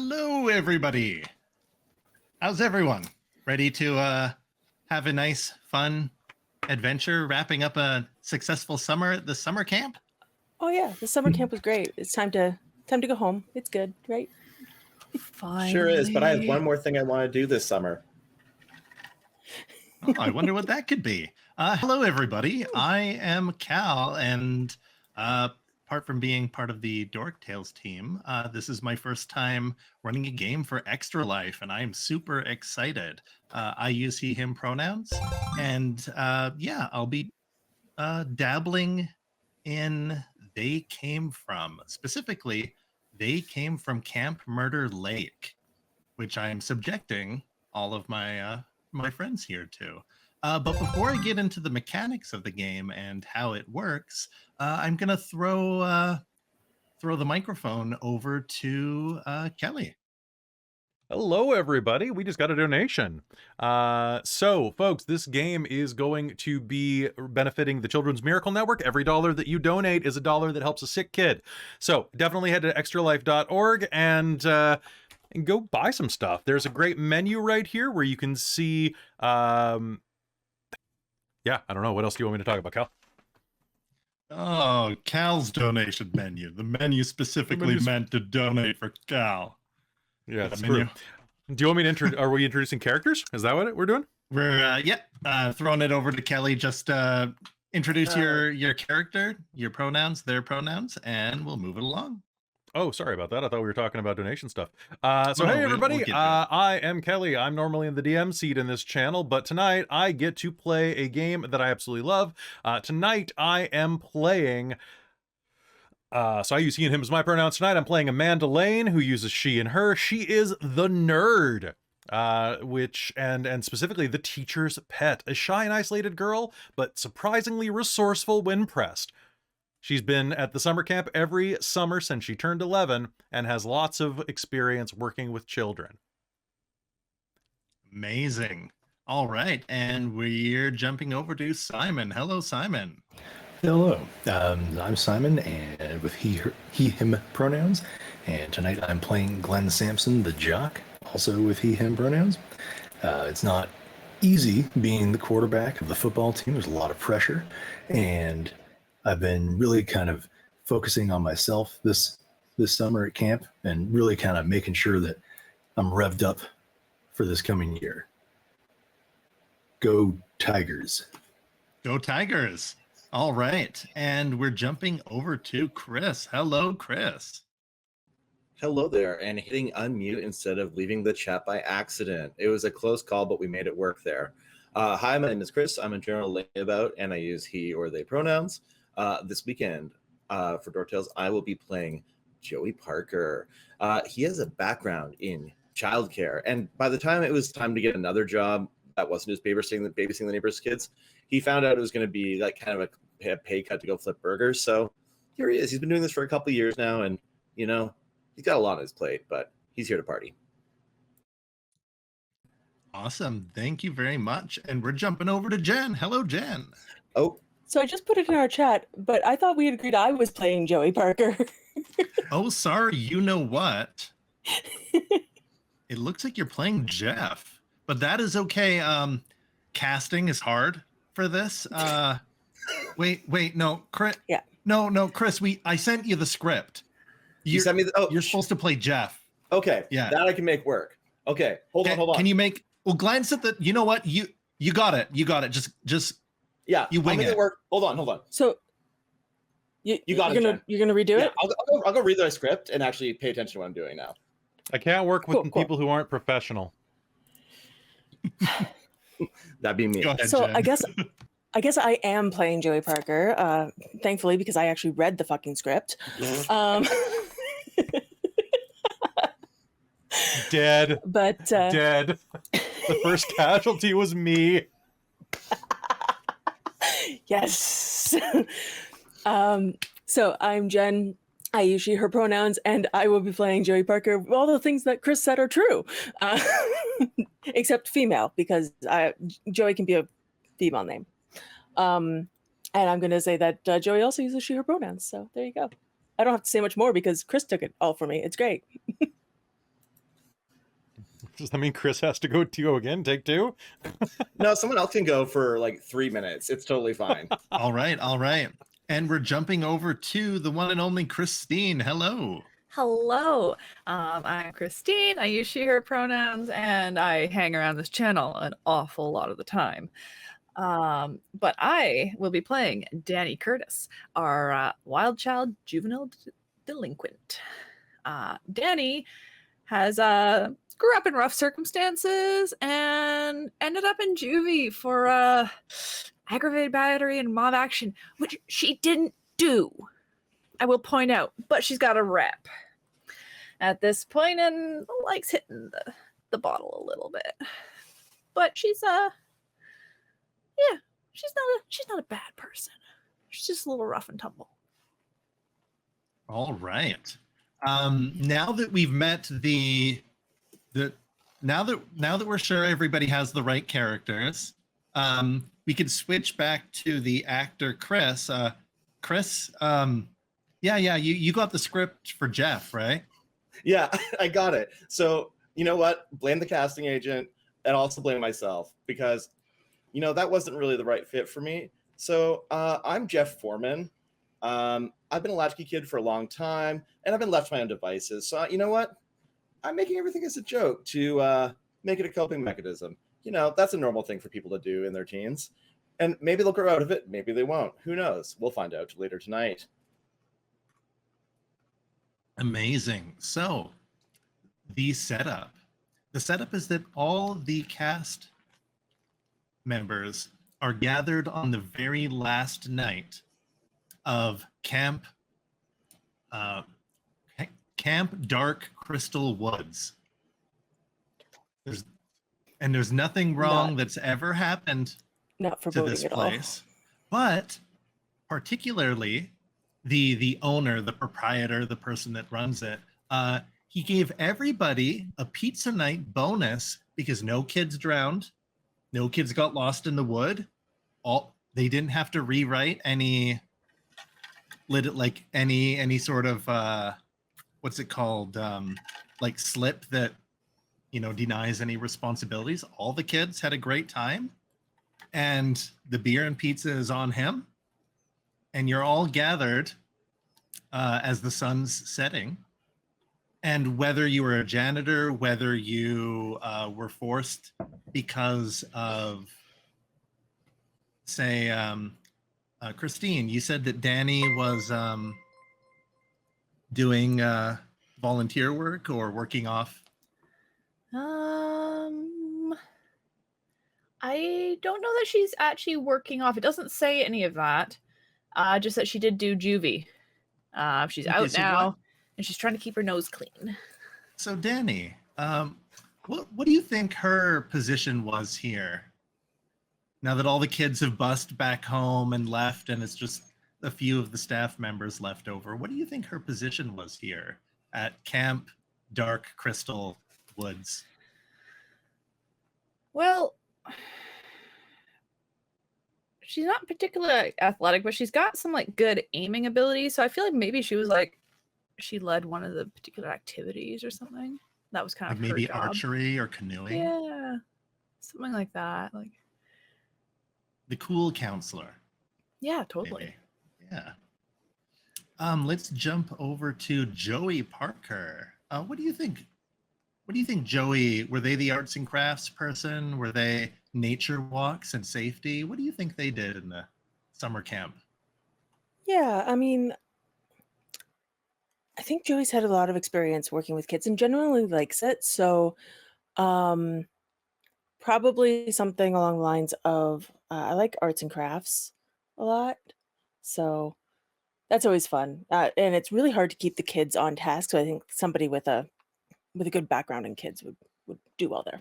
Hello, everybody. How's everyone? Ready to have a nice, fun adventure wrapping up a successful summer at the summer camp? Oh yeah, the summer camp was great. It's time to go home. It's good, right? Finally. Sure is, but I have one more thing I want to do this summer. Oh, I wonder what that could be. Hello, everybody. I am Kal, and apart from being part of the Dork Tales team, this is my first time running a game for Extra Life, and I am super excited. I use he, him pronouns, and yeah, I'll be dabbling in They Came From. Specifically, They Came From Camp Murder Lake, which I am subjecting all of my my friends here to. But before I get into the mechanics of the game and how it works, I'm gonna throw the microphone over to Kelly. Hello, everybody. We just got a donation. So, folks, this game is going to be benefiting the Children's Miracle Network. Every dollar that you donate is a dollar that helps a sick kid. So definitely head to extralife.org and go buy some stuff. There's a great menu right here where you can see... yeah, I don't know. What else do you want me to talk about, Kal? Oh, Cal's donation menu. The menu specifically meant to donate for Cal. Yeah, that's true. Do you want me to are we introducing characters? Is that what we're doing? We're throwing it over to Kelly. Just introduce your character, your pronouns, their pronouns, and we'll move it along. Oh, sorry about that. I thought we were talking about donation stuff. Hey, everybody. I am Kelly. I'm normally in the DM seat in this channel, but tonight I get to play a game that I absolutely love. Tonight I am playing... so I use he and him as my pronouns tonight. I'm playing Amanda Lane, who uses she and her. She is the nerd, and specifically the teacher's pet, a shy and isolated girl, but surprisingly resourceful when pressed. She's been at the summer camp every summer since she turned 11 and has lots of experience working with children. Amazing. All right, and we're jumping over to Simon. Hello, Simon. Hello, I'm Simon, and with he, him pronouns, and tonight I'm playing Glenn Sampson, the jock, also with he, him pronouns. It's not easy being the quarterback of the football team. There's a lot of pressure, and I've been really kind of focusing on myself this summer at camp and really kind of making sure that I'm revved up for this coming year. Go Tigers. Go Tigers. All right, and we're jumping over to Chris. Hello, Chris. Hello there, and hitting unmute instead of leaving the chat by accident. It was a close call, but we made it work there. Hi, my name is Chris. I'm a general layabout, and I use he or they pronouns. This weekend, for Dork Tales, I will be playing Joey Parker. He has a background in childcare, and by the time it was time to get another job that wasn't just babysitting the neighbor's kids, he found out it was going to be like kind of a pay cut to go flip burgers. So here he is. He's been doing this for a couple of years now, and you know, he's got a lot on his plate, but he's here to party. Awesome. Thank you very much. And we're jumping over to Jen. Hello, Jen. Oh. So I just put it in our chat, but I thought we had agreed I was playing Joey Parker. Oh, sorry. You know what? It looks like you're playing Jeff, but that is okay. Casting is hard for this. Wait, no, Chris. Yeah. No, Chris. I sent you the script. You sent me you're supposed to play Jeff. Okay. Yeah. That I can make work. Okay. Hold on. Can you make? Well, glance at the. You know what? You got it. Just. Yeah. You wing it. Work. Hold on. So. You're gonna redo it? I'll go read the script and actually pay attention to what I'm doing now. I can't work with people who aren't professional. That'd be me. Go ahead, so Jen. I guess I am playing Joey Parker, thankfully, because I actually read the fucking script. Dead. But dead. The first casualty was me. Yes. So I'm Jen. I use she, her pronouns, and I will be playing Joey Parker. All the things that Chris said are true, except female, because Joey can be a female name. And I'm going to say that Joey also uses she, her pronouns. So there you go. I don't have to say much more because Chris took it all for me. It's great. Does that mean Chris has to go again? Take two? No, someone else can go for like 3 minutes. It's totally fine. All right, all right. And we're jumping over to the one and only Christine. Hello. Hello, I'm Christine. I use she, her pronouns, and I hang around this channel an awful lot of the time. But I will be playing Danny Curtis, our wild child juvenile delinquent. Danny has grew up in rough circumstances and ended up in juvie for aggravated battery and mob action, which she didn't do. I will point out, but she's got a rep at this point and likes hitting the bottle a little bit. But she's she's not a bad person. She's just a little rough and tumble. All right. Now that we've met now that we're sure everybody has the right characters, we could switch back to the actor Chris. Chris, you got the script for Jeff, right? Yeah, I got it. So you know what? Blame the casting agent and also blame myself because that wasn't really the right fit for me. So I'm Jeff Foreman. I've been a latchkey kid for a long time, and I've been left to my own devices. So you know what? I'm making everything as a joke to make it a coping mechanism. That's a normal thing for people to do in their teens. And maybe they'll grow out of it. Maybe they won't. Who knows? We'll find out later tonight. Amazing. So the setup is that all the cast members are gathered on the very last night of Camp Dark Crystal Woods. There's nothing wrong that's ever happened Not to foreboding this at place, but particularly the owner, the proprietor, the person that runs it, he gave everybody a pizza night bonus because no kids drowned, no kids got lost in the wood. They didn't have to rewrite any sort of what's it called, like slip that denies any responsibilities. All the kids had a great time, and the beer and pizza is on him, and you're all gathered as the sun's setting. And whether you were a janitor, whether you were forced because of, say, Christine, you said that Danny was doing volunteer work or working off. I don't know that she's actually working off. It doesn't say any of that. Just that she did do juvie. She's out now, and she's trying to keep her nose clean. So Danny, what do you think her position was here? Now that all the kids have bussed back home and left, and it's just a few of the staff members left over, what do you think her position was here at Camp Dark Crystal Woods? Well, she's not particularly athletic, but she's got some good aiming ability. So I feel like maybe she was she led one of the particular activities or something. That was kind of maybe her job. Archery or canoeing. Yeah, something like that. The cool counselor. Yeah, totally. Maybe. Yeah. Let's jump over to Joey Parker. What do you think? What do you think, Joey? Were they the arts and crafts person? Were they nature walks and safety? What do you think they did in the summer camp? Yeah, I mean, I think Joey's had a lot of experience working with kids and generally likes it. So probably something along the lines of I like arts and crafts a lot. So that's always fun. And it's really hard to keep the kids on task. So I think somebody with a good background in kids would do well there.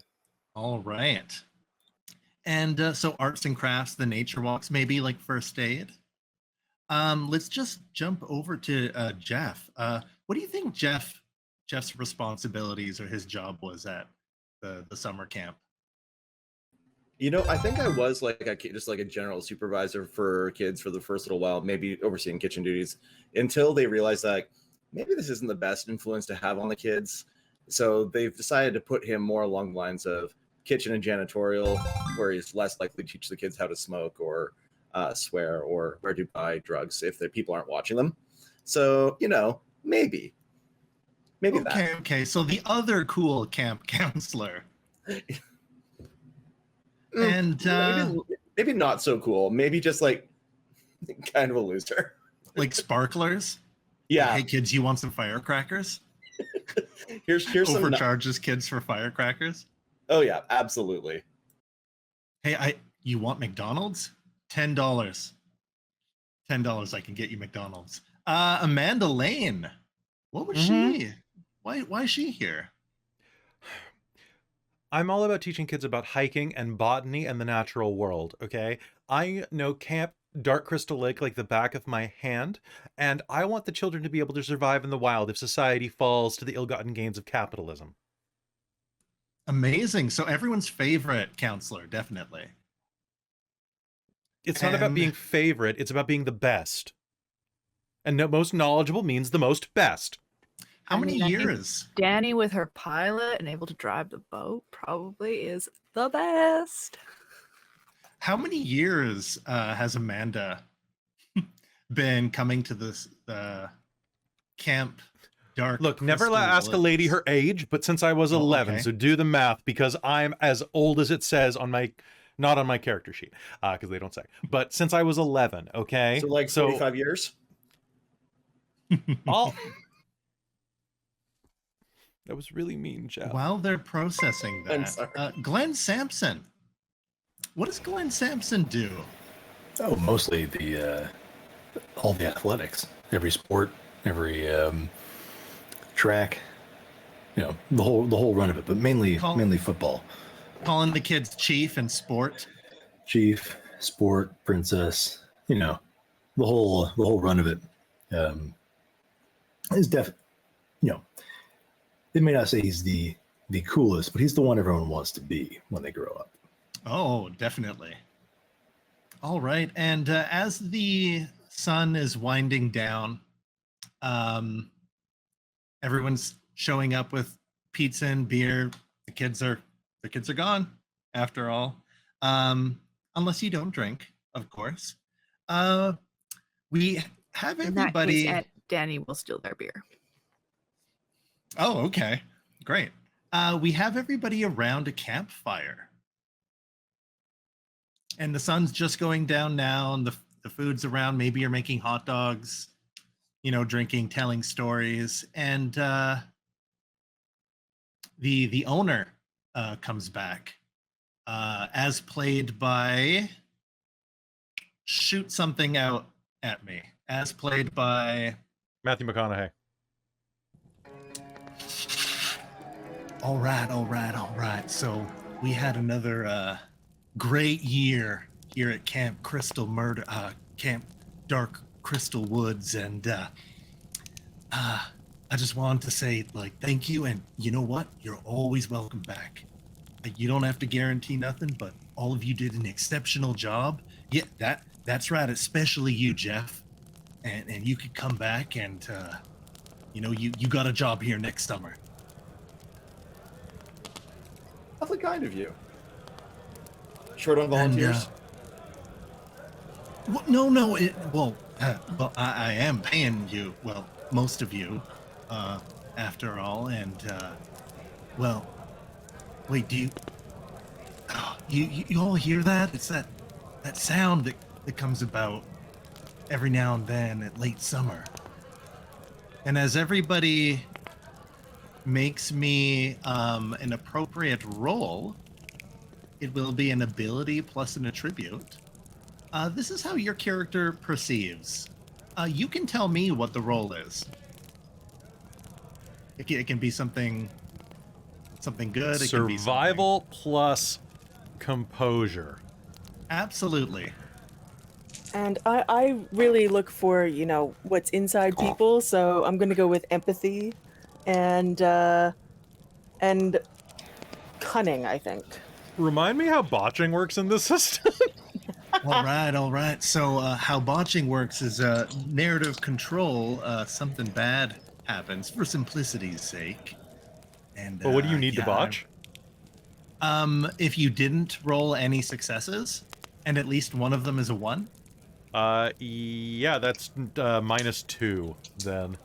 All right. And so arts and crafts, the nature walks, maybe like first aid. Let's just jump over to Jeff. What do you think Jeff's responsibilities or his job was at the summer camp? I think I was just like a general supervisor for kids for the first little while, maybe overseeing kitchen duties, until they realized that maybe this isn't the best influence to have on the kids. So they've decided to put him more along the lines of kitchen and janitorial, where he's less likely to teach the kids how to smoke or swear or where to buy drugs if the people aren't watching them. So, maybe that. Okay. So the other cool camp counselor. And maybe not so cool. Maybe just like kind of a loser. Like sparklers. Yeah. Hey kids, you want some firecrackers? Here's some overcharges kids for firecrackers. Oh yeah, absolutely. Hey, you want McDonald's? $10. $10, I can get you McDonald's. Amanda Lane. What was she? Why is she here? I'm all about teaching kids about hiking and botany and the natural world, okay? I know Camp Dark Crystal Lake like the back of my hand, and I want the children to be able to survive in the wild if society falls to the ill-gotten gains of capitalism. Amazing. So everyone's favorite counselor, definitely. It's not about being favorite, it's about being the best. And most knowledgeable means the most best. How many years? Danny with her pilot and able to drive the boat probably is the best. How many years has Amanda been coming to this Camp Dark? Look, never ask a lady her age, but since I was 11, okay. so do the math, because I'm as old as it says on my, not on my character sheet, because they don't say, but since I was 11, okay? So like 45 years? That was really mean, Jeff. While they're processing I'm that, sorry. Glenn Sampson. What does Glenn Sampson do? Oh, mostly all the athletics, every sport, every track, the whole run of it, but mainly football. Calling the kids chief and sport. Chief, sport, princess, the whole run of it is definitely, they may not say he's the coolest, but he's the one everyone wants to be when they grow up. Oh, definitely. All right. And as the sun is winding down, everyone's showing up with pizza and beer. The kids are gone after all. Unless you don't drink, of course. We have everybody. In that case, Danny will steal their beer. Oh, okay. Great. We have everybody around a campfire. And the sun's just going down now, and the food's around. Maybe you're making hot dogs, drinking, telling stories. And the owner comes back, as played by... Shoot something out at me. As played by... Matthew McConaughey. All right. So we had another great year here at Camp Dark Crystal Woods, and I just wanted to say thank you, and you know what? You're always welcome back. You don't have to guarantee nothing, but all of you did an exceptional job. Yeah, that's right, especially you, Jeff. And you could come back and you got a job here next summer. Awfully kind of you. Short on volunteers? No. I am paying you. Well, most of you, after all. And wait. Do you all hear that? It's that sound that comes about every now and then at late summer. And as everybody makes me an appropriate roll, it will be an ability plus an attribute. This is how your character perceives. You can tell me what the roll is. It can be something good. It can be Survival plus composure. Absolutely. And I really look for, what's inside people, so I'm going to go with empathy and cunning, I think. Remind me how botching works in this system. All right. So how botching works is narrative control. Something bad happens for simplicity's sake. And But what do you need to yeah, botch? If you didn't roll any successes, and at least one of them is a 1. Yeah, that's -2 then.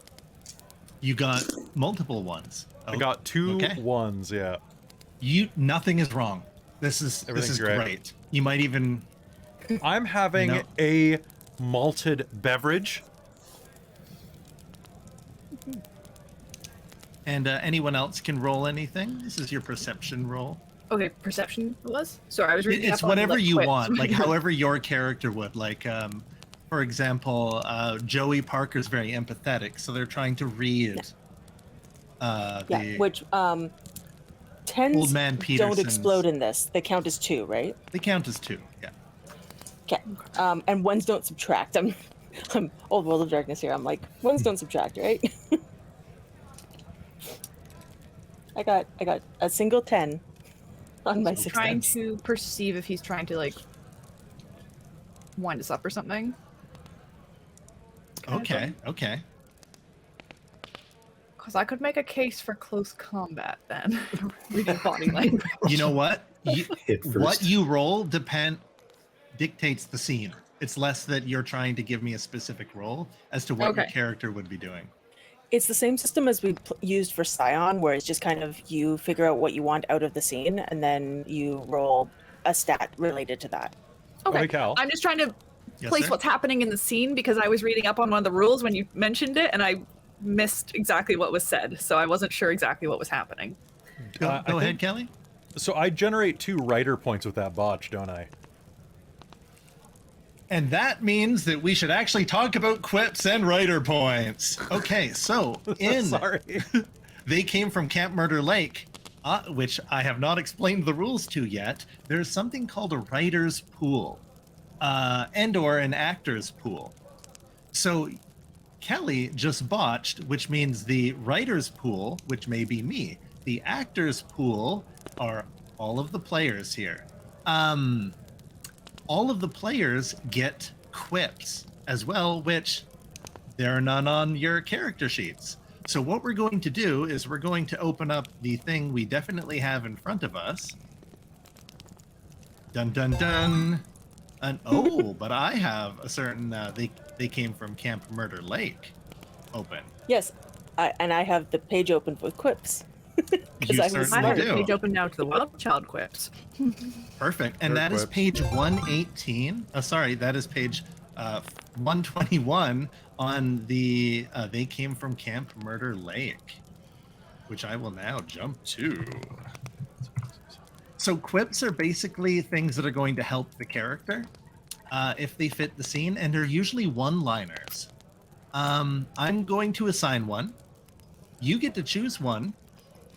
You got multiple ones. I got 2 okay. 1s, yeah. Nothing is wrong. This is Everything's great. You might even. I'm having a malted beverage. And anyone else can roll anything. This is your perception roll. Okay, perception was? Sorry, I was reading. It's whatever you want, like however your character would. Like, for example, Joey Parker's very empathetic, so they're trying to read. Which 10s Old Man don't Peterson's- explode in this. They count as 2, right? They count as 2. Yeah. Okay. And 1s don't subtract. I'm old World of Darkness here. I'm like, 1s don't subtract, right? I got a single 10 on my 6 trying dice. to perceive if he's trying to like wind us up or something. Okay. Okay. Because I could make a case for close combat then. Reading body language. You know what? Hit first. What you roll dictates the scene. It's less that you're trying to give me a specific role as to what your character would be doing. It's the same system as we used for Scion, where it's just kind of you figure out what you want out of the scene, and then you roll a stat related to that. Okay, Cal. I'm just trying to Yes, place sir? what's happening in the scene because I was reading up on one of the rules when you mentioned it, and I missed exactly what was said, so I wasn't sure exactly what was happening. Go I ahead, think- Kelly. So I generate 2 writer points with that botch, don't I? And that means that we should actually talk about quips and writer points. Okay, so Sorry. They came from Camp Murder Lake, which I have not explained the rules to yet. There's something called a writer's pool, and/or an actor's pool. So Kelly just botched, which means the writer's pool, which may be me. The actor's pool are all of the players here. All of the players get quips as well, which there are none on your character sheets. So what we're going to do is we're going to open up the thing we definitely have in front of us. Dun dun dun. And but I have a certain they came from Camp Murder Lake open. Yes, I have the page open with quips. You I was certainly I have do. the page open now to the Wild Child quips. Perfect. And Nerd that is quips. page 118. Sorry, that is page 121 on the They Came from Camp Murder Lake, which I will now jump to. So quips are basically things that are going to help the character if they fit the scene, and they're usually one-liners. I'm going to assign one. You get to choose one,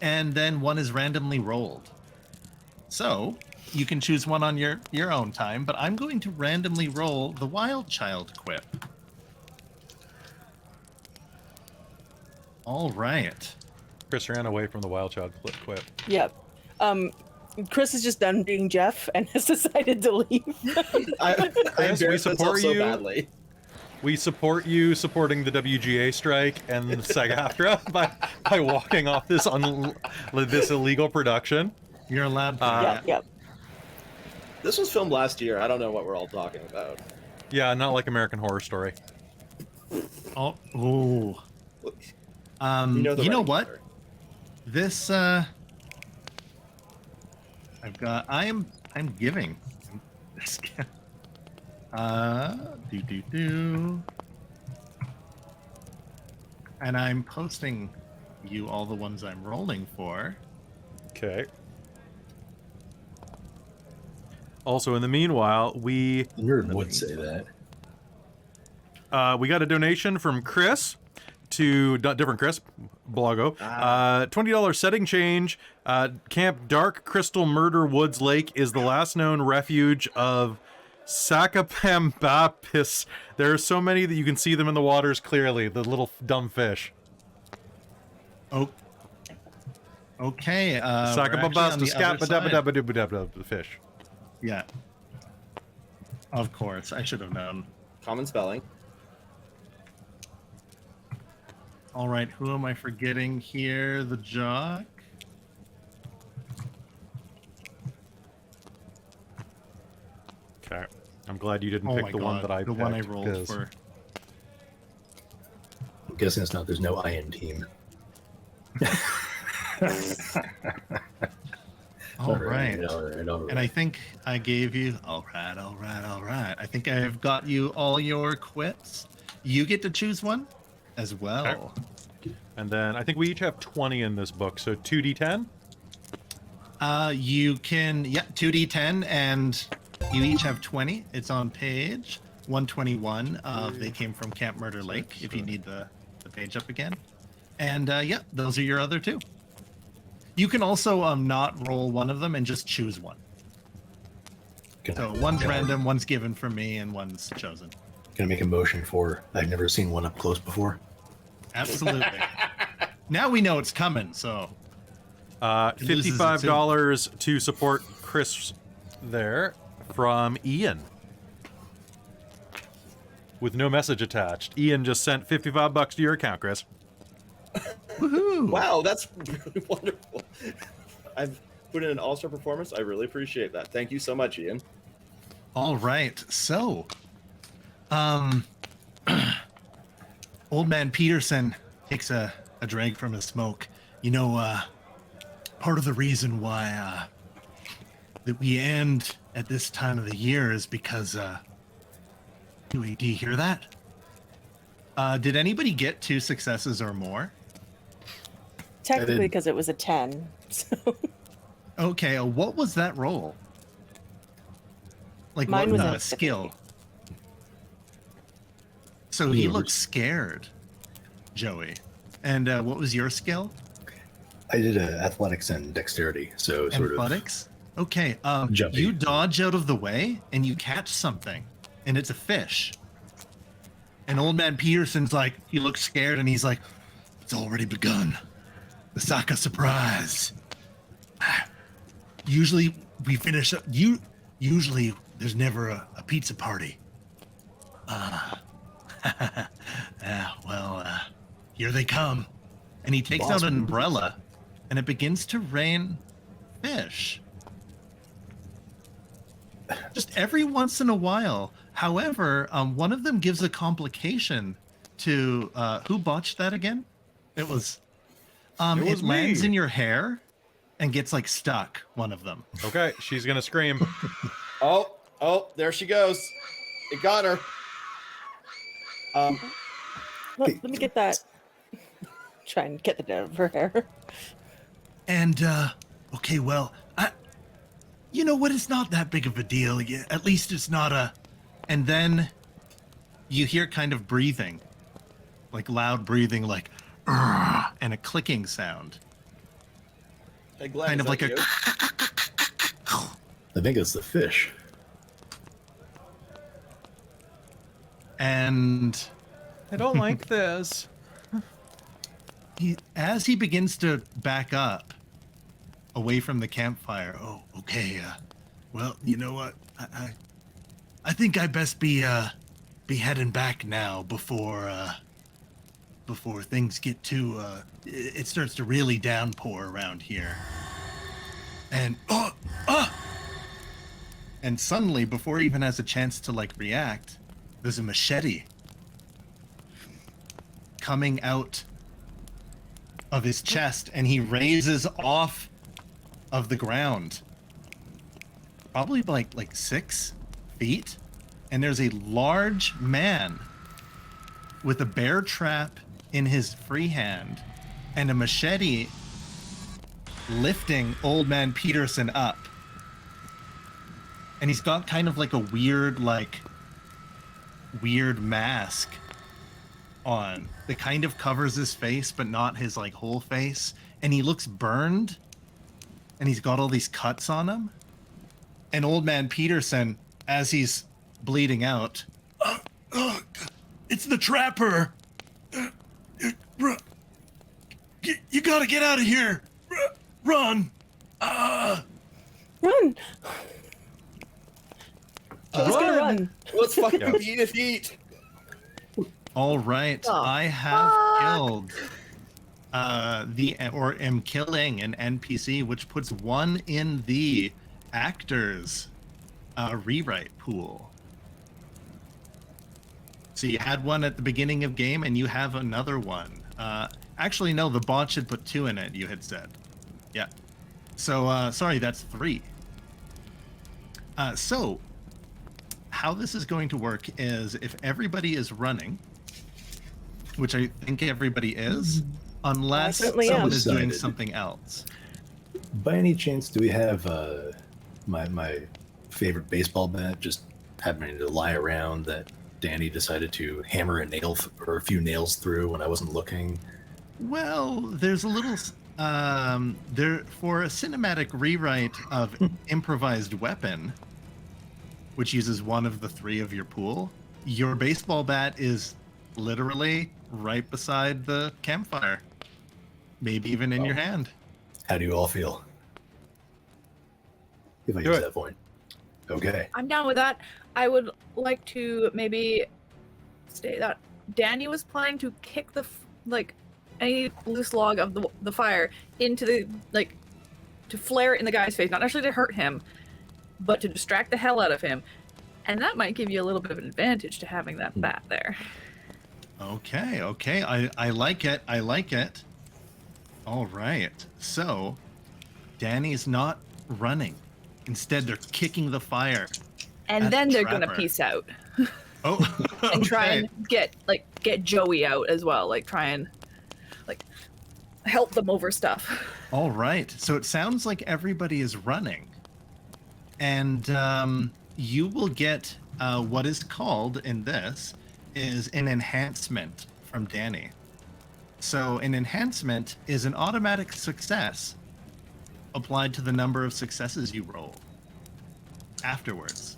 and then one is randomly rolled. So you can choose one on your own time, but I'm going to randomly roll the Wild Child quip. All right. Chris ran away from the Wild Child quip. Yep. Chris is just done being Jeff and has decided to leave. I Chris, we embarrassed myself support so you. badly. We support you supporting the WGA strike and SAG-AFTRA by walking off this this illegal production. You're allowed to. Yep. This was filmed last year. I don't know what we're all talking about. Yeah, not like American Horror Story. Oh, ooh. You know, you know writing what? story. This I'm giving this and I'm posting you all the ones I'm rolling for. Okay. Also, in the meanwhile, we Nerd would say that. we got a donation from Chris to different Chris Blogo. $20 setting change. Camp Dark Crystal Murder Woods Lake is the last known refuge of Sacapambapis. There are so many that you can see them in the waters clearly. The little dumb fish. Oh. Okay. We're actually on the other side. Sacapambapis fish. Yeah. Of course, I should have known. Common spelling. All right, who am I forgetting here? The jock. I'm glad you didn't Oh pick my the god, one that I the picked. one I rolled 'cause- for. I'm guessing it's not. There's no IN team. All right. All right. And I think I gave you. All right. I think I've got you all your quits. You get to choose one as well. And then I think we each have 20 in this book, so 2d10. You can, 2d10, and you each have 20. It's on page 121 of They Came from Camp Murder Lake, if you need the page up again. And those are your other two. You can also not roll one of them and just choose one. So one's random, one's given from me, and one's chosen. Gonna make a motion for I've never seen one up close before. Absolutely. Now we know it's coming, so. $55 to support Chris there from Ian. With no message attached. Ian just sent $55 to your account, Chris. Woohoo! Wow, that's really wonderful. I've put in an all-star performance. I really appreciate that. Thank you so much, Ian. All right, so, Old Man Peterson takes a drag from his smoke. You know, part of the reason why that we end at this time of the year is because, do you hear that? Did anybody get 2 successes or more? Technically, because it was a 10. So. Okay, what was that roll? Like, Mine what was was a skill? So he looked scared, Joey. And what was your skill? I did athletics and dexterity, so sort Athletics? Okay, Jumping. you dodge out of the way and you catch something, and it's a fish. And Old Man Peterson's like, he looks scared and he's like, it's already begun. The Saka surprise. Usually we finish up, usually there's never a pizza party. Here they come. And he takes out an umbrella and it begins to rain fish. Just every once in a while. However, one of them gives a complication to who botched that again? It was it lands me. in your hair and gets like stuck, one of them. Okay, she's gonna scream. Oh, there she goes. It got her. Let me get that. Try and get that out of her hair. And okay, well, you know what? It's not that big of a deal. At least it's not a. And then you hear kind of breathing, like loud breathing, like, and a clicking sound. Hey, Glenn, Kind is of like that a. you? I think it's the fish. And I don't like this. as he begins to back up away from the campfire, oh, okay, well, you know what? I think I best be heading back now before things get too it starts to really downpour around here. And and suddenly, before he even has a chance to like react, there's a machete coming out of his chest, and he raises off of the ground, probably like 6 feet, and there's a large man with a bear trap in his free hand and a machete lifting Old Man Peterson up. And he's got kind of like a weird mask on that kind of covers his face, but not his like whole face. And he looks burned, and he's got all these cuts on him. And Old Man Peterson, as he's bleeding out, it's the trapper. You gotta get out of here. Run. Run! Joe's gonna run. Let's fucking eat. All right, I have killed am killing an NPC, which puts 1 in the actors rewrite pool. So you had one at the beginning of game, and you have another one. Actually, no, the bot should put 2 in it, you had said. Yeah. So, sorry, that's 3. So, how this is going to work is if everybody is running, which I think everybody is, unless certainly someone am. is doing Decided. something else. By any chance, do we have my favorite baseball bat just happening to lie around that Danny decided to hammer a nail or a few nails through when I wasn't looking? Well, there's a little there for a cinematic rewrite of improvised weapon, which uses one of the 3 of your pool. Your baseball bat is literally right beside the campfire, maybe even in your hand. How do you all feel? If I Do use it. that point. Okay. I'm down with that. I would like to maybe say that Danny was planning to kick the any loose log of the fire into the to flare it in the guy's face, not necessarily to hurt him, but to distract the hell out of him, and that might give you a little bit of an advantage to having that bat there. Okay, I like it. I like it. All right. So, Danny's not running. Instead, they're kicking the fire. And That's then a they're gonna trapper. peace out Oh, and try okay. and get Joey out as well, try and help them over stuff. All right. So it sounds like everybody is running, and you will get what is called in this is an enhancement from Danny. So an enhancement is an automatic success applied to the number of successes you roll afterwards.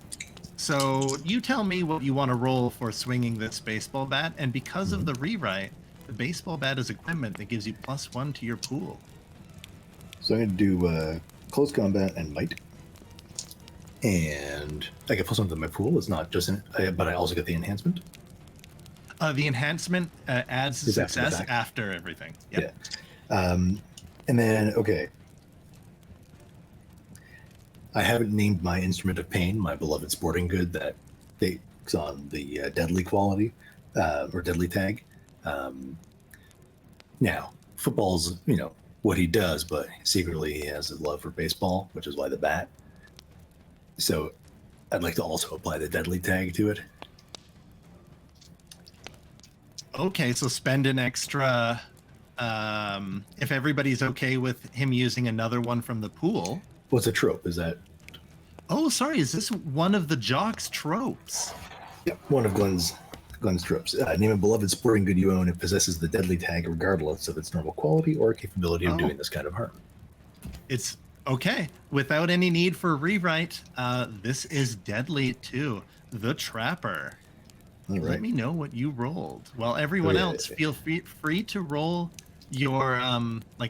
So you tell me what you want to roll for swinging this baseball bat, and because of the rewrite, the baseball bat is equipment that gives you +1 to your pool. So I'm going to do close combat and might. And I get +1 to my pool. It's not just but I also get the enhancement. The enhancement adds Is after the success fact. after everything. Yep. Yeah. And then, okay. I haven't named my instrument of pain, my beloved sporting good that takes on the deadly quality or deadly tag. Now, football's, what he does, but secretly he has a love for baseball, which is why the bat. So I'd like to also apply the deadly tag to it. Okay, so spend an extra. If everybody's okay with him using another one from the pool. What's a trope? Is that? Oh, sorry. Is this one of the Jock's tropes? Yep, one of Glenn's tropes. Name a beloved sporting good you own. It possesses the deadly tag regardless of its normal quality or capability of doing this kind of harm. It's okay. Without any need for rewrite, this is deadly too. The Trapper. All Let right. me know what you rolled. While everyone else, feel free to roll your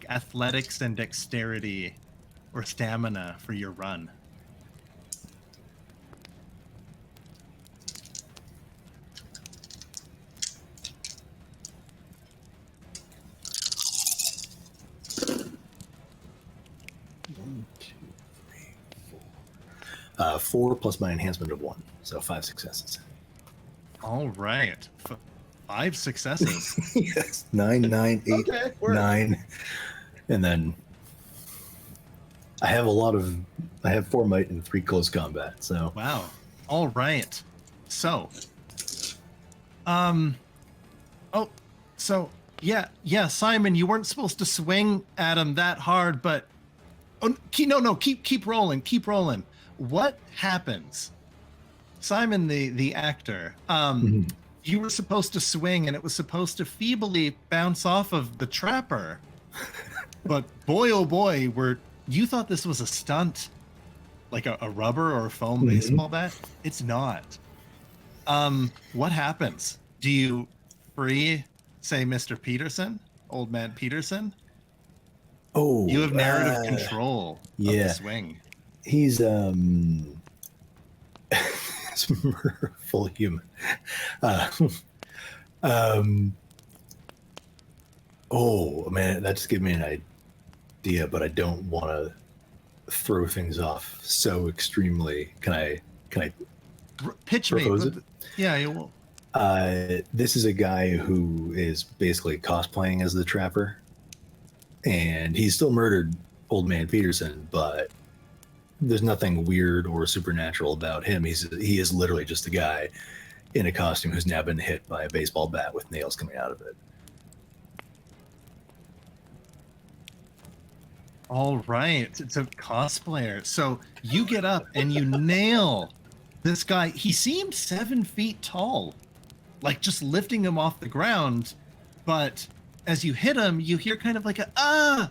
athletics and dexterity or stamina for your run. One, two, three, four. 4 plus my enhancement of 1, so 5 successes. All right. 5 successes. Yes, 9, 9, 8, Okay, work. 9, and then I have 4 might and 3 close combat. So Wow. All right. So, yeah, Simon, you weren't supposed to swing at him that hard, but keep rolling. What happens? Simon, the actor, you were supposed to swing and it was supposed to feebly bounce off of the Trapper. But boy, oh boy, you thought this was a stunt, like a rubber or a foam baseball bat. It's not. What happens? Do you free, say, Mr. Peterson, old man Peterson? oh, You have narrative control of the swing. He's full human. Oh man, that just gave me an idea, but I don't want to throw things off so extremely. Can I Pitch propose me. it? Yeah, you will. This is a guy who is basically cosplaying as the Trapper, and he still murdered Old Man Peterson, but there's nothing weird or supernatural about him. He is literally just a guy in a costume who's now been hit by a baseball bat with nails coming out of it. All right, it's a cosplayer. So you get up and you nail this guy. He seemed 7 feet tall, like just lifting him off the ground. But as you hit him, you hear kind of like a ah,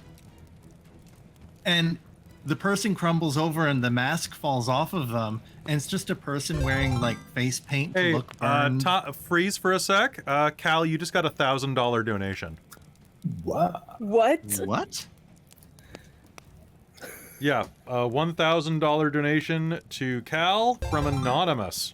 and the person crumbles over and the mask falls off of them, and it's just a person wearing like face paint to look burned. Freeze for a sec. Cal, you just got $1,000 donation. Wow. What? What? Yeah, $1,000 donation to Cal from Anonymous.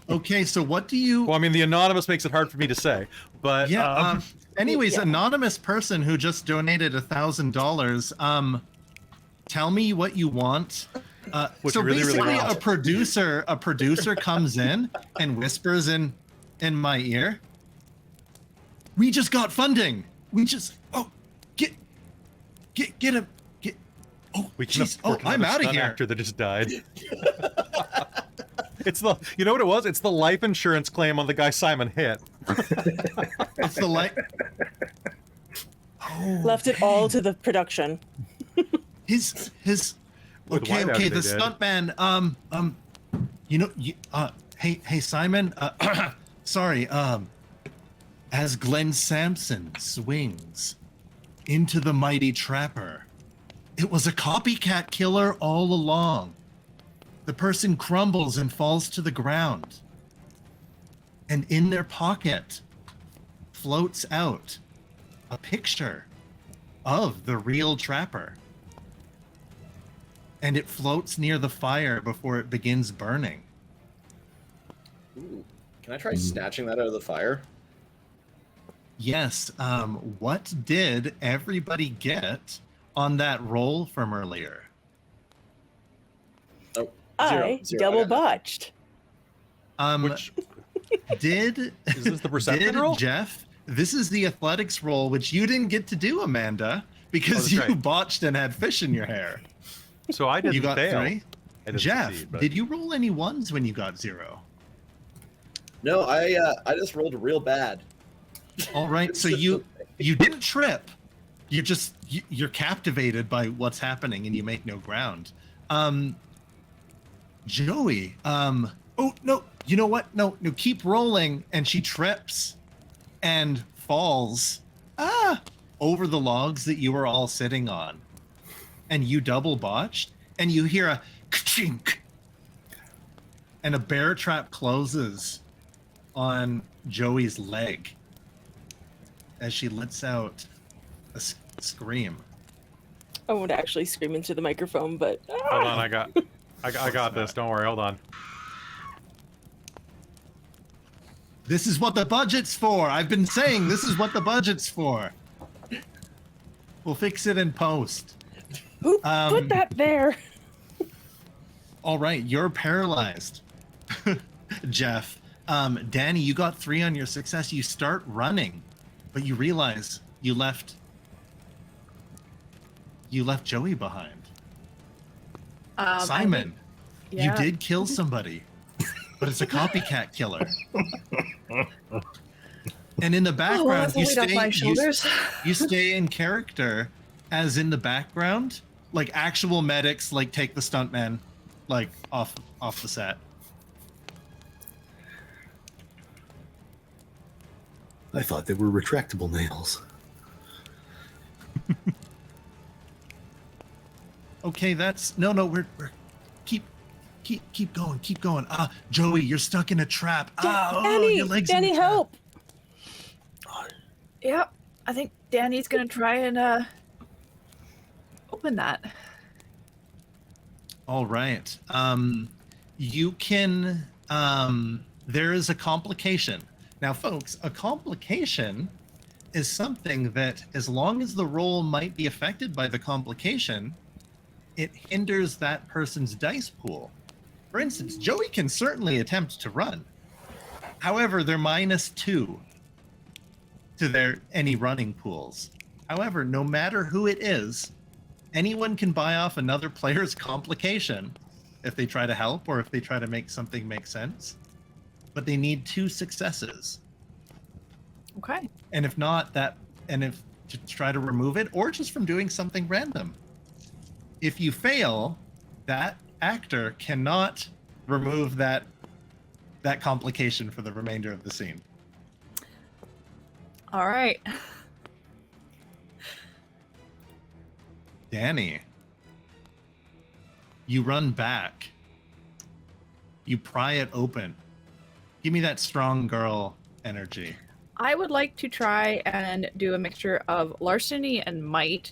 Okay, so what do you... Well, I mean, the Anonymous makes it hard for me to say, but... Yeah, anyways, Yeah. anonymous person who just donated $1,000, tell me what you want. What So you really, really basically, want. a producer comes in and whispers in my ear, "We just got funding. We just... Oh, get him. Get... Oh, We can jeez. Oh, I'm out of here. Actor that just died. It's the... You know what it was? It's the life insurance claim on the guy Simon hit. It's the light. Oh, Left it all to the production. his With okay, whiteout the they did. stuntman, hey Simon, sorry, as Glenn Sampson swings into the mighty Trapper, it was a copycat killer all along. The person crumbles and falls to the ground, and in their pocket floats out a picture of the real Trapper. And it floats near the fire before it begins burning. Ooh, can I try snatching that out of the fire? Yes, what did everybody get on that roll from earlier? Oh, I zero. double got nothing. botched. Which... Did Is this the perception did roll? Jeff? This is the athletics roll, which you didn't get to do, Amanda, because that's you right. botched and had fish in your hair. So I didn't You got fail. 3. I didn't Jeff, succeed, but- did you roll any ones when you got 0? No, I just rolled real bad. All right, so you didn't trip. You're captivated by what's happening and you make no ground. Joey, oh no, you know what? No, keep rolling, and she trips and falls over the logs that you were all sitting on. And you double botched, and you hear a ka-chink, and a bear trap closes on Joey's leg as she lets out a scream. I won't actually scream into the microphone, but Hold on, I got this. Don't worry, hold on. This is what the budget's for. I've been saying this is what the budget's for. We'll fix it in post. who put that there? All right, you're paralyzed, Jeff. Danny, you got 3 on your success. You start running, but you realize you left Joey behind. Simon, yeah. you did kill somebody, but it's a copycat killer. And in the background, that's a weight off my shoulders. you stay in character, as in the background, like actual medics, like take the stuntman, like off the set. I thought they were retractable nails. Okay, that's no. We're keep going. Joey, you're stuck in a trap. Danny, your legs in the Danny, trap. help! Yeah, I think Danny's gonna try and open that. All right. You can. There is a complication. Now, folks, a complication is something that, as long as the roll might be affected by the complication, it hinders that person's dice pool. For instance, Joey can certainly attempt to run. However, they're -2 to their any running pools. However, no matter who it is, anyone can buy off another player's complication if they try to help or if they try to make something make sense. But they need 2 successes. Okay. And if not that, and if to try to remove it, or just from doing something random. If you fail, that actor cannot remove that complication for the remainder of the scene. All right. Danny, you run back. You pry it open. Give me that strong girl energy. I would like to try and do a mixture of larceny and might,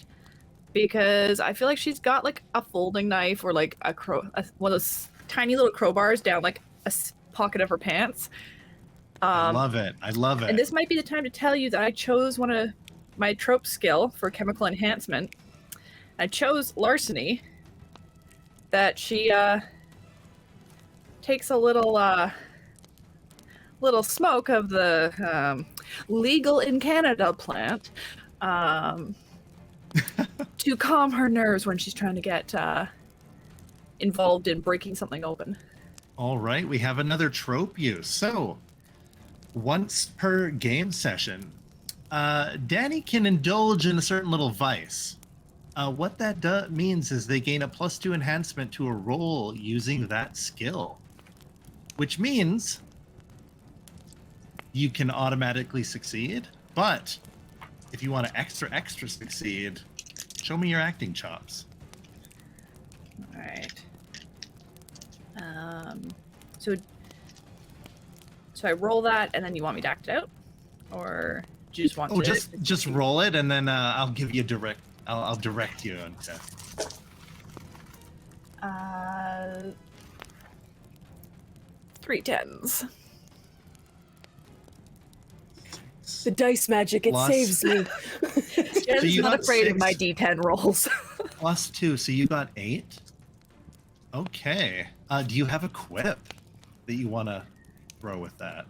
because I feel like she's got like a folding knife or like one of those tiny little crowbars down like a pocket of her pants. I love it. I love it. And this might be the time to tell you that I chose one of my trope skill for chemical enhancement. I chose larceny. That she takes a little smoke of the legal in Canada plant to calm her nerves when she's trying to get involved in breaking something open. All right, we have another trope use. So, once per game session, Danny can indulge in a certain little vice. What that means is they gain a +2 enhancement to a roll using that skill, which means you can automatically succeed. But if you want to extra succeed, show me your acting chops. All right. So I roll that, and then you want me to act it out, or do you just want to? Just roll it, and then I'll give you direct. I'll direct you into. 3 10s. The dice magic, it Plus- saves me. Jen's you not got afraid of 6. my D10 rolls. +2, so you got 8. Okay. Do you have a quip that you want to throw with that?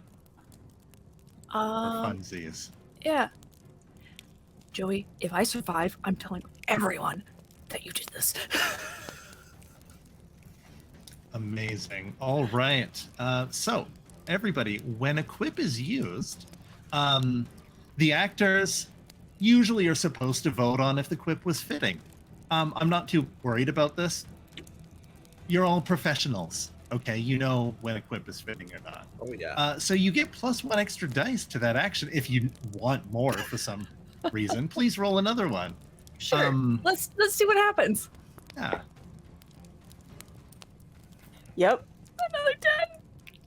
For funsies. Yeah. Joey, if I survive, I'm telling everyone that you did this. Amazing. All right. So, everybody, when a quip is used, the actors usually are supposed to vote on if the quip was fitting. I'm not too worried about this. You're all professionals, okay? You know when a quip is fitting or not. Oh yeah. So you get +1 extra dice to that action. If you want more for some reason, please roll another one. Sure. Let's see what happens. Yeah. Yep. Another 10.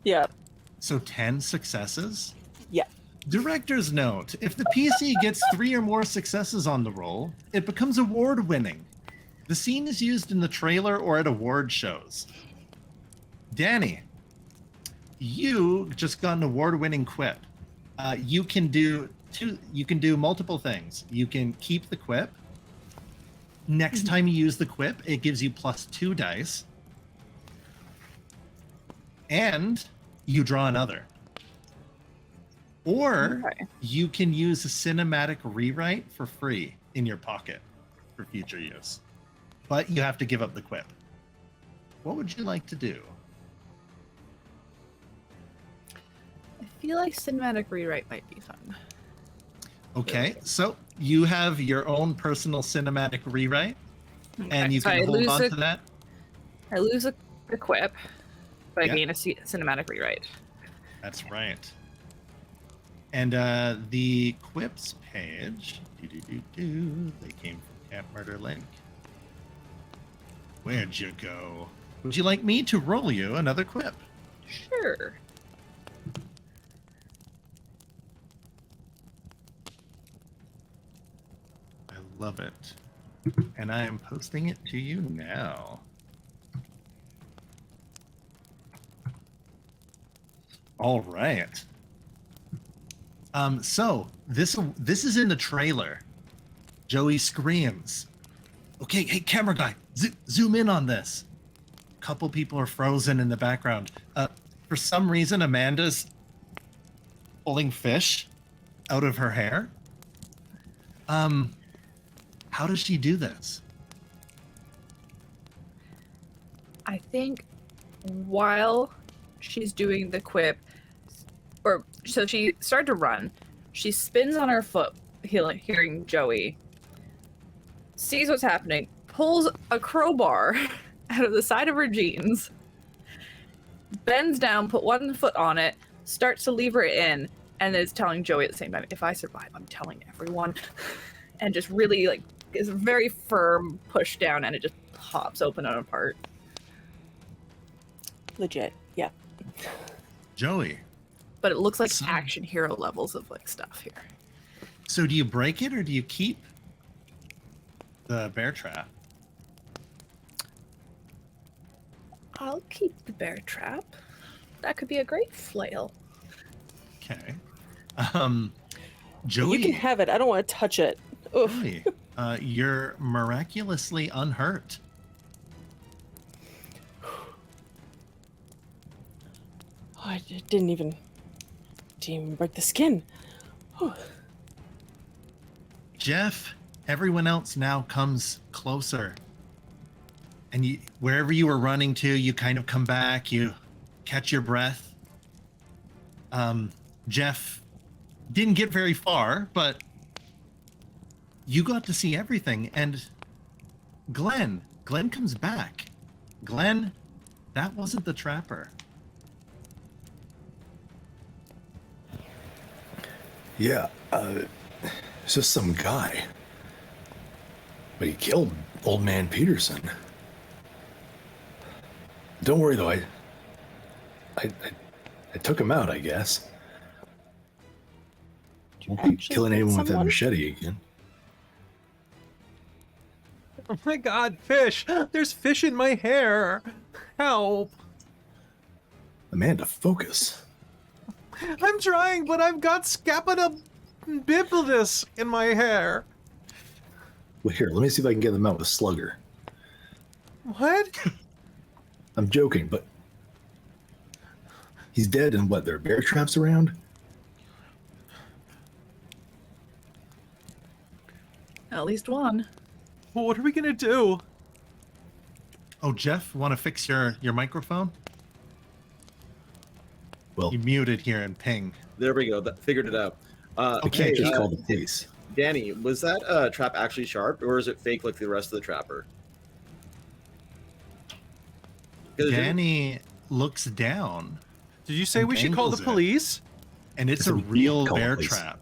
Yep. So 10 successes? Yeah. Director's note, if the PC gets 3 or more successes on the roll, it becomes award-winning. The scene is used in the trailer or at award shows. Danny, you just got an award-winning quip. You can do multiple things. You can keep the quip. Next time you use the quip, it gives you +2 dice. And you draw another. Or you can use a cinematic rewrite for free in your pocket for future use. But you have to give up the quip. What would you like to do? I feel like cinematic rewrite might be fun. Okay, so you have your own personal cinematic rewrite, and you so can hold on to that. I lose a quip, but Yeah. I gain a cinematic rewrite. That's right. And the quips page, they came from Camp Murder Link. Where'd you go? Would you like me to roll you another quip? Sure. I love it. And I am posting it to you now. All right. So this is in the trailer. Joey screams. Okay, hey, camera guy, zoom in on this. couple people are frozen in the background. For some reason, Amanda's pulling fish out of her hair. How does she do this? I think while she's doing the quip, so she started to run. She spins on her foot, hearing Joey, sees what's happening, pulls a crowbar out of the side of her jeans, bends down, put one foot on it, starts to lever it in, and is telling Joey at the same time, if I survive, I'm telling everyone. And just really, like, is a very firm push down, and it just pops open and apart. Legit, yeah. Joey. But it looks like action hero levels of, like, stuff here. So do you break it or do you keep the bear trap? I'll keep the bear trap. That could be a great flail. Okay. Joey. You can have it. I don't want to touch it. Oof. Joey, you're miraculously unhurt. Oh, I didn't even break the skin. Oh. Jeff, everyone else now comes closer. And you, wherever you were running to, you kind of come back, you catch your breath. Jeff didn't get very far, but you got to see everything. And Glenn comes back. Glenn, that wasn't the trapper. Yeah, it's just some guy. But he killed old man Peterson. Don't worry though, I took him out, I guess. Won't be killing anyone with that machete again. Oh my god, fish! There's fish in my hair! Help! Amanda, focus. I'm trying, but I've got scapula bibulus in my hair. Well, here, let me see if I can get them out with a slugger. What? I'm joking, but he's dead, and what, there are bear traps around? At least one. Well, what are we gonna do? Oh, Jeff, want to fix your microphone? Well, You muted here and ping. There we go. That figured it out. I Okay, can't just call the police. Danny, was that trap actually sharp, or is it fake like the rest of the trapper? 'Cause it didn't- Danny looks down, Did you say we should call the Angles it. police? and it's So a we can't real call the bear police. trap.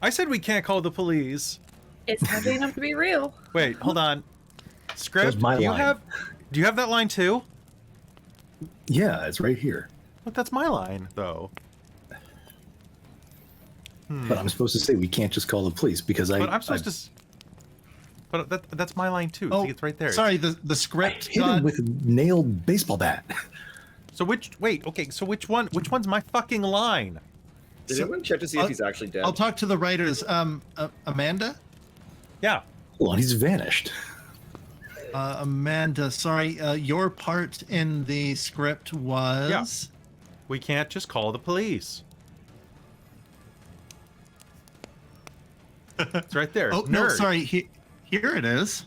I said we can't call the police. It's heavy enough to be real. Wait, hold on. Script, That's my do you line. have that line too? Yeah, it's right here. But that's my line, though. But I'm supposed to say we can't just call the police because But I'm supposed to. But that's my line too. Oh, See, it's right there. Sorry, the script hit him got... with a nailed baseball bat. So which one's my fucking line? Did So- anyone check to see if he's actually dead? I'll talk to the writers. Amanda? Yeah. Hold on, he's vanished. Amanda, sorry, your part in the script was... We can't just call the police. It's right there. Oh, no, Nerd. sorry. Here it is.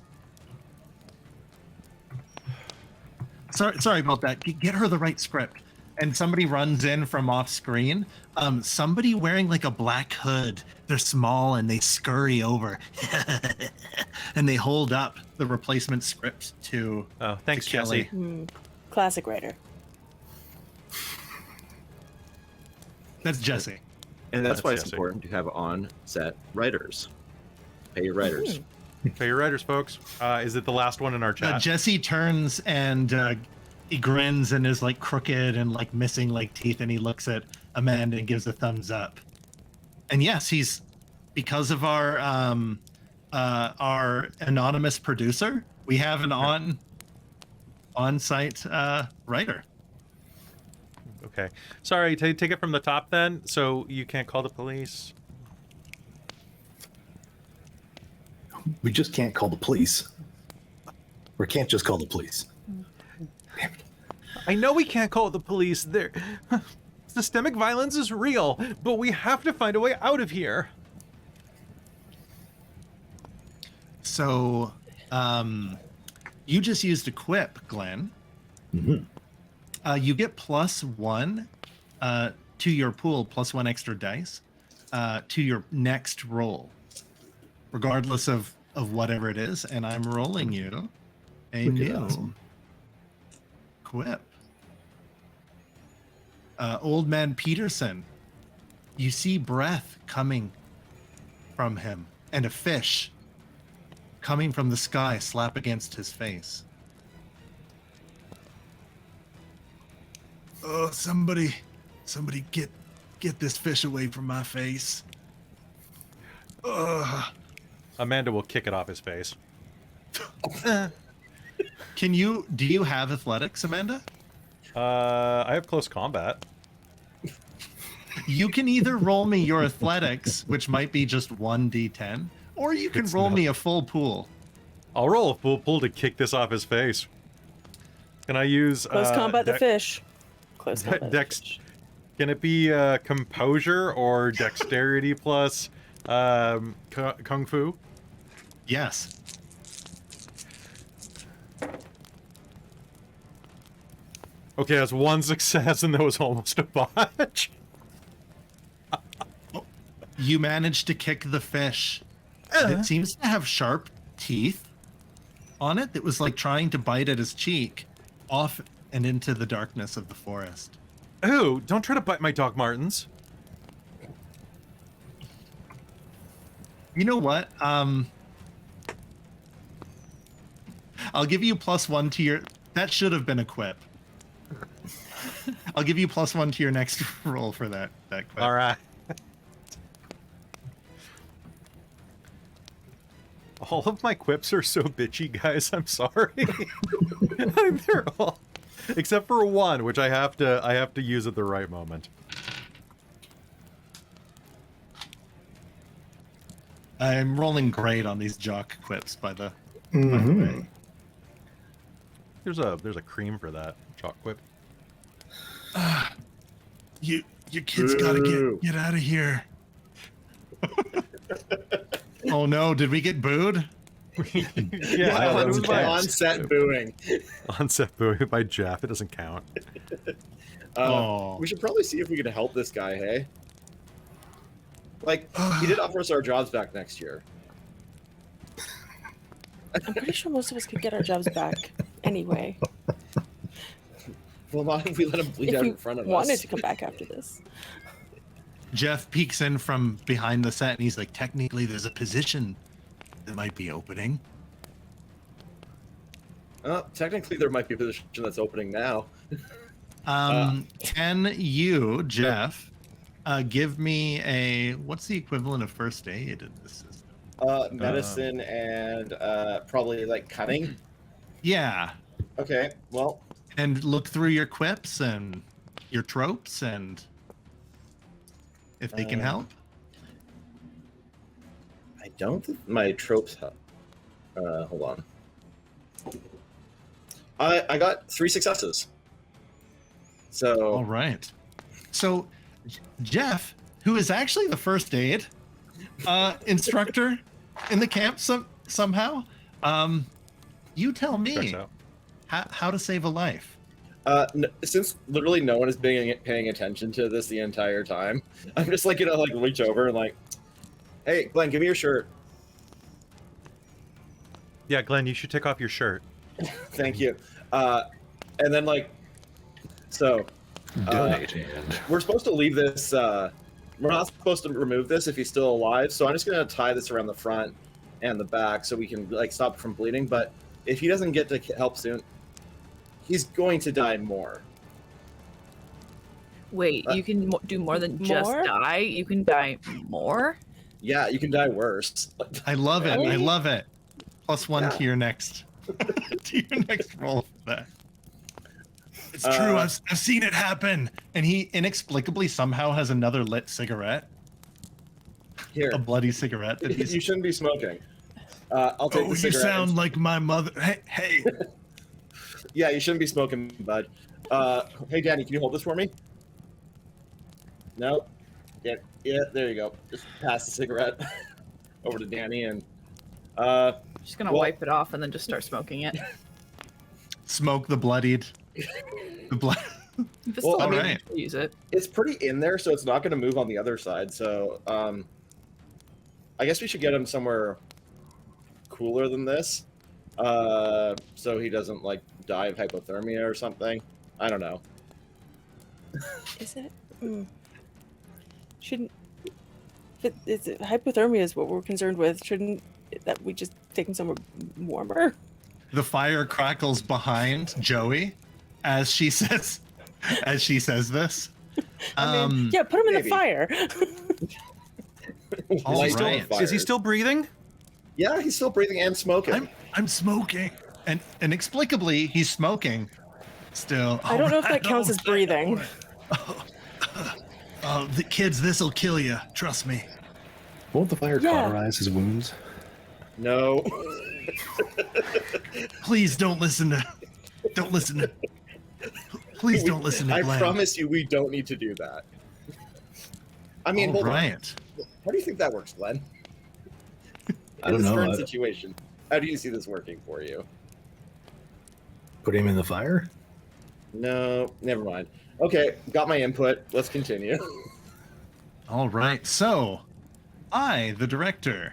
Sorry about that. Get her the right script. And somebody runs in from off screen. Somebody wearing like a black hood. They're small and they scurry over. And they hold up the replacement script to Oh, thanks, to Kelly. Jesse. Classic writer. That's Jesse. And that's why it's Jesse. important to have on-set writers. Pay your writers. Pay your writers, folks. Is it the last one in our chat? Jesse turns and he grins and is like crooked and like missing like teeth, and he looks at Amanda and gives a thumbs up. And yes, he's because of our anonymous producer, we have an on-site writer. Okay. Sorry, take it from the top then. So you can't call the police. We just can't call the police. Or can't just call the police. Damn it. I know we can't call the police. There, systemic violence is real, but we have to find a way out of here. So, you just used equip, Glenn. Mm-hmm. You get +1 to your pool, +1 extra dice to your next roll, regardless of whatever it is. And I'm rolling you a Wicked new awesome. equip. Old Man Peterson, you see breath coming from him and a fish coming from the sky slap against his face. Oh, somebody get this fish away from my face. Ugh. Amanda will kick it off his face. Do you have athletics, Amanda? I have close combat. You can either roll me your athletics, which might be just 1d10, or you can It's roll not. me a full pool. I'll roll a full pull to kick this off his face. Can I use Close combat the fish. Close de- combat the dex- fish. Can it be composure or dexterity plus kung fu? Yes. Okay, that's one success, and that was almost a botch. You managed to kick the fish. It seems to have sharp teeth on it that was like trying to bite at his cheek off and into the darkness of the forest. Ooh, don't try to bite my Doc Martens. You know what? I'll give you +1 to your... That should have been a quip. I'll give you +1 to your next roll for that quip. All right. All of my quips are so bitchy, guys. I'm sorry. They're all, except for one, which I have to use at the right moment. I'm rolling great on these jock quips by the Mm-hmm. way. There's a cream for that chalk quip. Your kids gotta Boo. get out of here. Oh no, did we get booed? Yeah, that it was was my on-set booing. onset booing by Jeff. It doesn't count. Oh. We should probably see if we can help this guy, hey? Like, he did offer us our jobs back next year. I'm pretty sure most of us could get our jobs back anyway. Well, not if we let him bleed If out we in front of wanted us. to come back after this. Jeff peeks in from behind the set and he's like, technically there's a position that might be opening. Technically, there might be a position that's opening now. Can you, Jeff, give me a... What's the equivalent of first aid in this system? Medicine and probably like cutting. Yeah. Okay, well, And look through your quips and your tropes and if they can help. I don't think my tropes help. Hold on. I got 3 successes. So All right. So Jeff, who is actually the first aid instructor in the camp somehow, you tell Checks me out. how to save a life. since literally no one is paying attention to this the entire time, I'm just like gonna like reach over and like, hey, Glenn, give me your shirt. Yeah, Glenn, you should take off your shirt. Thank you. And then like, so Donate and we're supposed to leave this. We're not supposed to remove this if he's still alive. So I'm just gonna tie this around the front and the back so we can like stop from bleeding. But if he doesn't get to help soon, he's going to die more. Wait, you can do more than just More? die? You can die more? Yeah, you can die worse. I love it. I Really? love it. +1 Yeah. to your next roll for that. It's true. I've seen it happen. And he inexplicably somehow has another lit cigarette, Here, a bloody cigarette that he's. you shouldn't be smoking. I'll take the cigarette. like my mother. Hey. Yeah, you shouldn't be smoking, bud. Hey, Danny, can you hold this for me? No? Yeah, there you go. Just pass the cigarette over to Danny and... Just gonna wipe it off and then just start smoking it. Smoke the bloodied. The blood. Well, I mean, right. Use it. It's pretty in there, so it's not going to move on the other side. So, I guess we should get him somewhere cooler than this, so he doesn't like die of hypothermia or something. I don't know. Is it? Shouldn't. If hypothermia is what we're concerned with, shouldn't that we just take him somewhere warmer? The fire crackles behind Joey as she says this. I mean, yeah, put him in maybe. the fire. All Light right. fires. Is he still breathing? Yeah, he's still breathing and smoking. I'm smoking, and inexplicably he's smoking. Still, I don't know if that counts as breathing. The kids, this'll kill you. Trust me. Won't the fire cauterize his wounds? No. Please don't listen to. Please don't listen to I Glenn. promise you, we don't need to do that. I mean, hold on. Right. How do you think that works, Glenn? I don't In this know. current situation, how do you see this working for you? Put him in the fire? No, never mind. Okay, got my input. Let's continue. All right. So, I, the director,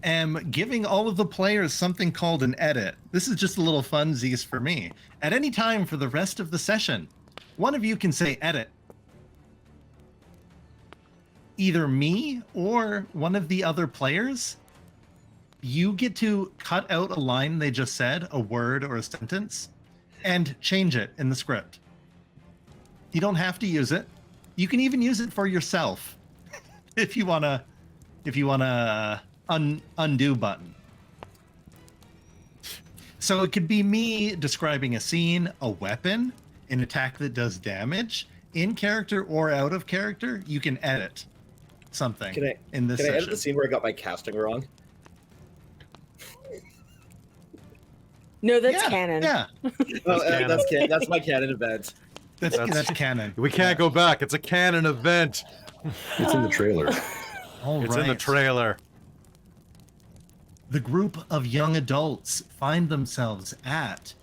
am giving all of the players something called an edit. This is just a little funsies for me. At any time for the rest of the session, one of you can say edit. Either me or one of the other players. You get to cut out a line they just said, a word or a sentence, and change it in the script. You don't have to use it. You can even use it for yourself if you wanna undo button. So it could be me describing a scene, a weapon, an attack that does damage, in character or out of character. You can edit something in this Can I edit session. the scene where I got my casting wrong? No, that's canon. Yeah, Oh, that's my canon event. that's canon. We can't go back. It's a canon event. It's in the trailer. All It's in the right. trailer. The group of young adults find themselves at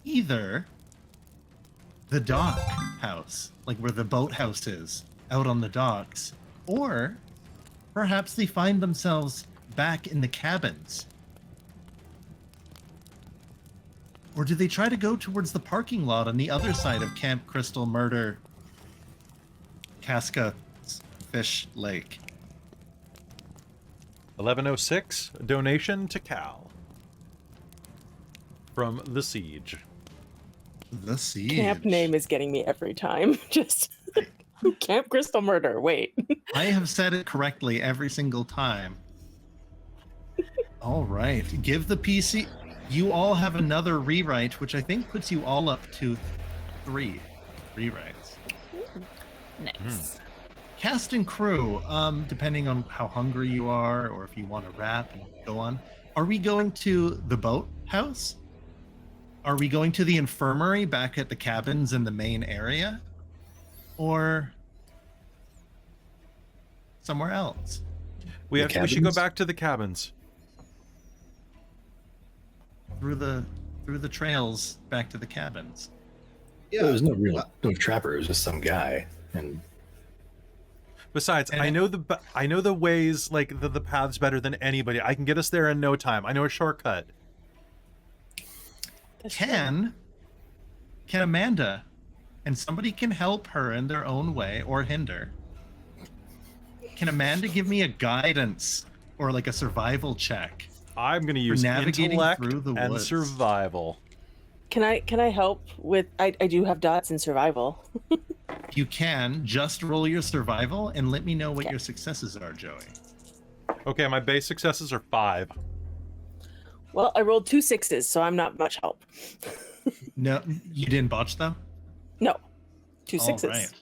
either the dock house, like where the boathouse is, out on the docks, or perhaps they find themselves back in the cabins. Or do they try to go towards the parking lot on the other side of Camp Crystal Murder Casca Fish Lake? 1106, donation to Cal. From The Siege. The Siege. Camp name is getting me every time. Just Camp Crystal Murder. Wait. I have said it correctly every single time. All right. Give the PC... You all have another rewrite, which I think puts you all up to 3 rewrites. Nice. Cast and crew, depending on how hungry you are or if you want to wrap and go on. Are we going to the boathouse? Are we going to the infirmary back at the cabins in the main area? Or somewhere else? We The should go cabins? back to the cabins. Through the trails back to the cabins. Yeah. There was no trapper. It was just some guy. And Besides, And I know the ways, like the paths better than anybody. I can get us there in no time. I know a shortcut. That's true. Can Amanda, and somebody can help her in their own way or hinder. Can Amanda give me a guidance or like a survival check? I'm going to use navigating intellect through the and woods. survival. Can I help with? I do have dots in survival. You can just roll your survival and let me know what your successes are, Joey. Okay, my base successes are 5. Well, I rolled 2 6s, so I'm not much help. No, you didn't botch them? No, 2 All 6s.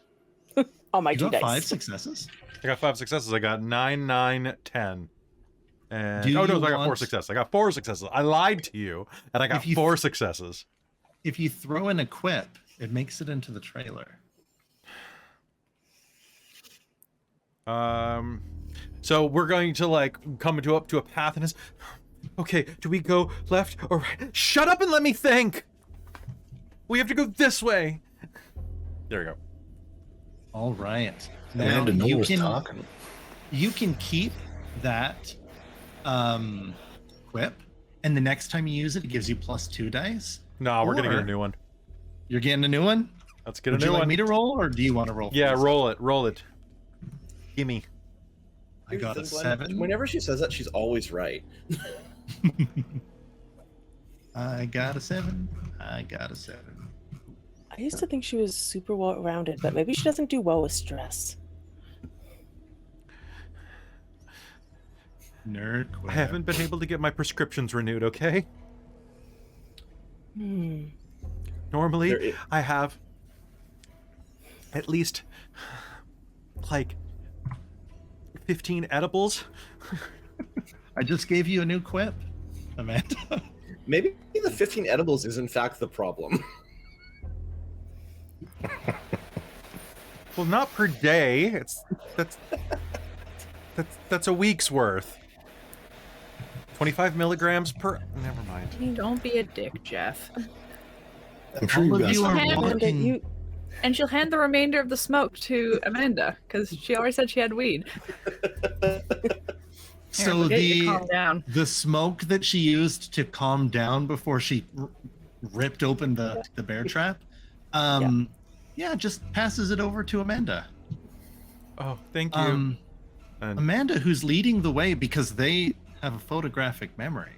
right. On my You 2 got dice. 5 successes? I got 5 successes. I got 9, 9, 10. And Do oh no, you I got 4 want- successes. I got 4 successes. I lied to you, and I got If you- 4 successes. If you throw an equip, It makes it into the trailer. So we're going to like come up to a path and it's okay, do we go left or right? Shut up and let me think. We have to go this way. There we go. All right. Amanda you was can talking. you can keep that quip, and the next time you use it, it gives you +2 dice. No, we're gonna get Or- a new one. You're getting a new one? Let's get Would a you new like one. me to roll, or do you want to roll? Yeah, first? roll it. Gimme. I got a Here's the thing, Glenn. 7. Whenever she says that, she's always right. I got a 7. I got a 7. I used to think she was super well-rounded, but maybe she doesn't do well with stress. Nerd quip. I haven't been able to get my prescriptions renewed, okay? Hmm. Normally, There is- I have at least like 15 edibles. I just gave you a new quip, Amanda. Maybe the 15 edibles is in fact the problem. Well, not per day. That's a week's worth. 25 milligrams per. Never mind. Don't be a dick, Jeff. I'm sure All you of guys you are Amanda, walking. you, And she'll hand the remainder of the smoke to Amanda because she already said she had weed. Here, So we'll get you to calm the down. smoke that she used to calm down before she ripped open the bear trap, yeah, just passes it over to Amanda. Oh, thank you. And Amanda, who's leading the way because they have a photographic memory.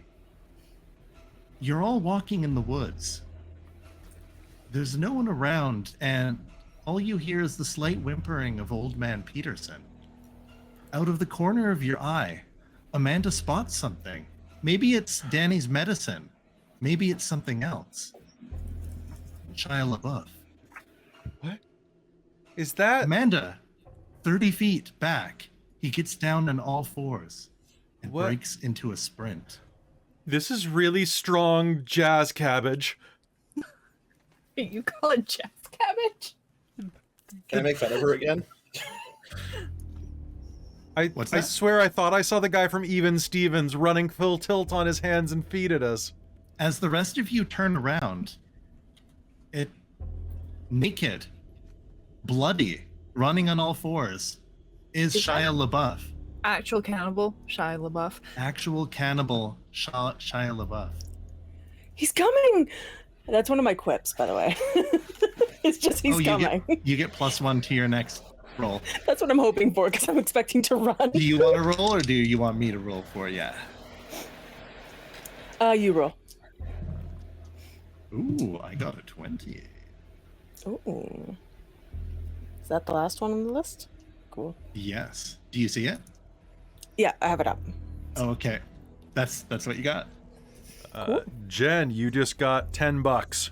You're all walking in the woods. There's no one around, and all you hear is the slight whimpering of Old Man Peterson. Out of the corner of your eye, Amanda spots something. Maybe it's Danny's medicine. Maybe it's something else. Shia LaBeouf. what? Is that? Amanda, 30 feet back, he gets down on all fours and What? breaks into a sprint. This is really strong jazz cabbage. You call it jazz cabbage? Can I make fun of her again? What's I that? swear I thought I saw the guy from Even Stevens running full tilt on his hands and feet at us. As the rest of you turn around, it naked, bloody, running on all fours, is Is that- Shia LaBeouf. Actual cannibal, Shia LaBeouf. Actual cannibal Shia LaBeouf. he's coming. That's one of my quips, by the way. It's just he's you coming. you get +1 to your next roll. That's what I'm hoping for because I'm expecting to run. Do you want to roll, or do you want me to roll for you? You roll. Ooh, I got a 20. Ooh. Is that the last one on the list? Cool. Yes. Do you see it? Yeah, I have it up. Oh, okay. That's what you got. Jen, you just got $10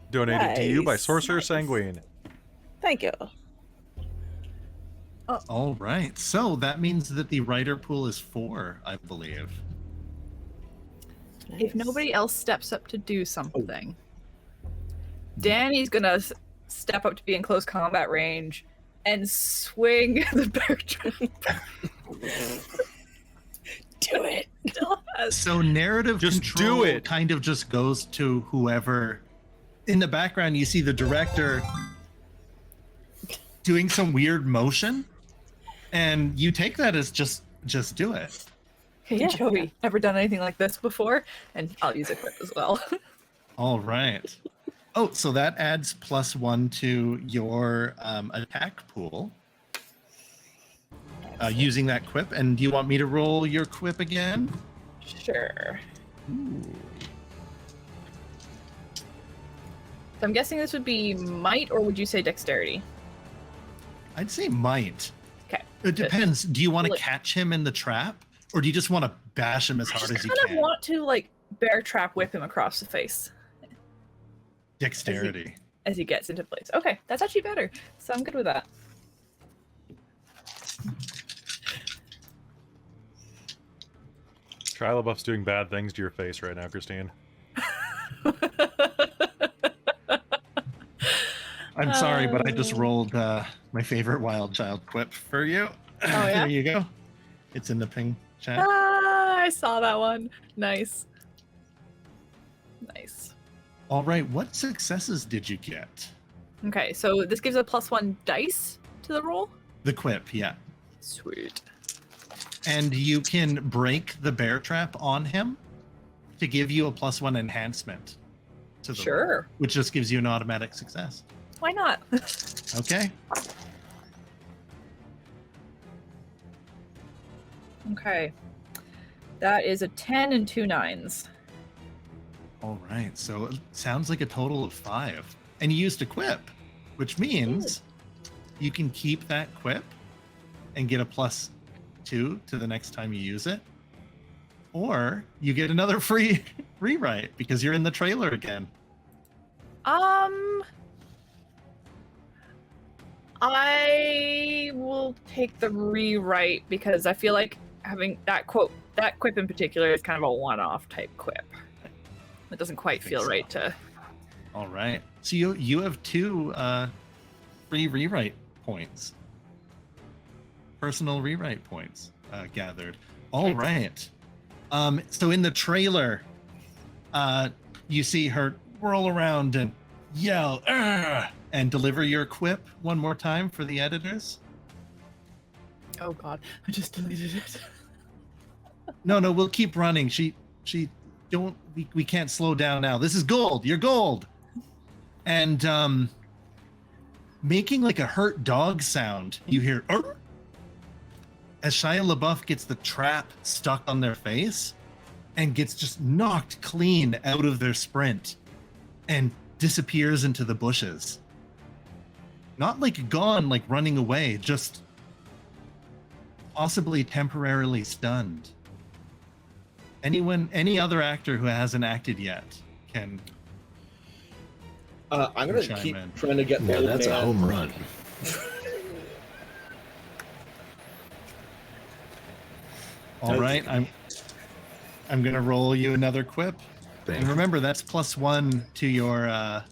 donated to you by Nice, Sorcerer nice. Sanguine. Thank you. All right. So that means that the writer pool is 4, I believe. If Nice. nobody else steps up to do something, Danny's gonna step up to be in close combat range and swing the bear trap. Do it. Still has- So narrative Just control do it. kind of just goes to whoever. In the background, you see the director doing some weird motion, and you take that as just do it. Hey, Yeah. Joey, ever done anything like this before? And I'll use a quip as well. All right. Oh, so that adds +1 to your attack pool. Using that quip. And do you want me to roll your quip again? Sure. Ooh. So I'm guessing this would be might, or would you say dexterity? I'd say might. Okay. It depends. Do you want to Like- catch him in the trap, or do you just want to bash him as I hard just as you kind of can? want to like bear trap whip him across the face Dexterity. as he gets into place. Okay, that's actually better. So I'm good with that. Shia LaBeouf's doing bad things to your face right now, Christine. I'm sorry, but I just rolled my favorite wild child quip for you. Oh, yeah? There you go. It's in the ping chat. I saw that one. Nice. Nice. All right, what successes did you get? Okay, so this gives a +1 dice to the roll. The quip, yeah. Sweet. And you can break the bear trap on him to give you a +1 enhancement to the roll, Sure. which just gives you an automatic success. Why not? Okay. Okay. That is a 10 and 2 9s. All right, so it sounds like a total of 5. And you used a quip, which means you can keep that quip and get a +2 to the next time you use it. Or you get another free rewrite because you're in the trailer again. I will take the rewrite because I feel like having that quip in particular is kind of a one-off type quip. It doesn't quite feel so. right to. All right. So you have 2 free rewrite points. Personal rewrite points gathered. All right. So in the trailer, you see her whirl around and yell, "Argh!" and deliver your quip one more time for the editors. Oh God, I just deleted it. No, we'll keep running. She don't we can't slow down now. This is gold. You're gold. And making like a hurt dog sound, you hear "Argh!" as Shia LaBeouf gets the trap stuck on their face and gets just knocked clean out of their sprint and disappears into the bushes. Not like gone, like running away, just possibly temporarily stunned. Any other actor who hasn't acted yet can. I'm gonna chime keep in. trying to get. Yeah, old that's a man. home run. All right, I'm gonna roll you another quip. Thank And you. remember, that's +1 to your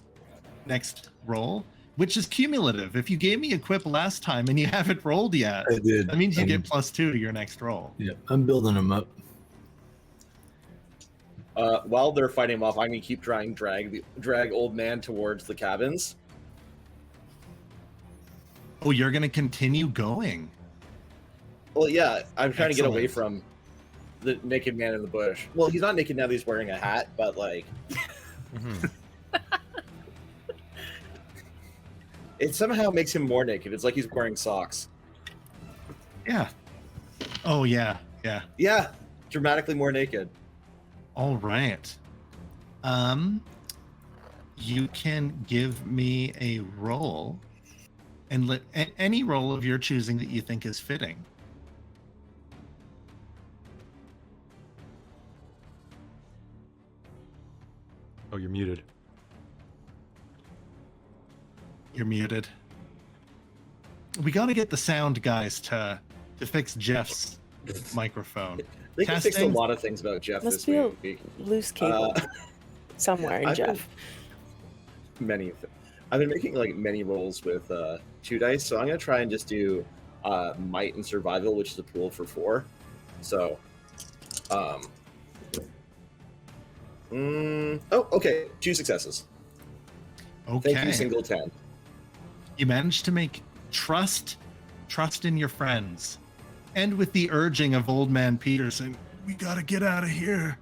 next roll, which is cumulative. If you gave me a quip last time and you haven't rolled yet, I did. that means you get +2 to your next roll. Yeah, I'm building them up. While they're fighting him off, I'm gonna keep trying to drag old man towards the cabins. Oh, you're gonna continue going. Well, yeah, I'm trying to get away Excellent. from the naked man in the bush. Well, he's not naked now that he's wearing a hat, but like, Mhm. it somehow makes him more naked. It's like he's wearing socks. Yeah. Oh yeah. Yeah, dramatically more naked. All right. You can give me a roll, and let any roll of your choosing that you think is fitting. Oh, you're muted. You're muted. We got to get the sound guys to fix Jeff's microphone. They can fix a Testing. lot of things about Jeff Must this be a week. loose cable somewhere in I've been- Jeff. Many of them. I've been making like many rolls with 2 dice, so I'm gonna try and just do might and survival, which is a pool for 4. So, oh, okay, 2 successes. Okay. Thank you, single 10. You managed to make trust in your friends, and with the urging of old man Peterson, we gotta get out of here.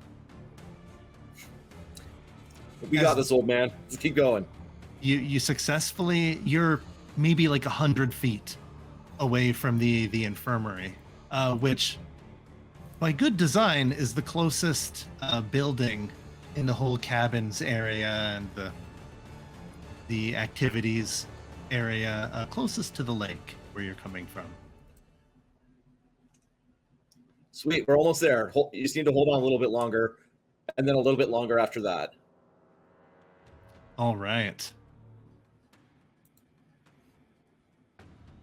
We got this, old man. Let's keep going. You successfully, you're maybe like 100 feet away from the infirmary, which by good design is the closest building in the whole cabins area and the activities area closest to the lake where you're coming from. Sweet, we're almost there. You just need to hold on a little bit longer, and then a little bit longer after that. All right.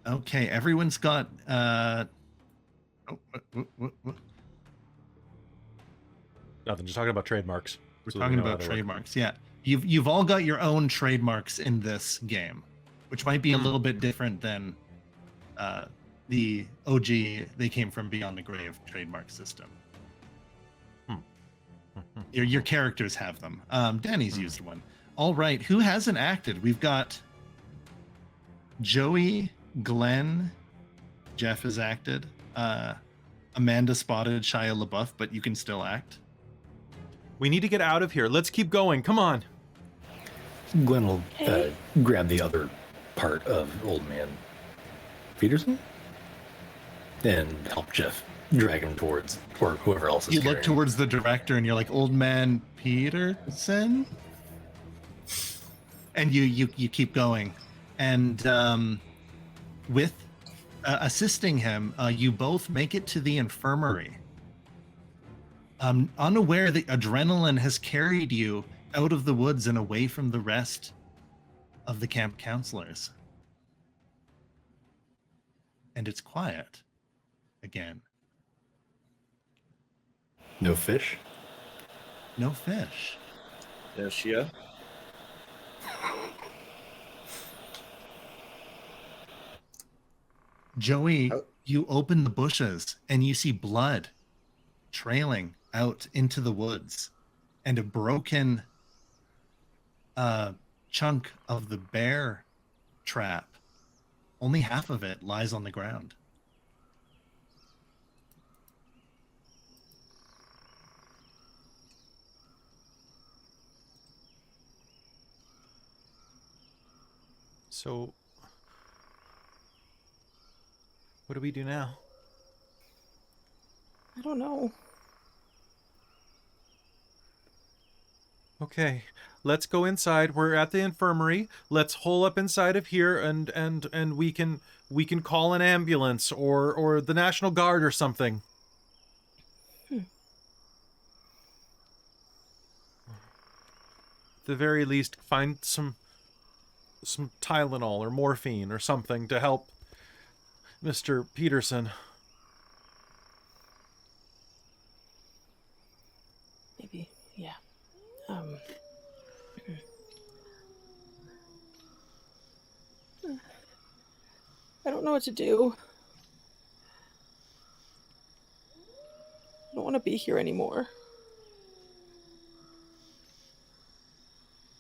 Okay, everyone's got Nothing. Just talking about trademarks. we're so that we talking know how about they work. trademarks. Yeah. You've all got your own trademarks in this game. which might be a little bit different than the OG They Came From Beyond the Grave trademark system. Your characters have them. Danny's used one. All right, who hasn't acted? We've got Joey, Glenn, Jeff has acted. Amanda spotted Shia LaBeouf, but you can still act. We need to get out of here. Let's keep going. Come on. Glenn will grab the other part of Old Man Peterson and help Jeff drag him towards, or whoever else is You carrying look him. towards the director and you're like, Old Man Peterson? And you keep going. And with assisting him, you both make it to the infirmary. Unaware that adrenaline has carried you out of the woods and away from the rest of the camp counselors. And it's quiet again. No fish? No fish. No Shia. Joey, Oh. you open the bushes and you see blood trailing out into the woods and a broken chunk of the bear trap. Only half of it lies on the ground. So, what do we do now? I don't know. Okay, let's go inside. We're at the infirmary. Let's hole up inside of here, and we can call an ambulance or the National Guard or something. At the very least, find some Tylenol or morphine or something to help Mr. Peterson. Maybe, yeah. I don't know what to do. I don't want to be here anymore.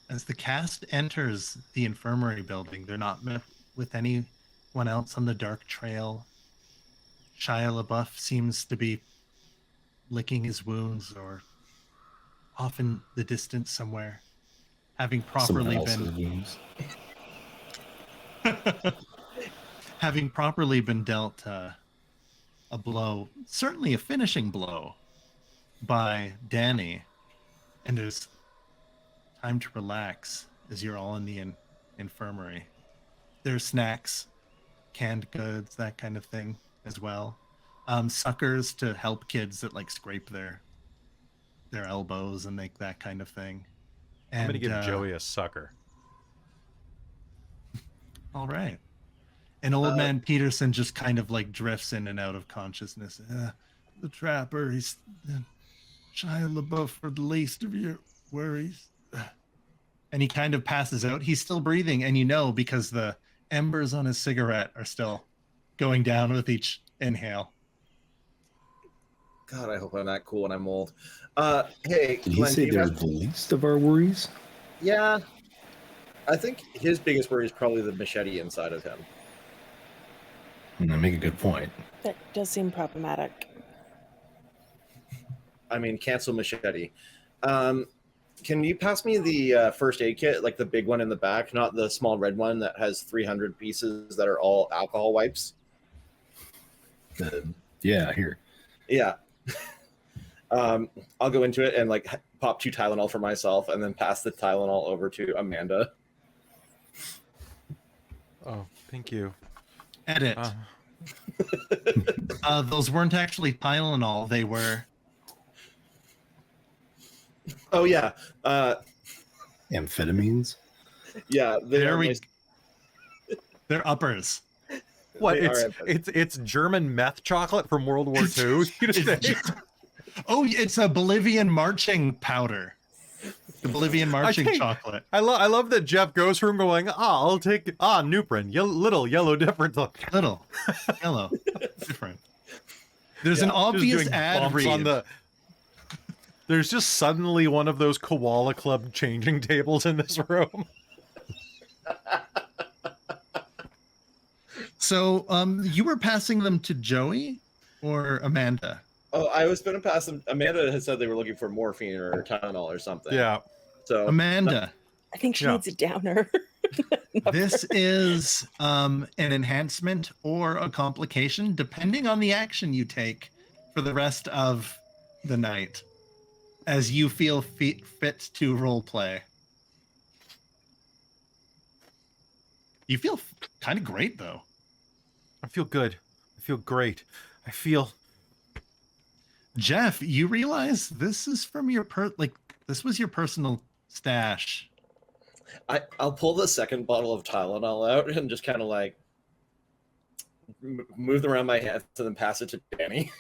As the cast enters the infirmary building, they're not met with anyone else on the dark trail. Shia LaBeouf seems to be licking his wounds or off in the distance somewhere, having properly been dealt a blow, certainly a finishing blow, by Danny. And there's time to relax as you're all in the infirmary. There's snacks, canned goods, that kind of thing as well. Suckers to help kids that like scrape their elbows and make that kind of thing. And, I'm gonna give Joey a sucker. All right. And Old Man Peterson just kind of like drifts in and out of consciousness. The trapper, he's Shia LaBeouf for the least of your worries. And he kind of passes out. He's still breathing, and you know because the embers on his cigarette are still going down with each inhale. God, I hope I'm not cool when I'm old. Hey, Did he Glenn, say do you they're have- the least of our worries? Yeah. I think his biggest worry is probably the machete inside of him. I make a good point. That does seem problematic. I mean, cancel machete. Can you pass me the first aid kit, like the big one in the back, not the small red one that has 300 pieces that are all alcohol wipes? Yeah, here. Yeah. I'll go into it and like pop 2 Tylenol for myself and then pass the Tylenol over to Amanda. Oh, thank you. Edit. Those weren't actually Tylenol. They were... Oh, yeah. Amphetamines? Yeah. They're uppers. What? They are It's German meth chocolate from World War II. Oh, it's a Bolivian marching powder. The Bolivian marching think- chocolate. I love that Jeff goes from going, I'll take Nuprin, little yellow different look. Little, yellow, different. There's an Just obvious doing ad bumps read. on the. There's just suddenly one of those koala club changing tables in this room. So, you were passing them to Joey or Amanda? Oh, I was going to pass them. Amanda had said they were looking for morphine or Tylenol or something. Yeah. So Amanda, I think she Yeah. needs a downer. this is an enhancement or a complication, depending on the action you take for the rest of the night, as you feel fit to role play. You feel kind of great, though. I feel good. I feel great. I feel. Jeff, you realize this is from your this was your personal stash. I'll pull the second bottle of Tylenol out and just kind of like move them around my hands and then pass it to Danny.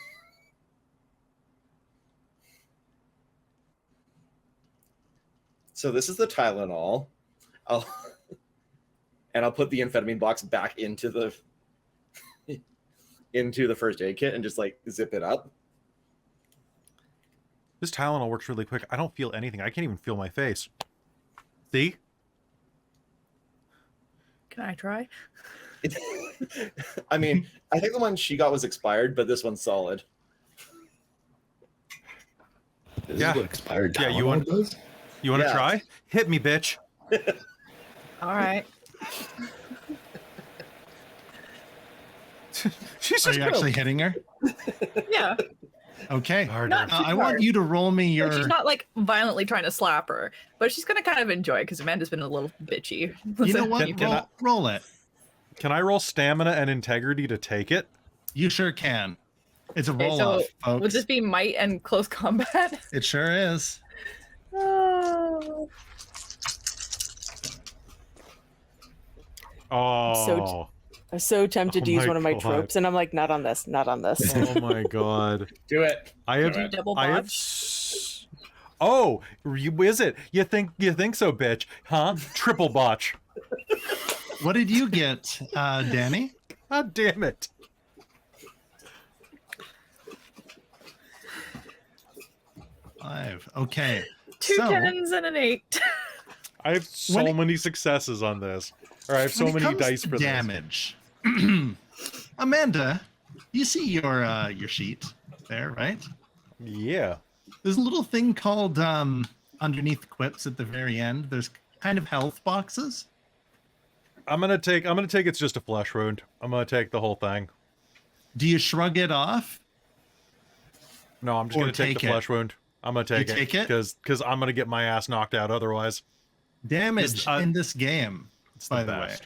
So this is the Tylenol. I'll put the amphetamine box back into the first aid kit and just like zip it up. This Tylenol works really quick. I don't feel anything. I can't even feel my face. See? Can I try? I mean, I think the one she got was expired, but this one's solid. This Yeah. is what expired Yeah, you Tylenol want- does? You want to Yeah. try? Hit me, bitch. All right. She's Are just you gonna- actually hitting her? Yeah. Okay. Harder. Not I want you to roll me your. Like, she's not like violently trying to slap her, but she's gonna kind of enjoy it because Amanda's been a little bitchy. You know what? Can Roll it. Can I roll stamina and integrity to take it? You sure can. It's a Okay, roll so off, folks. would this be might and close combat? It sure is. Oh. Oh. I'm so tempted to Oh use my one of my God. tropes, and I'm like, not on this, not on this. Oh my god. Do it. I have. Do it. Double I have. botch. Oh, is it? You think so, bitch? Huh? Triple botch. What did you get, Danny? God damn it. Five. Okay. Two So, tens and an 8. I have so When it- many successes on this. Or I have so when it many comes dice to for this. damage. Amanda, you see your sheet there, right? Yeah. There's a little thing called underneath quips at the very end. There's kind of health boxes. I'm gonna take it's just a flesh wound. I'm gonna take the whole thing. Do you shrug it off? No, I'm just Or gonna take the take it. flesh wound. I'm gonna take take it? because I'm gonna get my ass knocked out otherwise. Damage Just, in this game, It's by the way.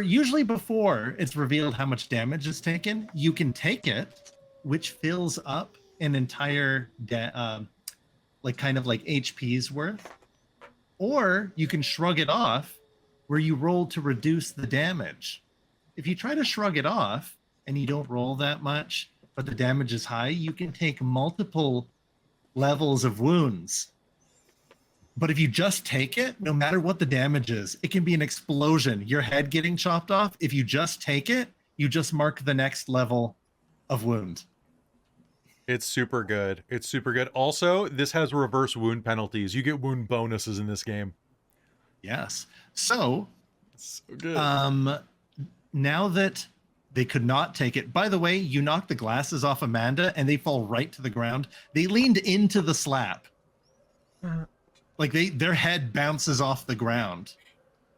Usually before it's revealed how much damage is taken, you can take it, which fills up an entire kind of like HP's worth, or you can shrug it off, where you roll to reduce the damage. If you try to shrug it off and you don't roll that much, but the damage is high, you can take multiple levels of wounds. But if you just take it, no matter what the damage is, it can be an explosion, your head getting chopped off. If you just take it, you just mark the next level of wound. It's super good. It's super good. Also, this has reverse wound penalties. You get wound bonuses in this game. Yes. So It's so good. now that they could not take it, by the way, you knocked the glasses off Amanda and they fall right to the ground. They leaned into the slap. Like their head bounces off the ground.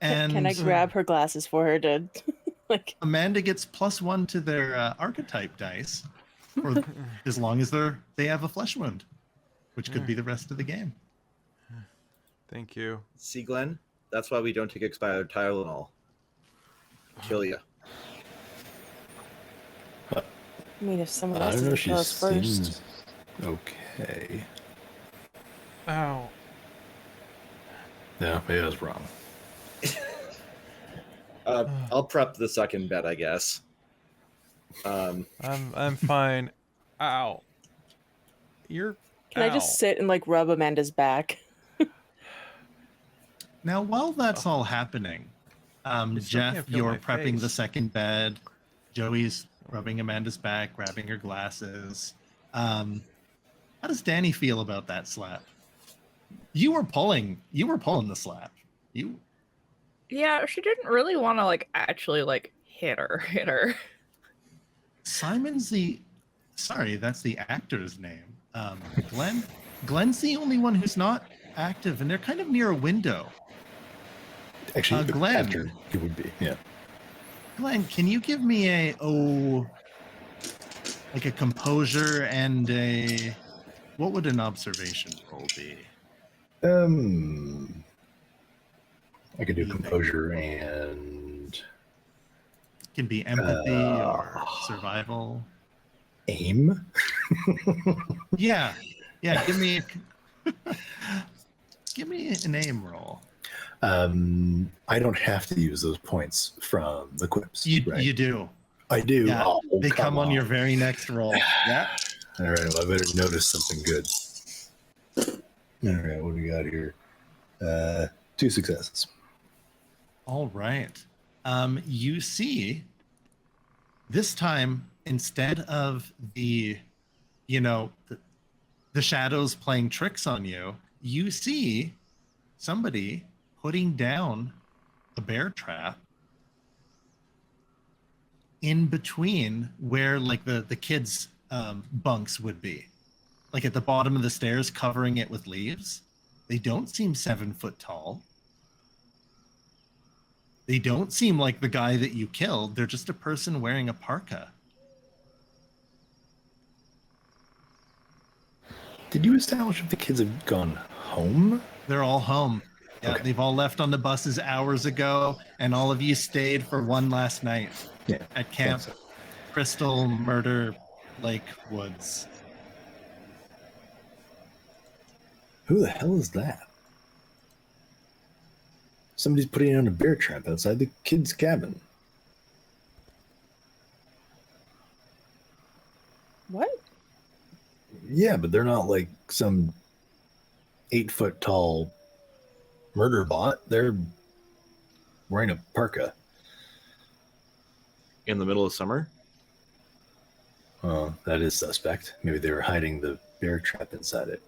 And Can I grab her glasses for her to, like? Amanda gets +1 to their archetype dice for as long as they have a flesh wound, which could be the rest of the game. Thank you. See, Glenn, that's why we don't take expired Tylenol. Kill you. I mean, if someone I else don't know. is She close first. seems okay. Ow. No, maybe I was wrong. I'll prep the second bet, I guess. I'm fine. Ow. You're Can I just sit and like rub Amanda's back? Now, while that's all happening, It's still Jeff, can't feel you're my prepping the face. second bed. Joey's rubbing Amanda's back, grabbing her glasses. How does Danny feel about that slap? You were pulling the slap. Yeah, she didn't really want to like actually like hit her. Simon's that's the actor's name. Glenn's the only one who's not active, and they're kind of near a window. Actually, Glenn. after he would be, yeah. Glenn, can you give me like a composure and what would an observation roll be? I could do composure and It can be empathy or survival. aim. Yeah. Give me an aim roll. I don't have to use those points from the quips. Right? You do. I do. Yeah, Oh, they come on your very next roll. Yeah. All right. Well, I better notice something good. All right. What do we got here? 2 successes. All right. You see, this time, instead of the shadows playing tricks on you, you see somebody putting down a bear trap in between where like the kids' bunks would be, like at the bottom of the stairs, covering it with leaves. They don't seem 7 foot tall. They don't seem like the guy that you killed. They're just a person wearing a parka. Did you establish if the kids have gone home? They're all home. Yeah, Okay. They've all left on the buses hours ago, and all of you stayed for one last night at Camp Thanks. Crystal Murder Lake Woods. Who the hell is that? Somebody's putting on a bear trap outside the kids' cabin. What? Yeah, but they're not like some 8 foot tall murder bot. They're wearing a parka. In the middle of summer? Oh, that is suspect. Maybe they were hiding the bear trap inside it.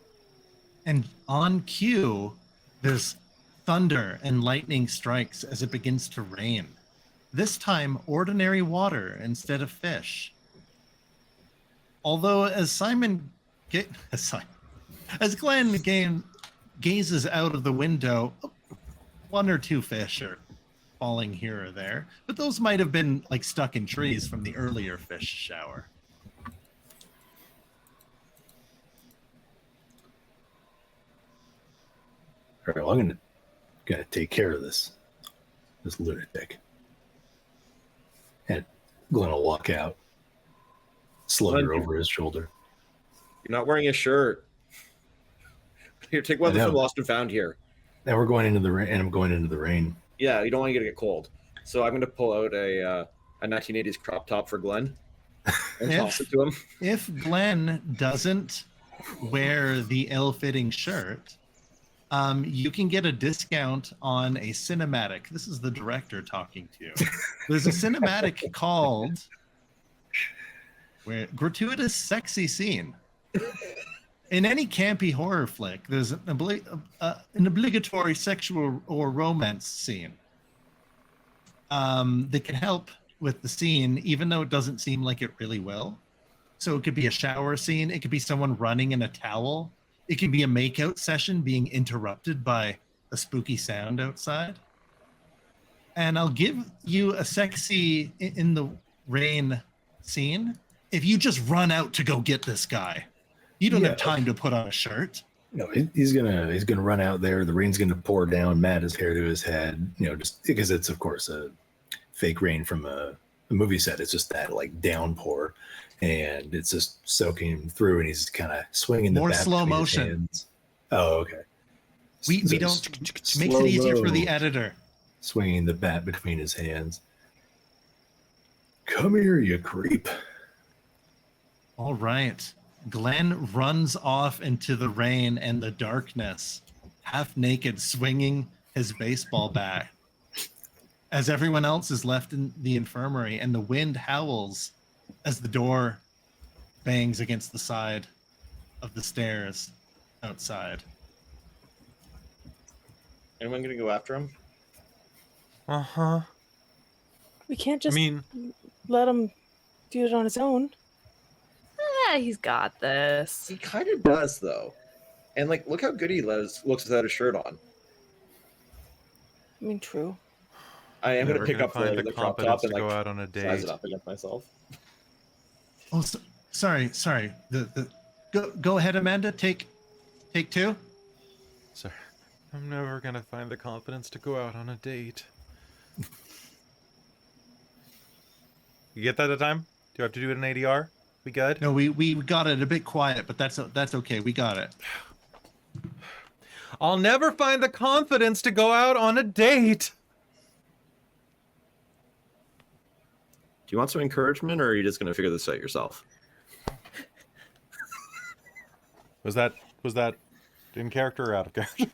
And on cue, there's thunder and lightning strikes as it begins to rain. This time, ordinary water instead of fish. Although, as Glenn gazes out of the window, 1 or 2 fish are falling here or there, but those might have been like stuck in trees from the earlier fish shower. All right, well, I'm gonna take care of this lunatic. And Glenn will walk out, slugger over his shoulder. You're not wearing a shirt. Here, take one I know. from Lost and Found here. Now we're going into the rain, and I'm going into the rain. Yeah, you don't want to get cold. So I'm going to pull out a 1980s crop top for Glenn and toss it to him. If Glenn doesn't wear the ill-fitting shirt, you can get a discount on a cinematic. This is the director talking to you. There's a cinematic called Gratuitous Sexy Scene. In any campy horror flick, there's an obligatory sexual or romance scene that can help with the scene, even though it doesn't seem like it really will. So it could be a shower scene. It could be someone running in a towel. It can be a makeout session being interrupted by a spooky sound outside. And I'll give you a sexy in the rain scene if you just run out to go get this guy. You don't have time to put on a shirt. No, he's gonna run out there. The rain's gonna pour down, mat his hair to his head. Just because it's of course a fake rain from a movie set. It's just that like downpour, and it's just soaking him through, and he's kind of swinging the More bat slow between his motion. hands. Oh, okay. We So don't makes it easier for the editor. Swinging the bat between his hands. Come here, you creep. All right. Glenn runs off into the rain and the darkness, half naked, swinging his baseball bat, as everyone else is left in the infirmary, and the wind howls as the door bangs against the side of the stairs outside. Anyone gonna go after him? Uh-huh. We can't I just mean, let him do it on his own. He's got this. He kind of does, though. And like, look how good he looks without a shirt on. I mean, true. I am never gonna pick up find the crop confidence top and to like go out on a size date. it up against myself. Oh, sorry. Go ahead, Amanda. Take two. Sorry. I'm never gonna find the confidence to go out on a date. You get that at a time? Do you have to do it in ADR? We good? No, we got it a bit quiet, but that's okay. We got it. I'll never find the confidence to go out on a date. Do you want some encouragement, or are you just gonna figure this out yourself? Was that in character or out of character?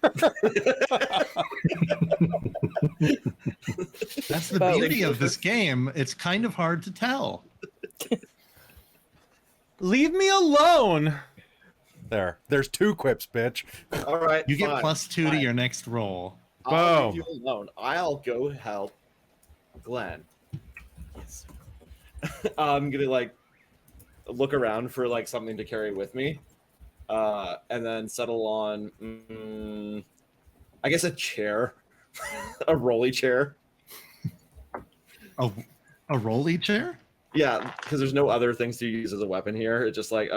That's the Both. beauty of this game. It's kind of hard to tell. Leave me alone. There's 2 quips, bitch. All right, You get fine, +2 to fine. your next roll. I'll Boom. leave you alone. I'll go help Glenn. Yes. I'm gonna like look around for like something to carry with me, and then settle on, I guess, a chair, a rolly chair. A rolly chair? Yeah, because there's no other things to use as a weapon here. It's just like,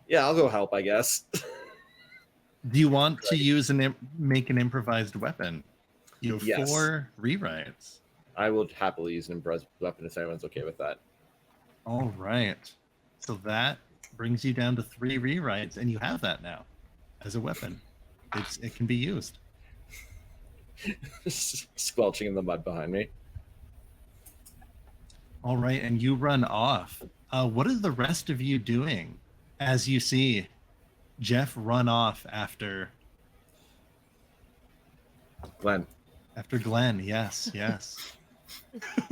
yeah, I'll go help, I guess. Do you want to use make an improvised weapon? You have Yes. 4 rewrites. I will happily use an improvised weapon if anyone's okay with that. All right. So that brings you down to 3 rewrites, and you have that now as a weapon. It can be used. Squelching in the mud behind me. All right, and you run off. What are the rest of you doing as you see Jeff run off after Glenn. Glenn? Yes.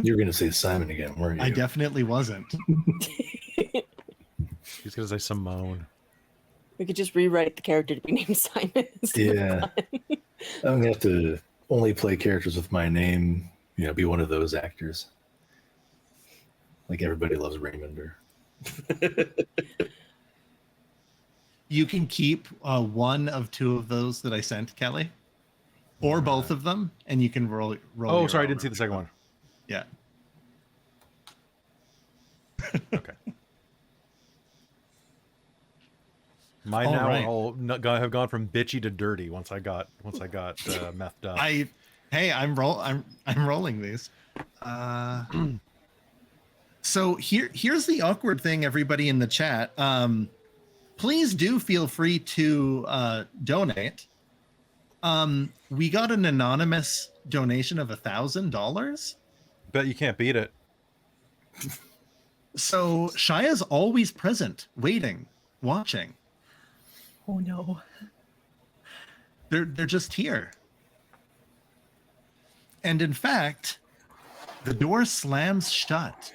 You're going to say Simon again, weren't you? I definitely wasn't. He's gonna say Simone. We could just rewrite the character to be named Simon. Yeah. I'm going to have to only play characters with my name, be one of those actors. Like Everybody Loves Raymond or... You can keep one of 2 of those that I sent, Kelly, or both of them, and you can roll. Oh, your sorry, I own. didn't see the second one. Yeah. Okay. Mine All now right. all have gone from bitchy to dirty once I got methed up. I'm rolling these. So here's the awkward thing, everybody in the chat. Please do feel free to donate. We got an anonymous donation of $1,000. Bet you can't beat it. So Shia's always present, waiting, watching. Oh no. They're just here. And in fact, the door slams shut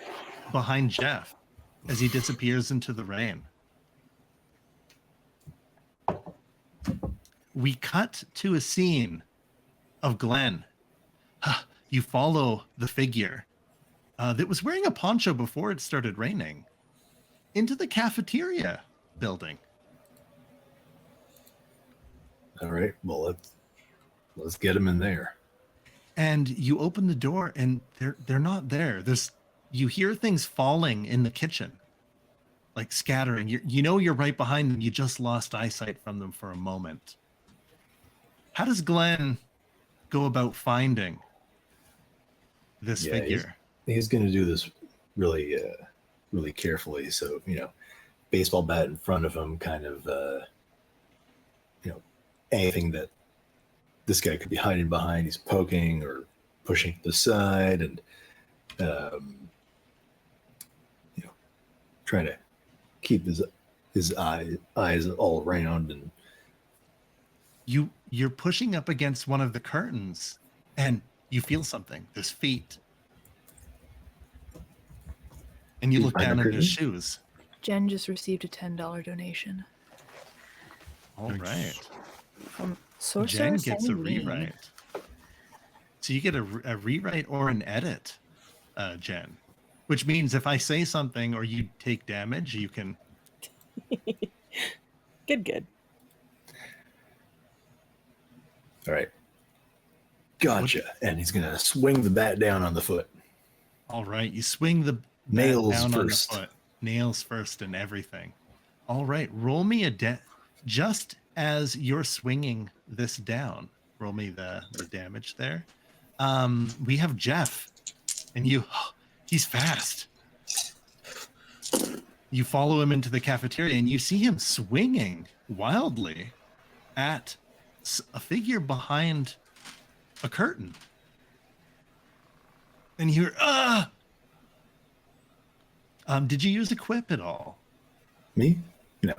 behind Jeff as he disappears into the rain. We cut to a scene of Glenn. You follow the figure that was wearing a poncho before it started raining into the cafeteria building. All right, well, let's get him in there. And you open the door and they're not there. You hear things falling in the kitchen, like scattering. You're right behind them. You just lost eyesight from them for a moment. How does Glenn go about finding this figure? He's going to do this really, really carefully. So, baseball bat in front of him, kind of, anything that this guy could be hiding behind, he's poking or pushing to the side, and trying to keep his his eyes all around, and You're pushing up against one of the curtains, and you feel something. There's feet, and you look Behind the down at his curtain? shoes. Jen just received a $10 donation All right. from Sorcerer Jen gets a Sandy Lee. rewrite. So you get a rewrite or an edit, Jen. Which means if I say something or you take damage, you can... Good. all right, gotcha. And he's gonna swing the bat down on the foot. All right, you swing the bat Nails down first. on the foot. Nails first and everything. All right, roll me just as you're swinging this down. Roll me the damage there. We have Jeff, and he's fast. You follow him into the cafeteria, and you see him swinging wildly at a figure behind a curtain. And you hear, did you use a quip at all? Me? No,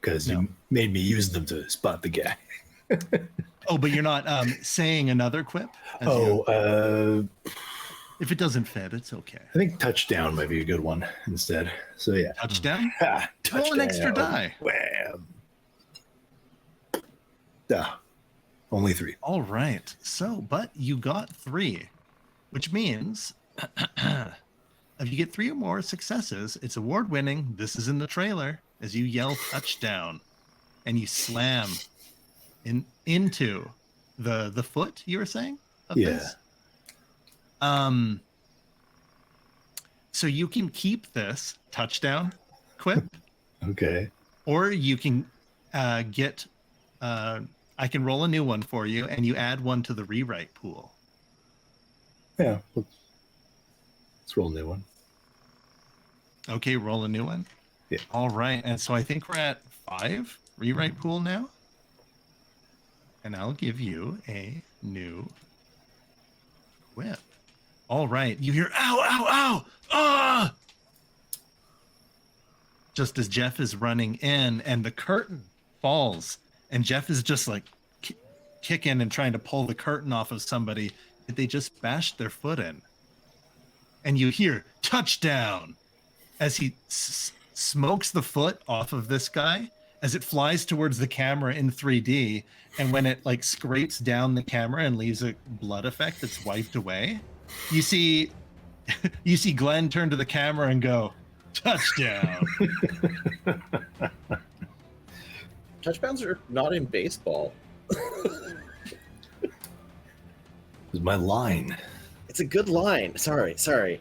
because No. you made me use them to spot the guy. Oh, but you're not saying another quip? If it doesn't fit, it's okay. I think touchdown might be a good one instead. So yeah, Touchdown? ha, Roll an extra die. Wham. Only 3. All right. So, but you got 3, which means if you get 3 or more successes, it's award winning. This is in the trailer as you yell touchdown and you slam into the foot, you were saying? Of Yeah. this? So you can keep this touchdown quip, Okay. or you can get I can roll a new one for you, and you add one to the rewrite pool. Yeah. Let's roll a new one. Okay, roll a new one. Yeah. All right, and so I think we're at 5 rewrite pool now, and I'll give you a new whip. All right, you hear ow, ow, ow, ah! Just as Jeff is running in, and the curtain falls, and Jeff is just like kicking and trying to pull the curtain off of somebody that they just bashed their foot in. And you hear touchdown as he smokes the foot off of this guy as it flies towards the camera in 3D. And when it like scrapes down the camera and leaves a blood effect that's wiped away, you see Glenn turn to the camera and go, touchdown. Touchdowns are not in baseball. It was my line. It's a good line. Sorry.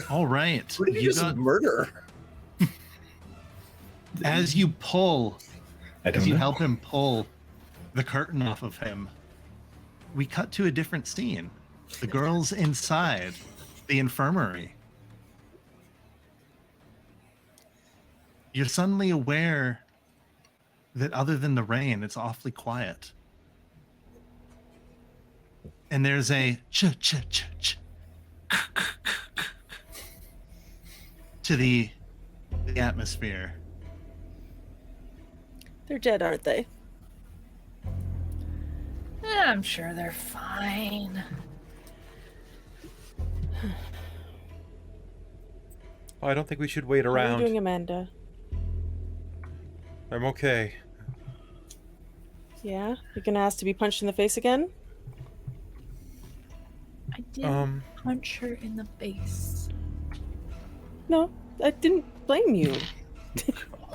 All right. Who did you just murder? As you pull, I don't as you know. help him pull the curtain off of him, we cut to a different scene. The girl's inside the infirmary. You're suddenly aware that other than the rain, it's awfully quiet. And there's a ch-ch-ch-ch to the atmosphere. They're dead, aren't they? I'm sure they're fine. I don't think we should wait How are you around. doing, Amanda? I'm okay. Yeah? You're gonna ask to be punched in the face again? I didn't punch her in the face. No, I didn't blame you.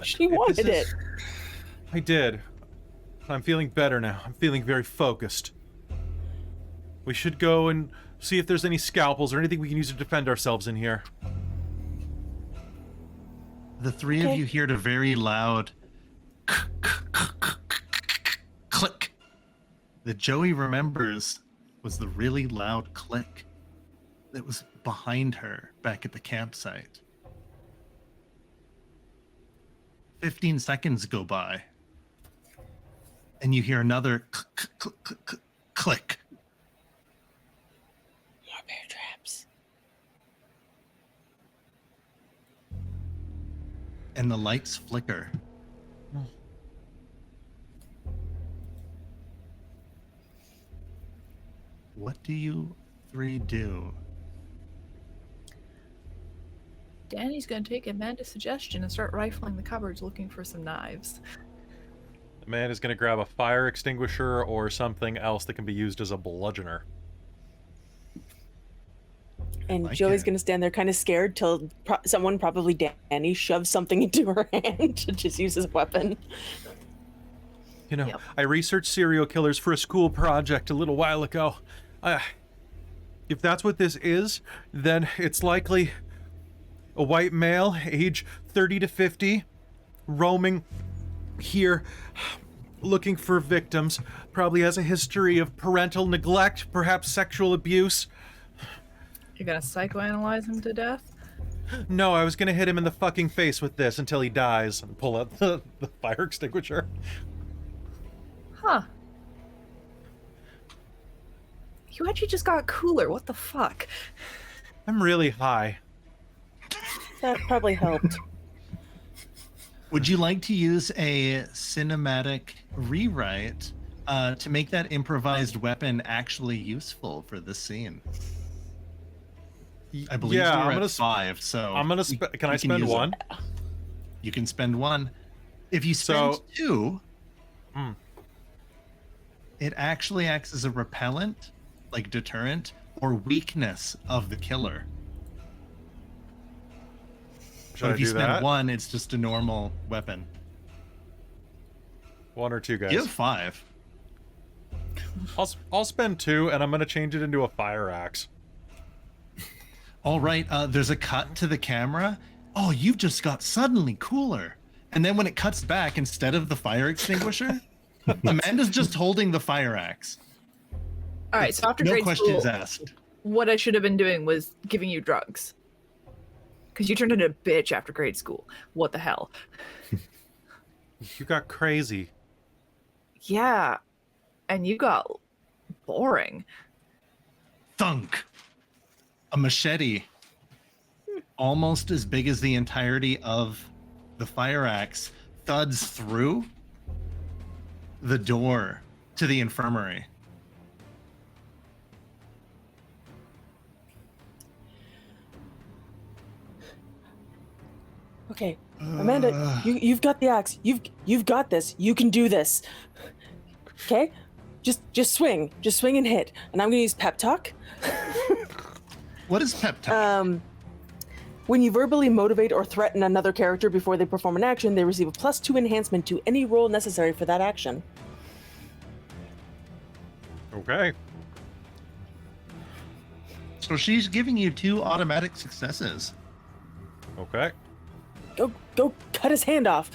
She wanted it. I did. I'm feeling better now. I'm feeling very focused. We should go and see if there's any scalpels or anything we can use to defend ourselves in here. The three of you heard a very loud click that Joey remembers was the really loud click that was behind her back at the campsite. 15 seconds go by, and you hear another click. More bear traps. and the lights flicker. What do you three do? Danny's gonna take Amanda's suggestion and start rifling the cupboards looking for some knives. Amanda's gonna grab a fire extinguisher or something else that can be used as a bludgeoner. And Like Joey's it. going to stand there kind of scared till someone, probably Danny, shoves something into her hand to just use as a weapon. You know, Yep. I researched serial killers for a school project a little while ago. If that's what this is, then it's likely a white male, age 30 to 50, roaming here, looking for victims. Probably has a history of parental neglect, perhaps sexual abuse. You're gonna psychoanalyze him to death? No, I was gonna hit him in the fucking face with this until he dies and pull out the fire extinguisher. Huh. You actually just got cooler. What the fuck? I'm really high. That probably helped. Would you like to use a cinematic rewrite to make that improvised weapon actually useful for this scene? I believe Yeah, you're I'm gonna at 5, so I'm gonna can I spend use one? You can spend 1. If you spend So- 2, Hmm. it actually acts as a repellent, like deterrent, or weakness of the killer. Should But I if you do spend that? 1, it's just a normal weapon. 1 or 2, guys? You have 5. I'll spend 2, and I'm gonna change it into a fire axe. All right, there's a cut to the camera. Oh, you've just got suddenly cooler. And then when it cuts back, instead of the fire extinguisher, Amanda's just holding the fire axe. All right, so after No grade questions school, asked. what I should have been doing was giving you drugs. Because you turned into a bitch after grade school. What the hell? You got crazy. Yeah, and you got boring. Thunk. A machete, almost as big as the entirety of the fire axe, thuds through the door to the infirmary. Okay, Amanda, you've got the axe. You've got this. You can do this. Okay, just swing and hit. And I'm gonna use pep talk. What is pep talk? When you verbally motivate or threaten another character before they perform an action, they receive a +2 enhancement to any roll necessary for that action. Okay. So she's giving you 2 automatic successes. Okay. Go cut his hand off.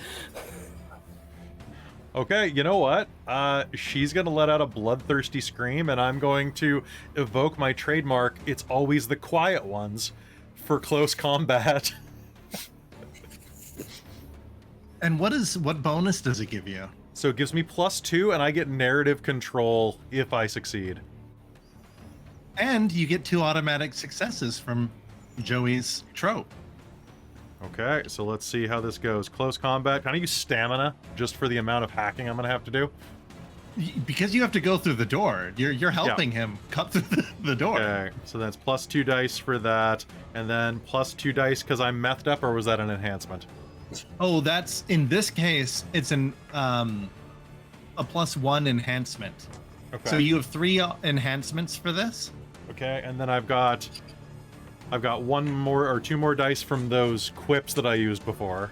Okay, you know what? She's gonna let out a bloodthirsty scream, and I'm going to evoke my trademark, it's always the quiet ones, for close combat. And what bonus does it give you? So it gives me +2, and I get narrative control if I succeed. And you get 2 automatic successes from Joey's trope. Okay, so let's see how this goes. Close combat. Can I use stamina just for the amount of hacking I'm gonna have to do? Because you have to go through the door. You're helping him cut through the door. Okay, so that's +2 dice for that, and then +2 dice because I'm methed up, or was that an enhancement? Oh, that's in this case, it's a +1 enhancement. Okay. So you have 3 enhancements for this. Okay, and then I've got 1 more or 2 more dice from those quips that I used before.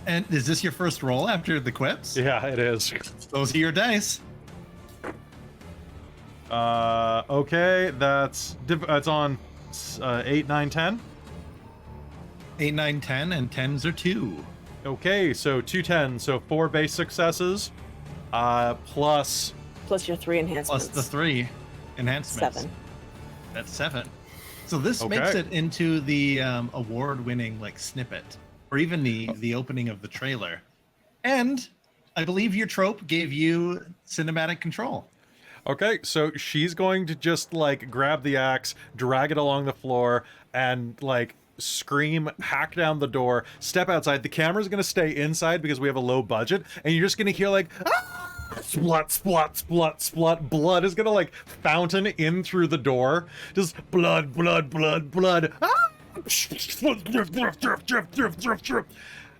And is this your first roll after the quips? Yeah, it is. Those are your dice. Okay, that's on 8, 9, 10. 8, 9, 10, and 10s are 2. Okay, so 2 10s, so 4 base successes, plus Plus your 3 enhancements. Plus the 3 enhancements. 7. That's 7. So this makes Okay. it into the award-winning like snippet, or even the opening of the trailer. And I believe your trope gave you cinematic control. Okay, so she's going to just like grab the axe, drag it along the floor, and like scream, hack down the door, step outside. The camera's going to stay inside because we have a low budget, and you're just going to hear like, ah! Splut, splut, splut, splut. Blood is going to like fountain in through the door. Just blood, blood, blood, blood. Ah!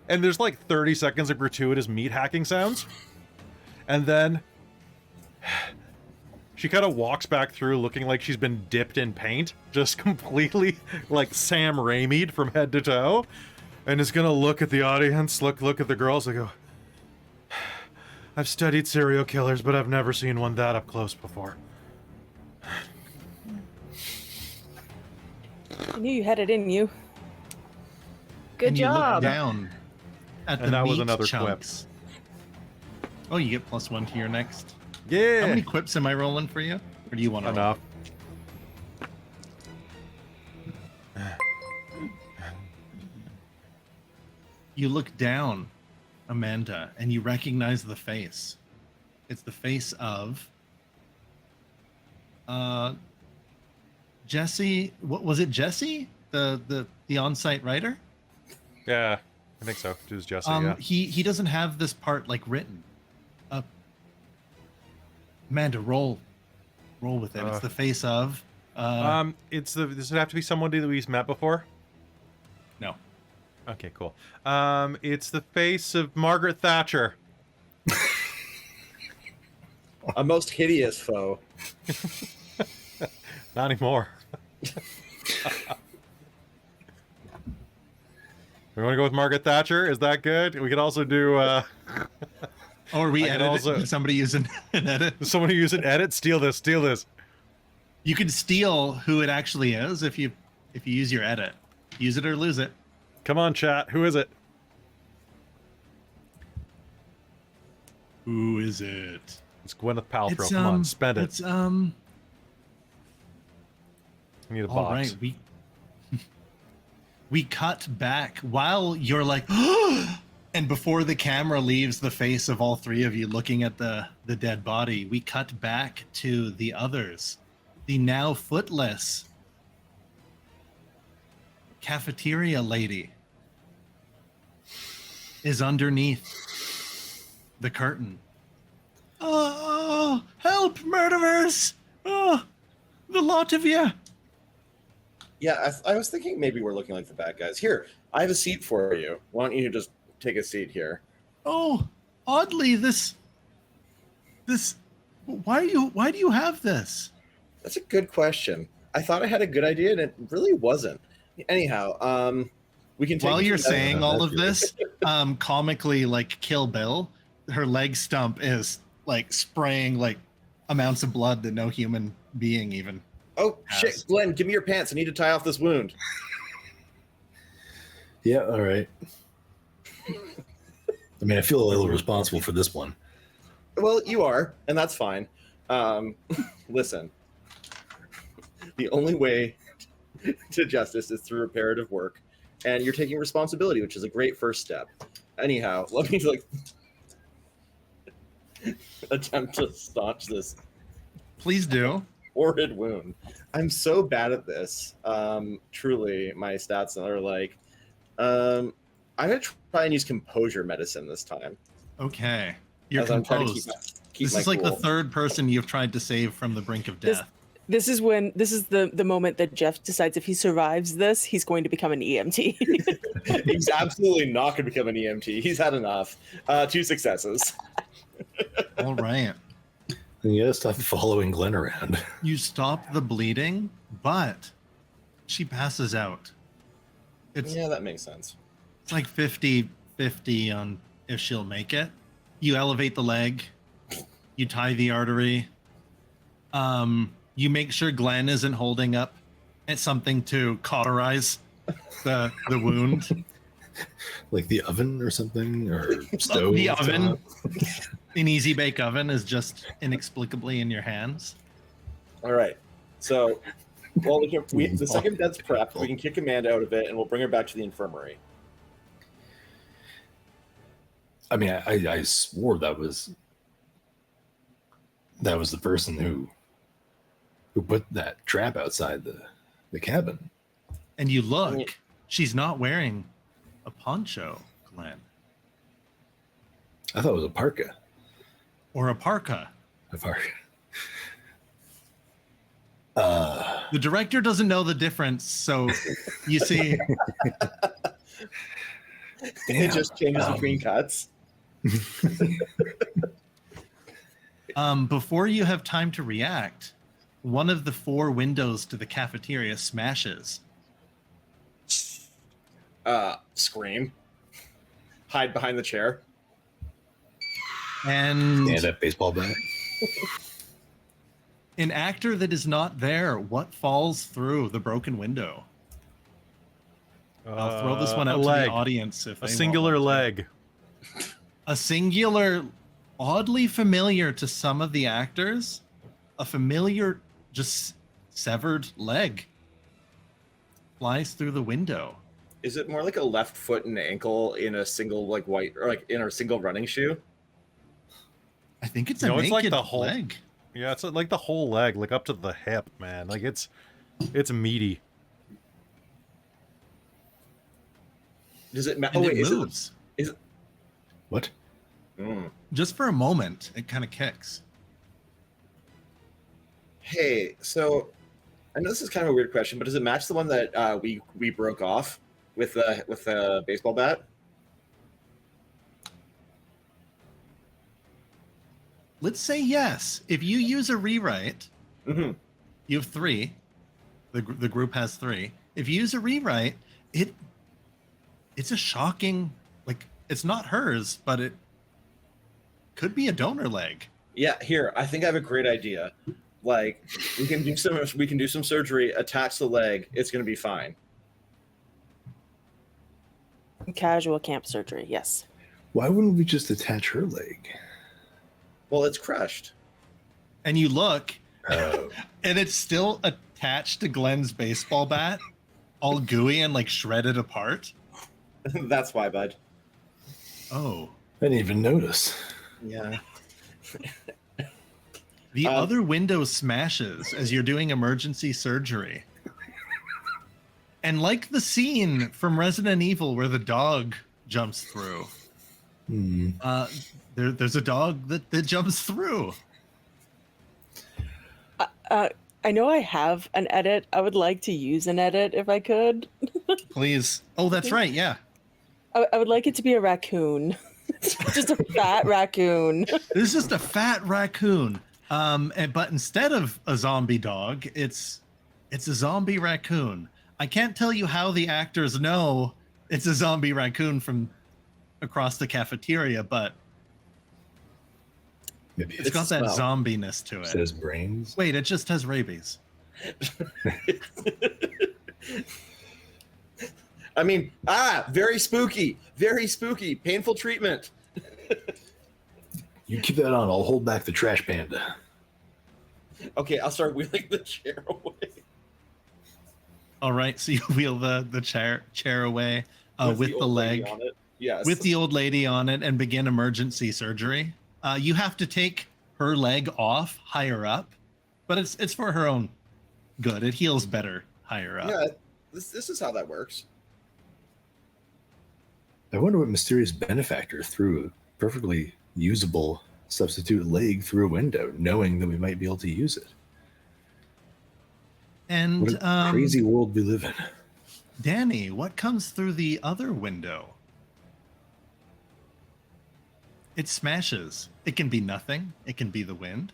And there's like 30 seconds of gratuitous meat hacking sounds. And then she kind of walks back through looking like she's been dipped in paint, just completely like Sam Raimi'd from head to toe, and is gonna look at the audience, look at the girls, and go, I've studied serial killers, but I've never seen one that up close before. I knew you had it in you. Good And you look job. down at the And that was meat another chunks. Oh, you get +1 to your next. Yeah. How many quips am I rolling for you? Or do you want to roll? Enough. You look down, Amanda, and you recognize the face. It's the face of Jesse. What was it, Jesse? The on-site writer? Yeah, I think so. It was Jesse, yeah. He doesn't have this part like written. Amanda, roll with it. It's the face of. Does it have to be somebody that we've met before? No. Okay, cool. It's the face of Margaret Thatcher. A most hideous foe. Not anymore. We want to go with Margaret Thatcher? Is that good? We could also do. Or we I can edit also- it. Somebody using an edit. Someone who use an edit? Steal this. Steal this. You can steal who it actually is if you use your edit. Use it or lose it. Come on, chat. Who is it? Who is it? It's Gwyneth Paltrow. Come on, spend it. It's I need a box. all right. We cut back while you're like, and before the camera leaves the face of all three of you looking at the dead body, we cut back to the others. The now footless cafeteria lady is underneath the curtain. Oh, help, murderers! Oh, the lot of you! Yeah, I was thinking maybe we're looking like the bad guys. Here, I have a seat for you. Why don't you just take a seat here? Oh, oddly, this. Why do you have this? That's a good question. I thought I had a good idea, and it really wasn't. Anyhow, we can. While you're that- saying all of this, comically like Kill Bill, her leg stump is like spraying like amounts of blood that no human being even. Oh Yes. shit, Glenn, give me your pants. I need to tie off this wound. Yeah, all right. I mean, I feel a little responsible for this one. Well, you are, and that's fine. Listen, the only way to justice is through reparative work, and you're taking responsibility, which is a great first step. Anyhow, let me like attempt to staunch this Please do. horrid wound. I'm so bad at this. Truly, my stats are like, I'm gonna try and use composure medicine this time. Okay, you're as I'm trying to composed. keep This my is like the cool. third person you've tried to save from the brink of This- death. This is the moment that Jeff decides if he survives this, he's going to become an EMT. He's absolutely not going to become an EMT. He's had enough. 2 successes. All right. And you gotta stop following Glenn around. You stop the bleeding, but she passes out. It's Yeah, that makes sense. It's like 50-50 on if she'll make it. You elevate the leg, you tie the artery. You make sure Glenn isn't holding up at something to cauterize the wound. Like the oven or something, or stove. The oven. top. An easy bake oven is just inexplicably in your hands. All right. So, well, the second bed's prepped. We can kick Amanda out of it, and we'll bring her back to the infirmary. I mean, I swore that was the person who put that trap outside the cabin. And you look, She's not wearing a poncho, Glenn. I thought it was a parka. Or a parka. A parka. The director doesn't know the difference, so you see. It just changes between cuts. Before you have time to react, one of the 4 windows to the cafeteria smashes. Scream. Hide behind the chair. And Stand up baseball bat. an actor that is not there, what falls through the broken window? I'll throw this one out to the audience. If A they singular want one to. leg. A singular, oddly familiar to some of the actors, a familiar, just severed leg flies through the window. Is it more like a left foot and ankle in a single like white or like in a single running shoe? I think it's a No, naked it's like the whole leg. Yeah, it's like the whole leg, like up to the hip, man. Like it's meaty. Does it matter? And Oh, it wait, moves. Is it? What? Just for a moment, it kind of kicks. Hey, so I know this is kind of a weird question, but does it match the one that we broke off with a baseball bat? Let's say yes. If you use a rewrite, Mm-hmm. you have 3. The group has 3. If you use a rewrite, it's a shocking, like, it's not hers, but it could be a donor leg. Yeah, here, I think I have a great idea. Like, we can do some surgery, attach the leg, it's gonna be fine. Casual camp surgery, yes. Why wouldn't we just attach her leg? Well, it's crushed. And you look, Oh. and it's still attached to Glenn's baseball bat, all gooey and like shredded apart. That's why, bud. Oh. I didn't even notice. Yeah. The other window smashes as you're doing emergency surgery. And like the scene from Resident Evil where the dog jumps through, there's a dog that jumps through. I know I have an edit. I would like to use an edit if I could. Please. Oh, that's right. Yeah. I would like it to be a raccoon. Just a fat raccoon. This is just a fat raccoon. But instead of a zombie dog, it's a zombie raccoon. I can't tell you how the actors know it's a zombie raccoon from across the cafeteria, but Maybe it's got that zombiness to it. says brains. Wait, it just has rabies. I mean, very spooky, painful treatment. You keep that on. I'll hold back the trash panda. Okay, I'll start wheeling the chair away. All right, so you wheel the chair away with the old lady leg, on it. Yes. with the old lady on it, and begin emergency surgery. You have to take her leg off higher up, but it's for her own good. It heals better higher up. Yeah, this is how that works. I wonder what mysterious benefactor threw a perfectly usable substitute leg through a window, knowing that we might be able to use it. And What a crazy world we live in. Danny, what comes through the other window? It smashes. It can be nothing. It can be the wind.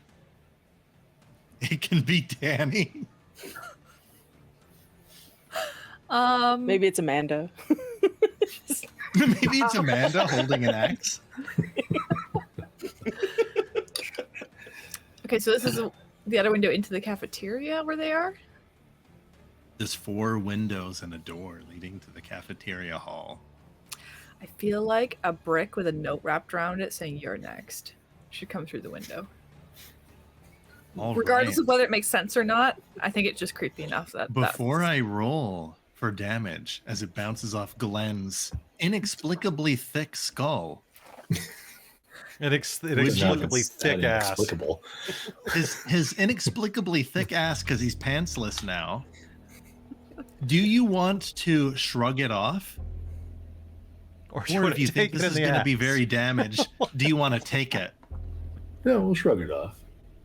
It can be Danny. Maybe it's Amanda. Maybe it's Amanda holding an axe. Okay, so this is the other window into the cafeteria where they are? There's 4 windows and a door leading to the cafeteria hall. I feel like a brick with a note wrapped around it saying "You're next" should come through the window. All Regardless right. of whether it makes sense or not, I think it's just creepy enough that Before I roll for damage as it bounces off Glenn's inexplicably thick skull, Inexplicably thick ass. Inexplicable. his inexplicably thick ass because he's pantsless now, Do you want to shrug it off? Or Or if you think this is going to be very damaged, do you want to take it? No, we'll shrug it off.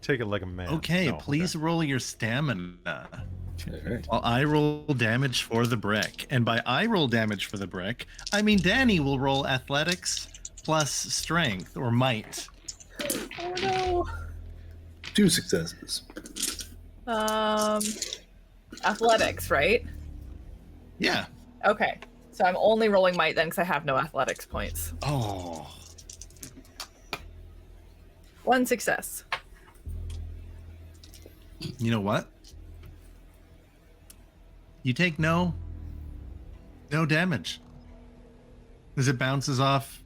Take it like a man. Okay, No, please roll your stamina. All right. While I roll damage for the brick. And by I roll damage for the brick, I mean Danny will roll athletics plus strength or might. Oh no. 2 successes. Athletics, right? Yeah. Okay. So I'm only rolling might then because I have no athletics points. Oh. 1 success. You know what? You take no damage. As it bounces off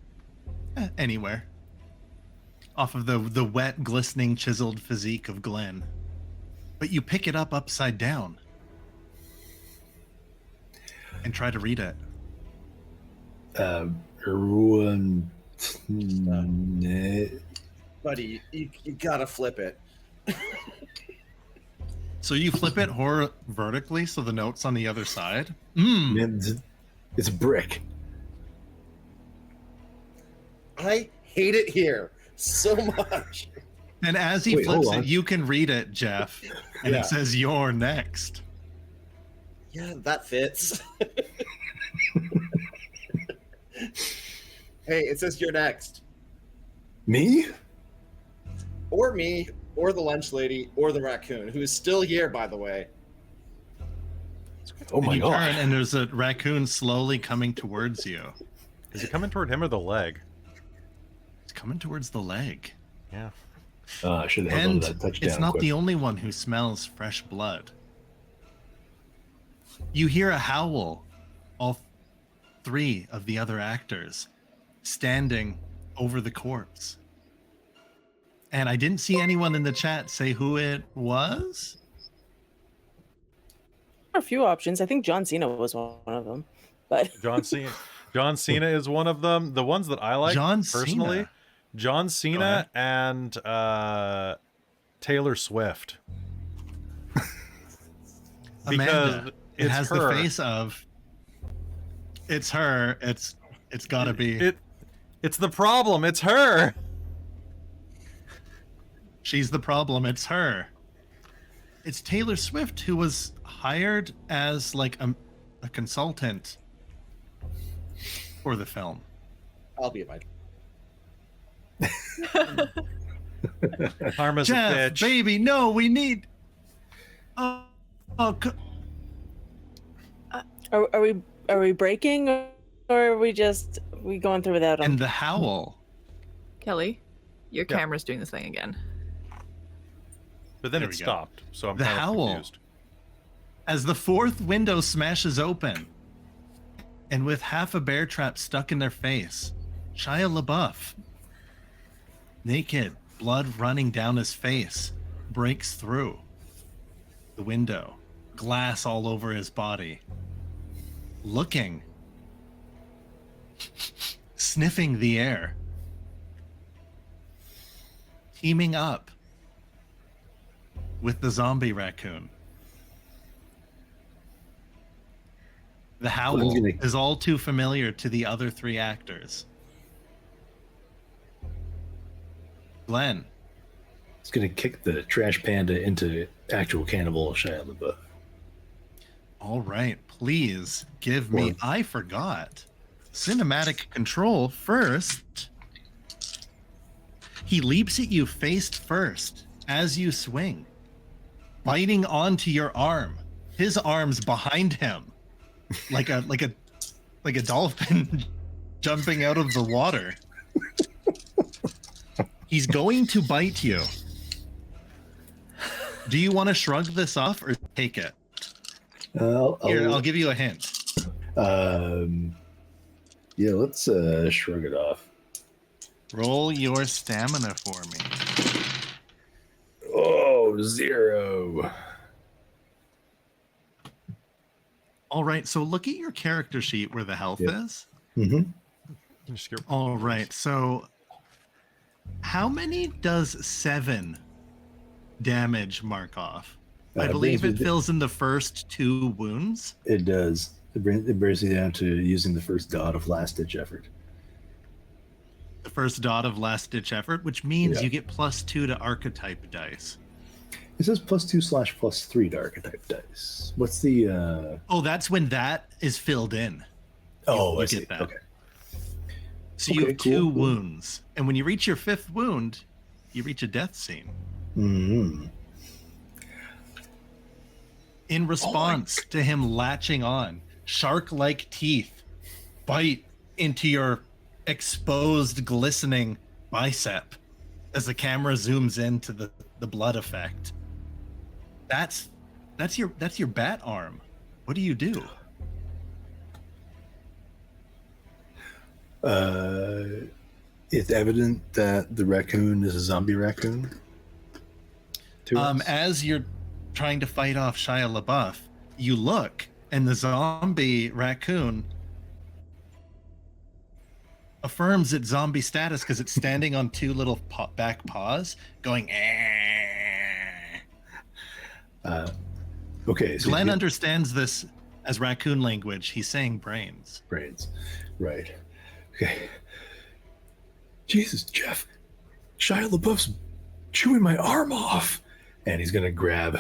anywhere. Off of the wet, glistening, chiseled physique of Glenn. But you pick it up upside down. And try to read it. Everyone. Buddy, you gotta flip it. So you flip it vertically so the note's on the other side. Man, it's a brick. I hate it here so much. And as he Wait, flips hold on. it, you can read it, Jeff. And Yeah. it says, "You're next." Yeah, that fits. Hey, it says you're next. Me? Or me, or the lunch lady, or the raccoon, who is still here, by the way. Oh And my you turn, god. and there's a raccoon slowly coming towards you. Is it coming toward him or the leg? It's coming towards the leg. Yeah. I should have held on And to that touchdown. it's not quick. the only one who smells fresh blood. You hear a howl. All 3 of the other actors standing over the corpse. And I didn't see anyone in the chat say who it was. There are a few options. I think John Cena was one of them, but John Cena is one of them. The ones that I like John personally, Cena. John ahead. Cena and Taylor Swift. Amanda. It it's has her. the face of. It's her. It's gotta be. It's the problem. It's her. She's the problem. It's her. It's Taylor Swift who was hired as like a consultant for the film. I'll be my. Karma's a Jeff, bitch. baby, no, we need. Oh, are we breaking, or are we going through without him? and the howl. Kelly, your Yeah. camera's doing this thing again. But then There it we go. stopped, so I'm The kind of howl. confused. As the 4th window smashes open, and with half a bear trap stuck in their face, Shia LaBeouf, naked, blood running down his face, breaks through the window, glass all over his body, looking, sniffing the air, teaming up with the zombie raccoon. The howl Glenn's gonna- is all too familiar to the other 3 actors. Glenn, It's gonna kick the trash panda into actual cannibal Shia LaBeouf. all right, please give me. Or- I forgot. Cinematic control first. He leaps at you face first as you swing, biting onto your arm. His arm's behind him, like a dolphin jumping out of the water. He's going to bite you. Do you want to shrug this off or take it? Here, I'll give you a hint. Yeah, let's shrug it off. Roll your stamina for me. Oh, 0. All right, so look at your character sheet where the health Yep. is. Mm-hmm. Just skip- All right, so how many does 7 damage mark off? I believe it fills in the first 2 wounds. It does. It brings you down to using the first dot of last-ditch effort. The first dot of last-ditch effort, which means Yeah. you get +2 to archetype dice. It says +2/+3 to archetype dice. What's the... Oh, that's when that is filled in. Oh, you I get see. that. Okay. So you Okay, have 2 cool. wounds. And when you reach your 5th wound, you reach a death scene. Mm-hmm. In response to him latching on, shark-like teeth bite into your exposed, glistening bicep as the camera zooms into the blood effect. That's your bat arm. What do you do? It's evident that the raccoon is a zombie raccoon. To us. As you're trying to fight off Shia LaBeouf, you look, and the zombie raccoon affirms its zombie status because it's standing on 2 little back paws, going. Okay. So Glenn understands this as raccoon language. He's saying brains. brains, right? Okay. Jesus, Jeff, Shia LaBeouf's chewing my arm off, and he's gonna grab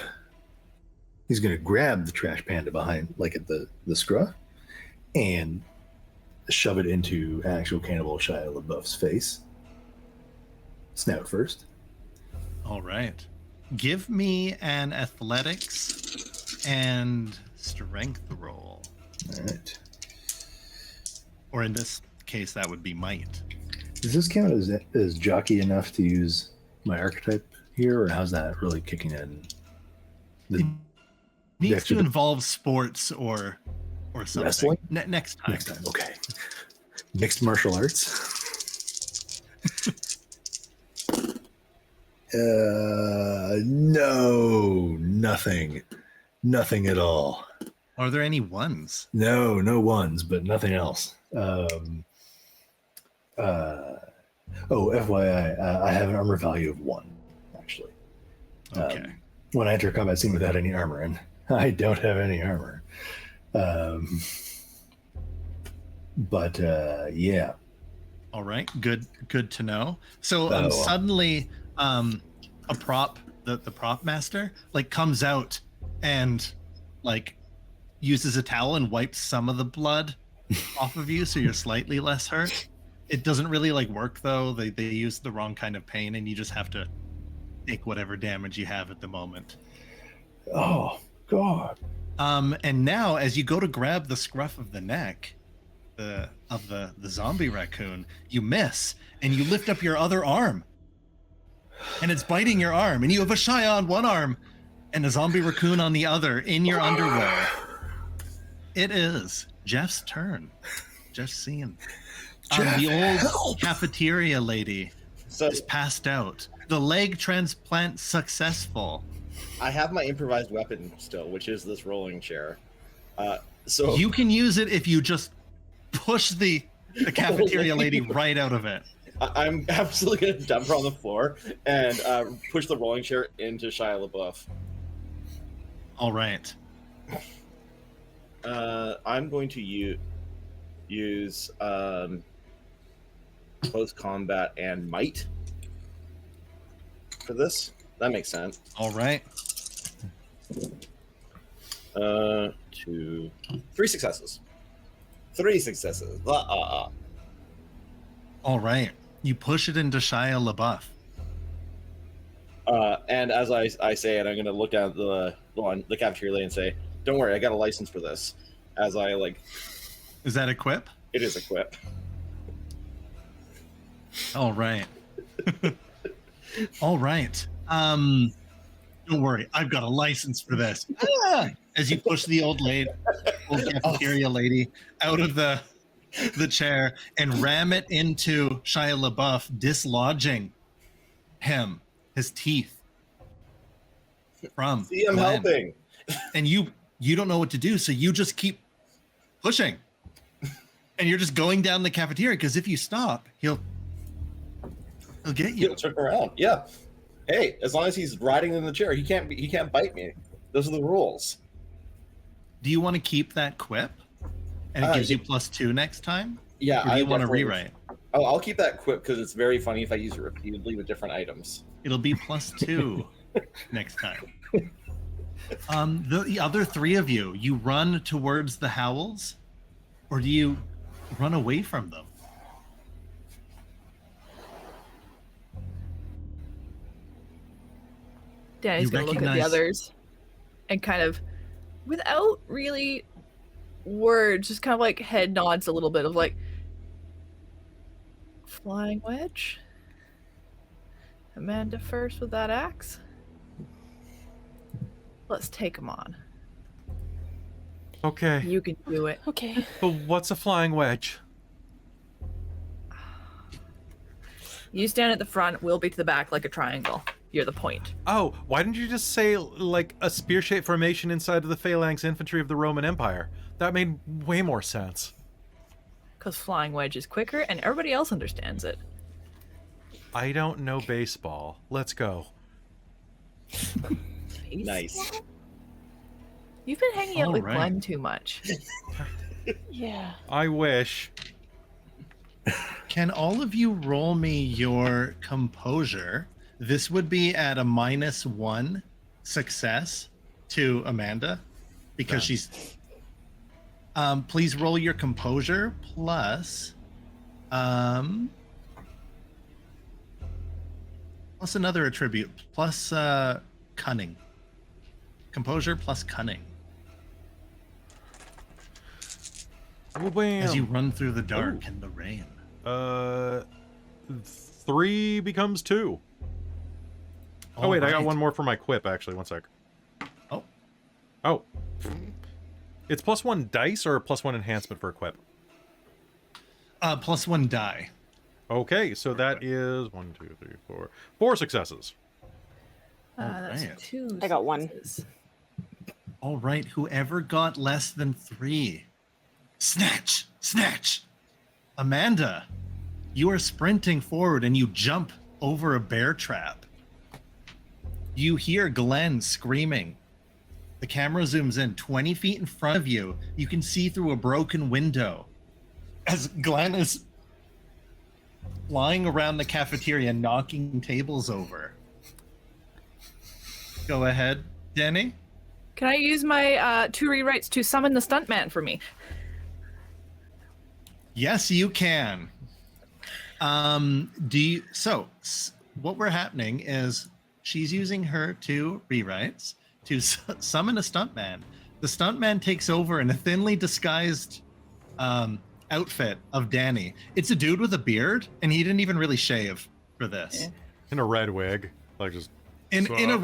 the trash panda behind, like at the scruff, and shove it into actual cannibal Shia LaBeouf's face. Snout first. All right. Give me an athletics and strength roll. All right. Or in this case, that would be might. Does this count as jockey enough to use my archetype here, or how's that really kicking in? It needs extra- to involve sports or something. Wrestling? Next time. Next time, okay. Mixed martial arts. No, nothing at all. Are there any ones? No ones, but nothing else. FYI, I have an armor value of 1, actually. Okay. When I enter a combat scene without any armor, and I don't have any armor. But yeah. All right. Good to know. So Oh. suddenly a prop, the prop master, like comes out and like uses a towel and wipes some of the blood off of you, so you're slightly less hurt. It doesn't really like work though. They use the wrong kind of pain, and you just have to take whatever damage you have at the moment. Oh God. And now as you go to grab the scruff of the neck of the zombie raccoon, you miss, and you lift up your other arm, and it's biting your arm, and you have a Shia on one arm and a zombie raccoon on the other in your underwear. It is Jeff's turn. Jeff's scene. Jeff, The old help! cafeteria lady So is passed out. The leg transplant successful. I have my improvised weapon still, which is this rolling chair. So You can use it if you just push the cafeteria lady right out of it. I'm absolutely going to dump her on the floor and push the rolling chair into Shia LaBeouf. All right. I'm going to use close combat and might for this. That makes sense. All right. 3 successes. 3 successes. All right. You push it into Shia LaBeouf. And as I say it, I'm going to look down the cafeteria lady and say, "Don't worry, I got a license for this." As I Is that equip? it is equip. All right. All right. Don't worry, I've got a license for this. As you push the old cafeteria lady out of the chair and ram it into Shia LaBeouf, dislodging him, his teeth from See, I'm Glenn. helping. And you don't know what to do, so you just keep pushing, and you're just going down the cafeteria, because if you stop, he'll get you. He'll turn around. Yeah. Hey, as long as he's riding in the chair, he can't bite me. Those are the rules. Do you want to keep that quip? And it gives you +2 next time? Yeah. Or do you want to definitely- rewrite? Oh, I'll keep that quip because it's very funny if I use it repeatedly with different items. It'll be +2 next time. The other 3 of you, you run towards the howls, or do you run away from them? Danny's You gonna look at the recognize- others and kind of, without really words, just kind of like head nods a little bit of like, flying wedge? Amanda first with that axe? Let's take him on. Okay, You can do it. Okay. but what's a flying wedge? You stand at the front, we'll be to the back like a triangle. You're the point. Oh, why didn't you just say, like, a spear-shaped formation inside of the phalanx infantry of the Roman Empire? That made way more sense. Because flying wedge is quicker and everybody else understands it. I don't know baseball. Let's go. Nice. You've been hanging out All with right. Glenn too much. Yeah. I wish. Can all of you roll me your composure? This would be at a -1 success to Amanda because she's. Please roll your composure plus another attribute plus cunning. Composure plus cunning Wham. as you run through the dark and the rain. 3 becomes 2. Oh wait, I got one more for my quip, actually. One sec. Oh. Oh. It's +1 dice or a +1 enhancement for a quip? +1 die. Okay, so that is 1, 2, 3, 4. 4 successes. That's Alright. 2. I got 1. successes. All right, whoever got less than 3. Snatch! Snatch! Amanda, you are sprinting forward and you jump over a bear trap. You hear Glenn screaming. The camera zooms in 20 feet in front of you. You can see through a broken window as Glenn is flying around the cafeteria, knocking tables over. Go ahead, Danny. Can I use my 2 rewrites to summon the stuntman for me? Yes, you can. What we're happening is she's using her 2 rewrites to summon a stuntman. The stuntman takes over in a thinly disguised outfit of Danny. It's a dude with a beard, and he didn't even really shave for this. Yeah. In a red wig. Like just In a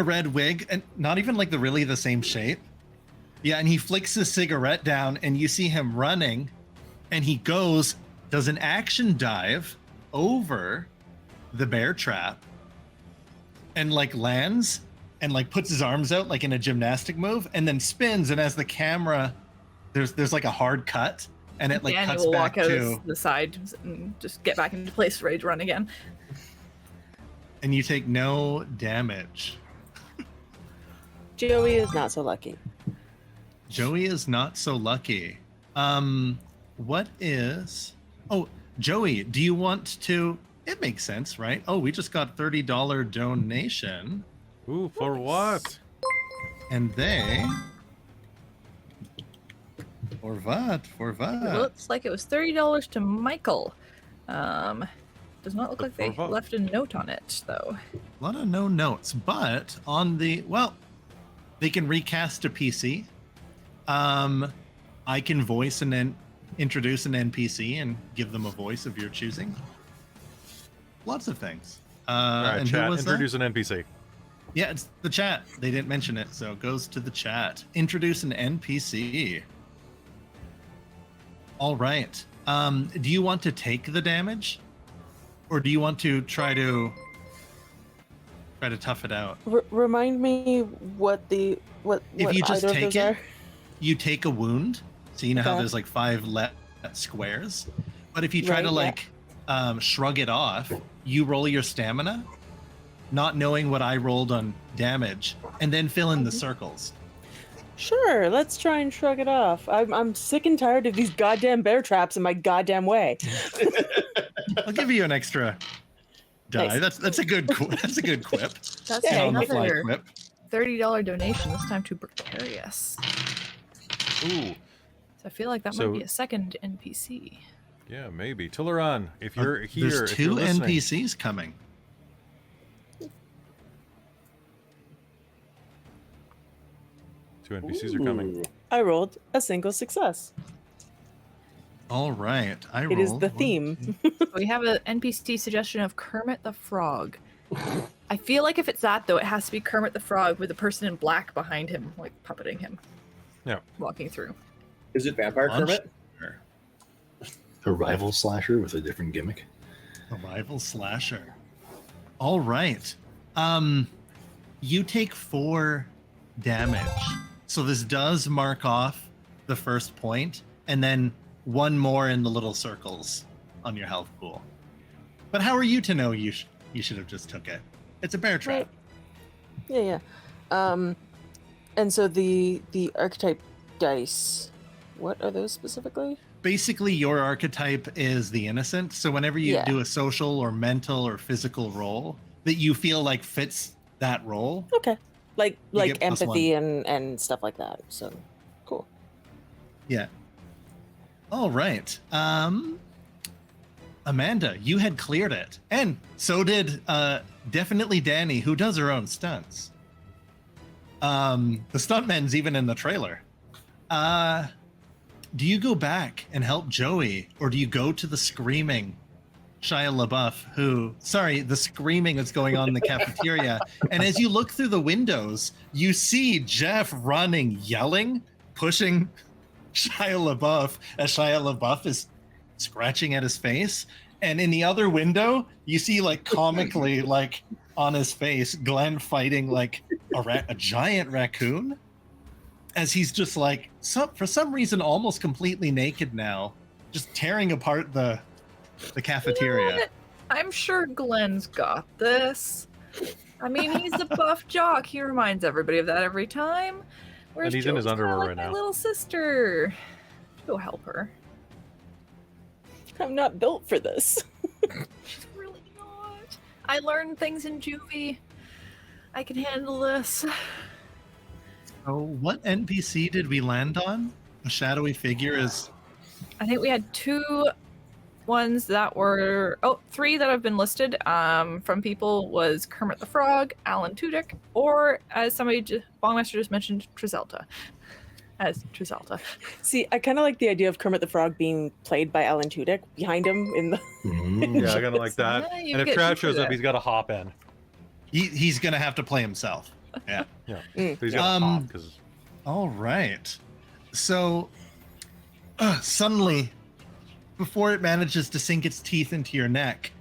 red wig, and not even like the same shape. Yeah, and he flicks his cigarette down, and you see him running, and he does an action dive over the bear trap, and like lands, and like puts his arms out like in a gymnastic move, and then spins. And as the camera, there's like a hard cut, and it like Danny cuts will back walk out to, the side and just get back into place, ready to run again. and you take no damage. Joey is not so lucky. Joey is not so lucky. What is... Oh, Joey, do you want to... It makes sense, right? Oh, we just got $30 donation. Ooh, for what? And they... For what? For It what? looks like it was $30 to Michael. Does not look like they For what? left a note on it, though. A lot of no notes, but on the... Well, they can recast a PC. I can voice and then introduce an NPC and give them a voice of your choosing. Lots of things. All right, and chat, who was introduce that? an NPC. Yeah, it's the chat. They didn't mention it, so it goes to the chat. Introduce an NPC. All right. Do you want to take the damage, or do you want to try to tough it out? Remind me what If you just either of take those it, are? you take a wound. So you know how Okay. there's like 5 left squares, but if you try Right, to yeah. like shrug it off, you roll your stamina, not knowing what I rolled on damage, and then fill in the circles. Sure, let's try and shrug it off. I'm sick and tired of these goddamn bear traps in my goddamn way. I'll give you an extra die. Nice. That's a good that's a good quip. That's Yeah, On the fly another quip. $30 donation, this time to Precarious. Ooh, So I feel like that So- might be a second NPC. yeah, maybe. Tilleron, if you're here, There's if you're 2 listening, NPCs coming. 2 NPCs are coming. Ooh. I rolled a single success. All right, It is the theme. We have an NPC suggestion of Kermit the Frog. I feel like if it's that, though, it has to be Kermit the Frog with the person in black behind him, like puppeting him. Yeah. Walking through. Is it Vampire Kermit? A rival slasher with a different gimmick. A rival slasher. All right. You take 4 damage. So this does mark off the first point, and then 1 more in the little circles on your health pool. But how are you to know you should have just took it? It's a bear trap. Yeah. And so the archetype dice, what are those specifically? Basically, your archetype is the innocent. So whenever you Yeah. do a social or mental or physical role that you feel like fits that role, Okay. Like get +1. empathy and stuff like that. So cool. yeah. All right. Amanda, you had cleared it. And so did definitely Danny, who does her own stunts. The stuntman's even in the trailer. Do you go back and help Joey, or do you go to the screaming Shia LaBeouf, the screaming that's going on in the cafeteria? And as you look through the windows, you see Jeff running, yelling, pushing Shia LaBeouf as Shia LaBeouf is scratching at his face. And in the other window, you see like comically, like on his face, Glenn fighting like a giant raccoon, as he's just like, for some reason, almost completely naked now, just tearing apart the cafeteria. You know what? I'm sure Glenn's got this. I mean, he's a buff jock. He reminds everybody of that every time. Whereas And he's in his Joey's underwear kinda right like now. my little sister. Go help her. I'm not built for this. She's really not. I learned things in juvie. I can handle this. So what NPC did we land on? A shadowy figure is... I think we had 2 ones that were 3 that have been listed from people was Kermit the Frog, Alan Tudyk, or as somebody Bongmaster just mentioned, Trizelta. As Trizelta. See, I kind of like the idea of Kermit the Frog being played by Alan Tudyk behind him in the. Yeah, I kind of like that. Yeah, you And if get Trav to do shows up, that. he's got to hop in. He's gonna have to play himself. Yeah. Yeah. Mm. So he's got to hop because All right. So suddenly, before it manages to sink its teeth into your neck,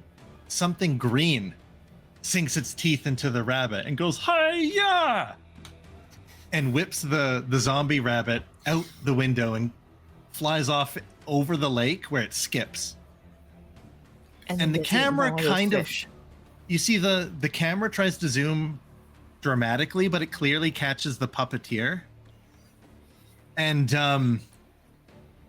something green sinks its teeth into the rabbit and goes, "Hi-ya!" and whips the zombie rabbit out the window and flies off over the lake where it skips. And the camera kind of, you see the camera tries to zoom dramatically, but it clearly catches the puppeteer. And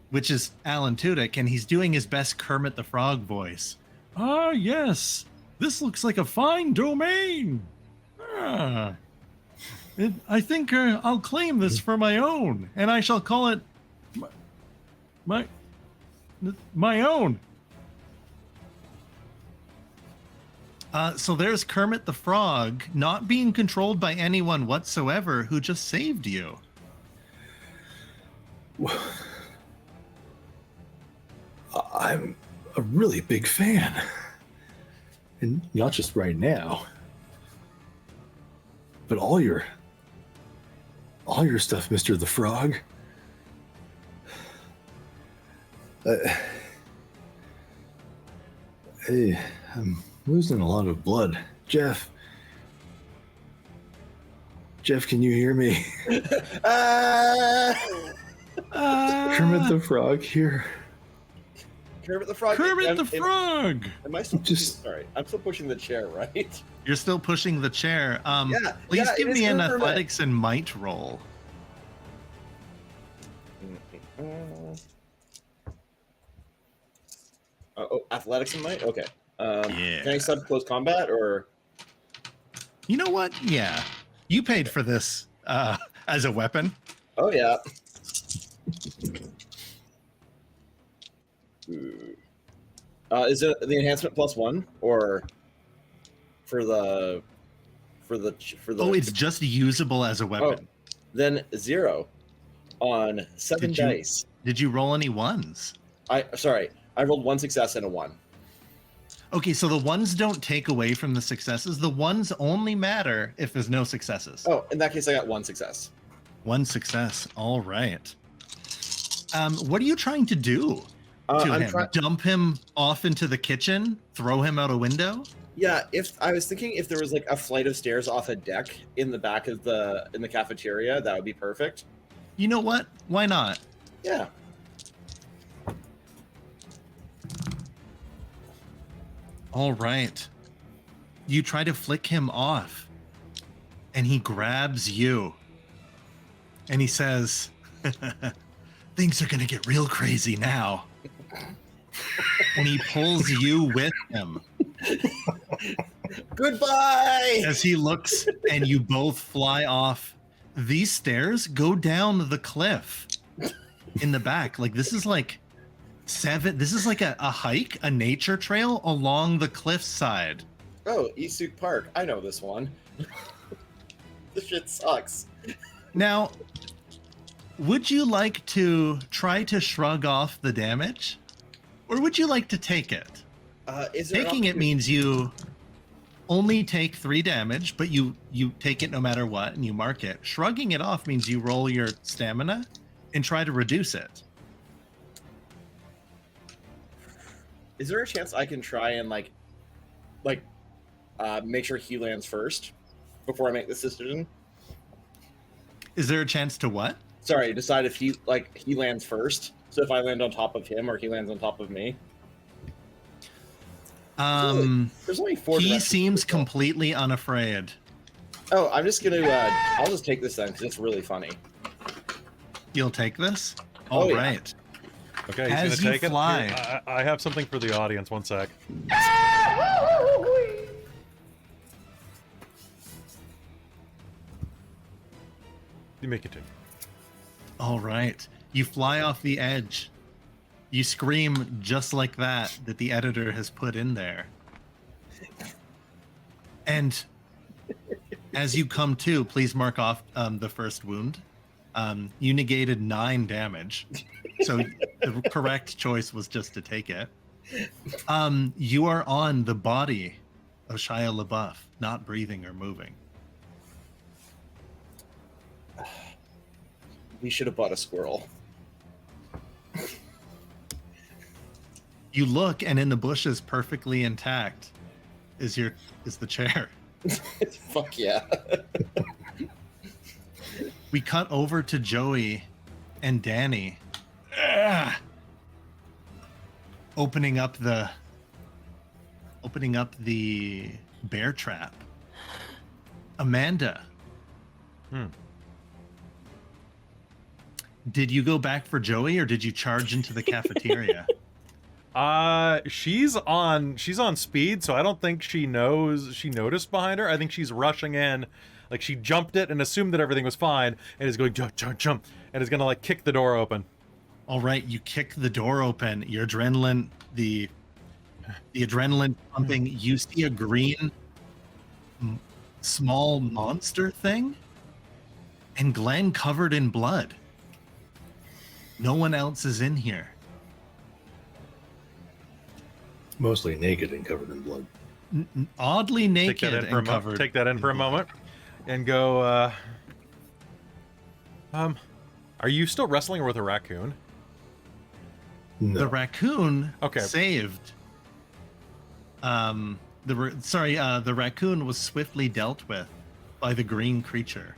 which is Alan Tudyk, and he's doing his best Kermit the Frog voice. Ah, yes, this looks like a fine domain. I think I'll claim this for my own, and I shall call it my own. So there's Kermit the Frog, not being controlled by anyone whatsoever, who just saved you. I'm a really big fan. And not just right now, but all your stuff, Mr. the Frog. Hey, I'm losing a lot of blood. Jeff, can you hear me? Kermit the Frog here. Kermit the Frog. Kermit the Frog. Am I still Just- sorry? I'm still pushing the chair, right? You're still pushing the chair. Please yeah, give it is me an Kermit. athletics and might roll. Athletics and might. Okay. Yeah. Can I sub close combat or? You know what? Yeah. You paid for this as a weapon. Oh yeah. Is it the enhancement +1 or for the? Oh, it's just usable as a weapon. Then 0 on 7 Did you- dice. Did you roll any ones? I rolled 1 success and a 1. Okay, so the ones don't take away from the successes. The ones only matter if there's no successes. Oh, in that case, I got 1 success. One success. All right. What are you trying to do to I'm him? trying. Dump him off into the kitchen? Throw him out a window? Yeah, if I was thinking if there was like a flight of stairs off a deck in the back of the cafeteria, that would be perfect. You know what? Why not? Yeah. All right. You try to flick him off, and he grabs you. And he says, things are going to get real crazy now. And he pulls you with him Goodbye. as he looks, and you both fly off. These stairs go down the cliff in the back. Like, this is like a hike, a nature trail along the cliffside. Oh, Isuk Park. I know this one. This shit sucks. Now, would you like to try to shrug off the damage? Or would you like to take it? Is there an Taking it opportunity- means you only take 3 damage, but you take it no matter what, and you mark it. Shrugging it off means you roll your stamina and try to reduce it. Is there a chance I can try and make sure he lands first before I make this decision? Is there a chance to what? Sorry, decide if he lands first. So if I land on top of him or he lands on top of me. There's only 4. He directions seems to go. completely unafraid. Oh, I'm just gonna. I'll just take this then because it's really funny. You'll take this? Oh, All yeah. right. Okay, he's As gonna you take fly- it. Here, I have something for the audience. One sec. You may continue. All right. You fly off the edge. You scream just like that the editor has put in there. And as you come to, please mark off the first wound. You negated 9 damage. So the correct choice was just to take it. You are on the body of Shia LaBeouf, not breathing or moving. We should have bought a squirrel. You look, and in the bushes, perfectly intact, is the chair. Fuck yeah. We cut over to Joey and Danny, opening up the bear trap. Amanda. Did you go back for Joey, or did you charge into the cafeteria? She's on speed, so I don't think she noticed behind her. I think she's rushing in, like she jumped it and assumed that everything was fine, and is going jump, jump, jump, and is gonna like kick the door open. All right, you kick the door open. Your adrenaline, the adrenaline pumping. You see a green, small monster thing, and Glenn covered in blood. No one else is in here. Mostly naked and covered in blood. Oddly Take naked that in for a and moment. covered. Take that in for a blood. moment, and go. Are you still wrestling with a raccoon? No. The raccoon Okay. saved. The raccoon was swiftly dealt with by the green creature,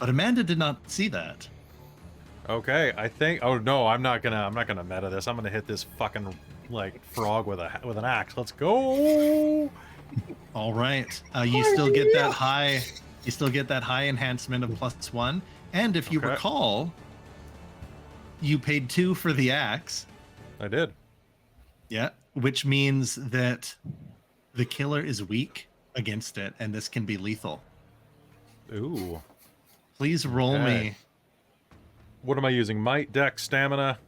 but Amanda did not see that. Okay, I think. Oh no, I'm not gonna meta this. I'm gonna hit this fucking like frog with an axe. Let's go. All right. You still get that high. You still get that high enhancement of +1, and if you Okay. recall, you paid 2 for the axe. I did. Yeah, which means that the killer is weak against it, and this can be lethal. Ooh. Please roll Okay. me. What am I using? Might, dex, stamina.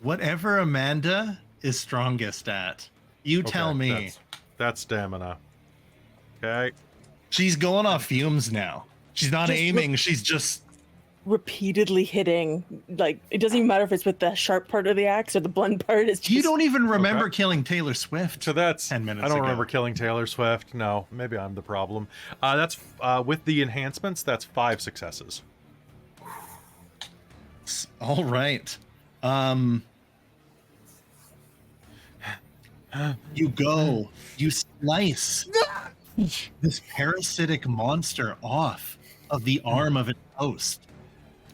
Whatever Amanda is strongest at. You tell Okay, me. That's stamina. Okay. She's going off fumes now. She's not Just aiming. She's just. Repeatedly hitting, like it doesn't even matter if it's with the sharp part of the axe or the blunt part. It's just You don't even remember Okay. killing Taylor Swift. So that's 10 minutes I don't ago. remember killing Taylor Swift. No, maybe I'm the problem. That's with the enhancements. That's 5 successes. All right. You go. You slice this parasitic monster off of the arm of its host.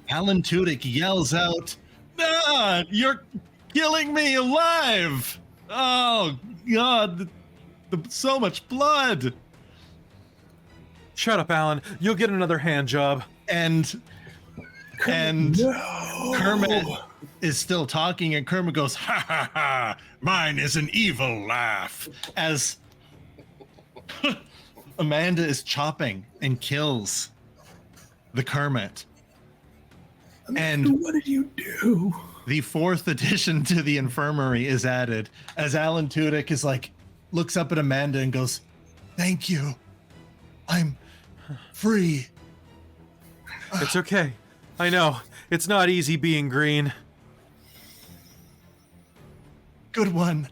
Alan Tudyk yells out, "Ah, you're killing me alive! Oh God, so much blood!" Shut up, Alan. You'll get another hand job. And Kermit is still talking, and Kermit goes, "Ha ha ha! Mine is an evil laugh." As Amanda is chopping and kills the Kermit. And what did you do? the 4th addition to the infirmary is added as Alan Tudyk is like, looks up at Amanda and goes, "Thank you. I'm free." It's okay. I know. It's not easy being green. Good one.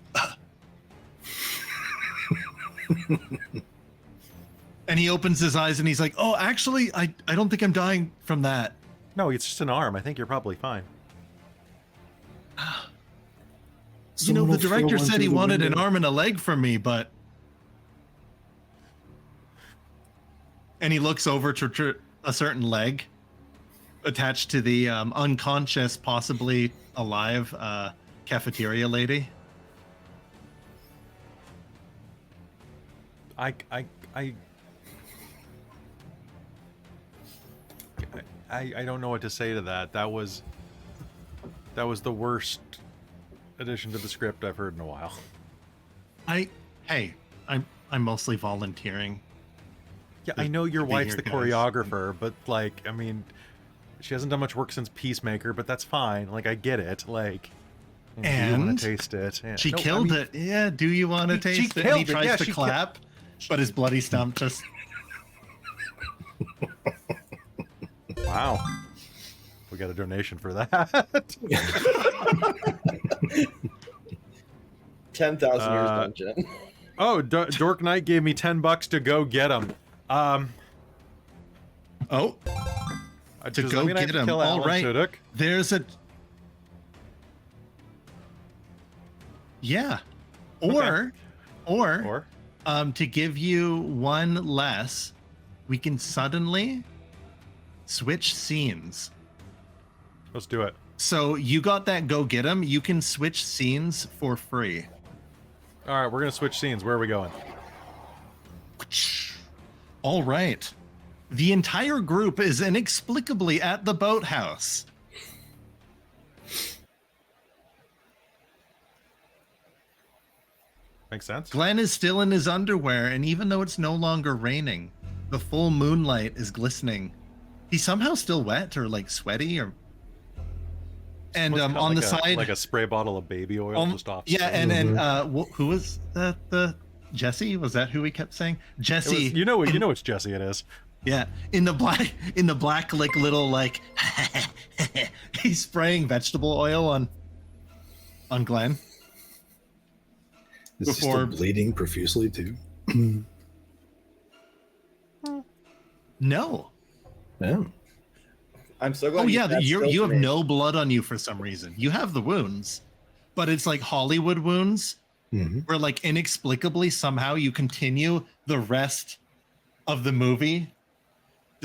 And he opens his eyes and he's like, "Oh, actually, I don't think I'm dying from that." No, it's just an arm. I think you're probably fine. You know, the director said he wanted an arm and a leg from me, but... And he looks over to a certain leg attached to the unconscious, possibly alive cafeteria lady. I don't know what to say to that. That was the worst addition to the script I've heard in a while. I'm mostly volunteering. Yeah, I know your to be wife's here, the guys. choreographer, but like, I mean, she hasn't done much work since Peacemaker, but that's fine. Like, I get it. Like, do you want And to taste it? Yeah. She No, killed I mean, it. Yeah, do you want to She taste it? And he killed it. tries Yeah, to she clap, but his bloody stump just... Wow. We got a donation for that. 10,000 years dungeon. Oh, Dork Knight gave me $10 to go get him. Oh, To go get him. All right. There's a... Yeah. Or, to give you one less, we can suddenly switch scenes. Let's do it. So you got that go get him. You can switch scenes for free. All right, we're going to switch scenes. Where are we going? All right. The entire group is inexplicably at the boathouse. Makes sense. Glenn is still in his underwear, and even though it's no longer raining, the full moonlight is glistening. He's somehow still wet or like sweaty or... And What's it on like the side... like a spray bottle of baby oil just off. Yeah, and who was that? The Jesse? Was that who we kept saying? Jesse. You know it's Jesse. It is. Yeah, in the black like little like he's spraying vegetable oil on Glenn. Is he still bleeding profusely too? No. Oh. I'm so glad. Oh yeah, you have no blood on you for some reason. You have the wounds, but it's like Hollywood wounds, where like inexplicably somehow you continue the rest of the movie,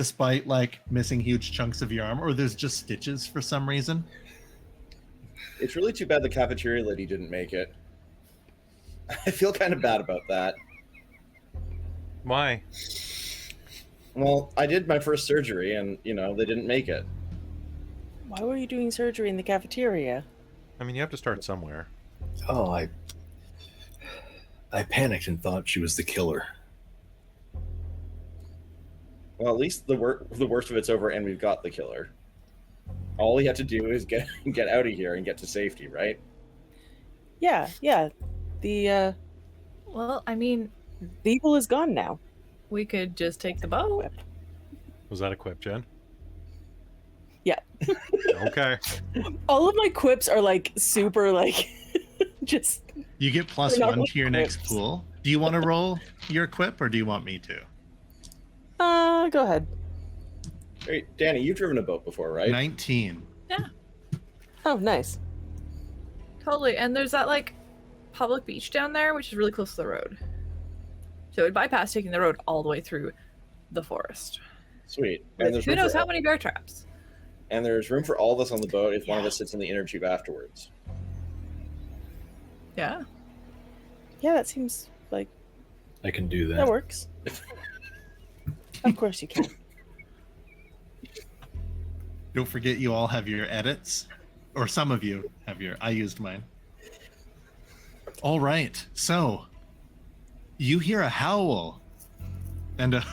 despite like missing huge chunks of your arm, or there's just stitches for some reason? It's really too bad the cafeteria lady didn't make it. I feel kind of bad about that. Why? Well, I did my first surgery and, they didn't make it. Why were you doing surgery in the cafeteria? I mean, you have to start somewhere. Oh, I panicked and thought she was the killer. Well, at least the worst of it's over and we've got the killer. All we have to do is get out of here and get to safety, right? Yeah. The Well, I mean, the evil is gone now. we could just take the boat. Was that a quip, Jen? Yeah. Okay. All of my quips are like super like just You get plus They're not one to your next quips. pool. Do you want to roll your quip, or do you want me to? go ahead. Hey, Danny, you've driven a boat before, right? 19. Oh, nice. Totally. And there's that like public beach down there, which is really close to the road. So it would bypass taking the road all the way through the forest. Sweet. With there's who room knows for how all- many bear traps? And there's room for all of us on the boat if one of us sits in the inner tube afterwards. Yeah. Yeah, that seems like I can do that that. works. Of course you can. Don't forget you all have your edits, or some of you have your, I used mine. All right, so you hear a howl and a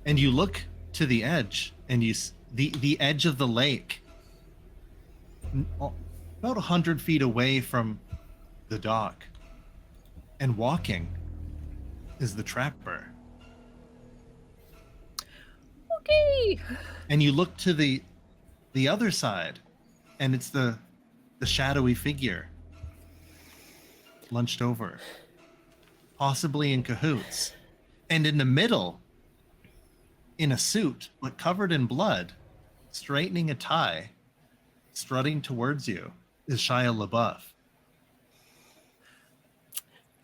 and you look to the edge and the edge of the lake, about 100 feet away from the dock, and walking is the trapper. Okay. And you look to the other side, and it's the shadowy figure lunched over, possibly in cahoots. And in the middle, in a suit but covered in blood, straightening a tie, strutting towards you, is Shia LaBeouf.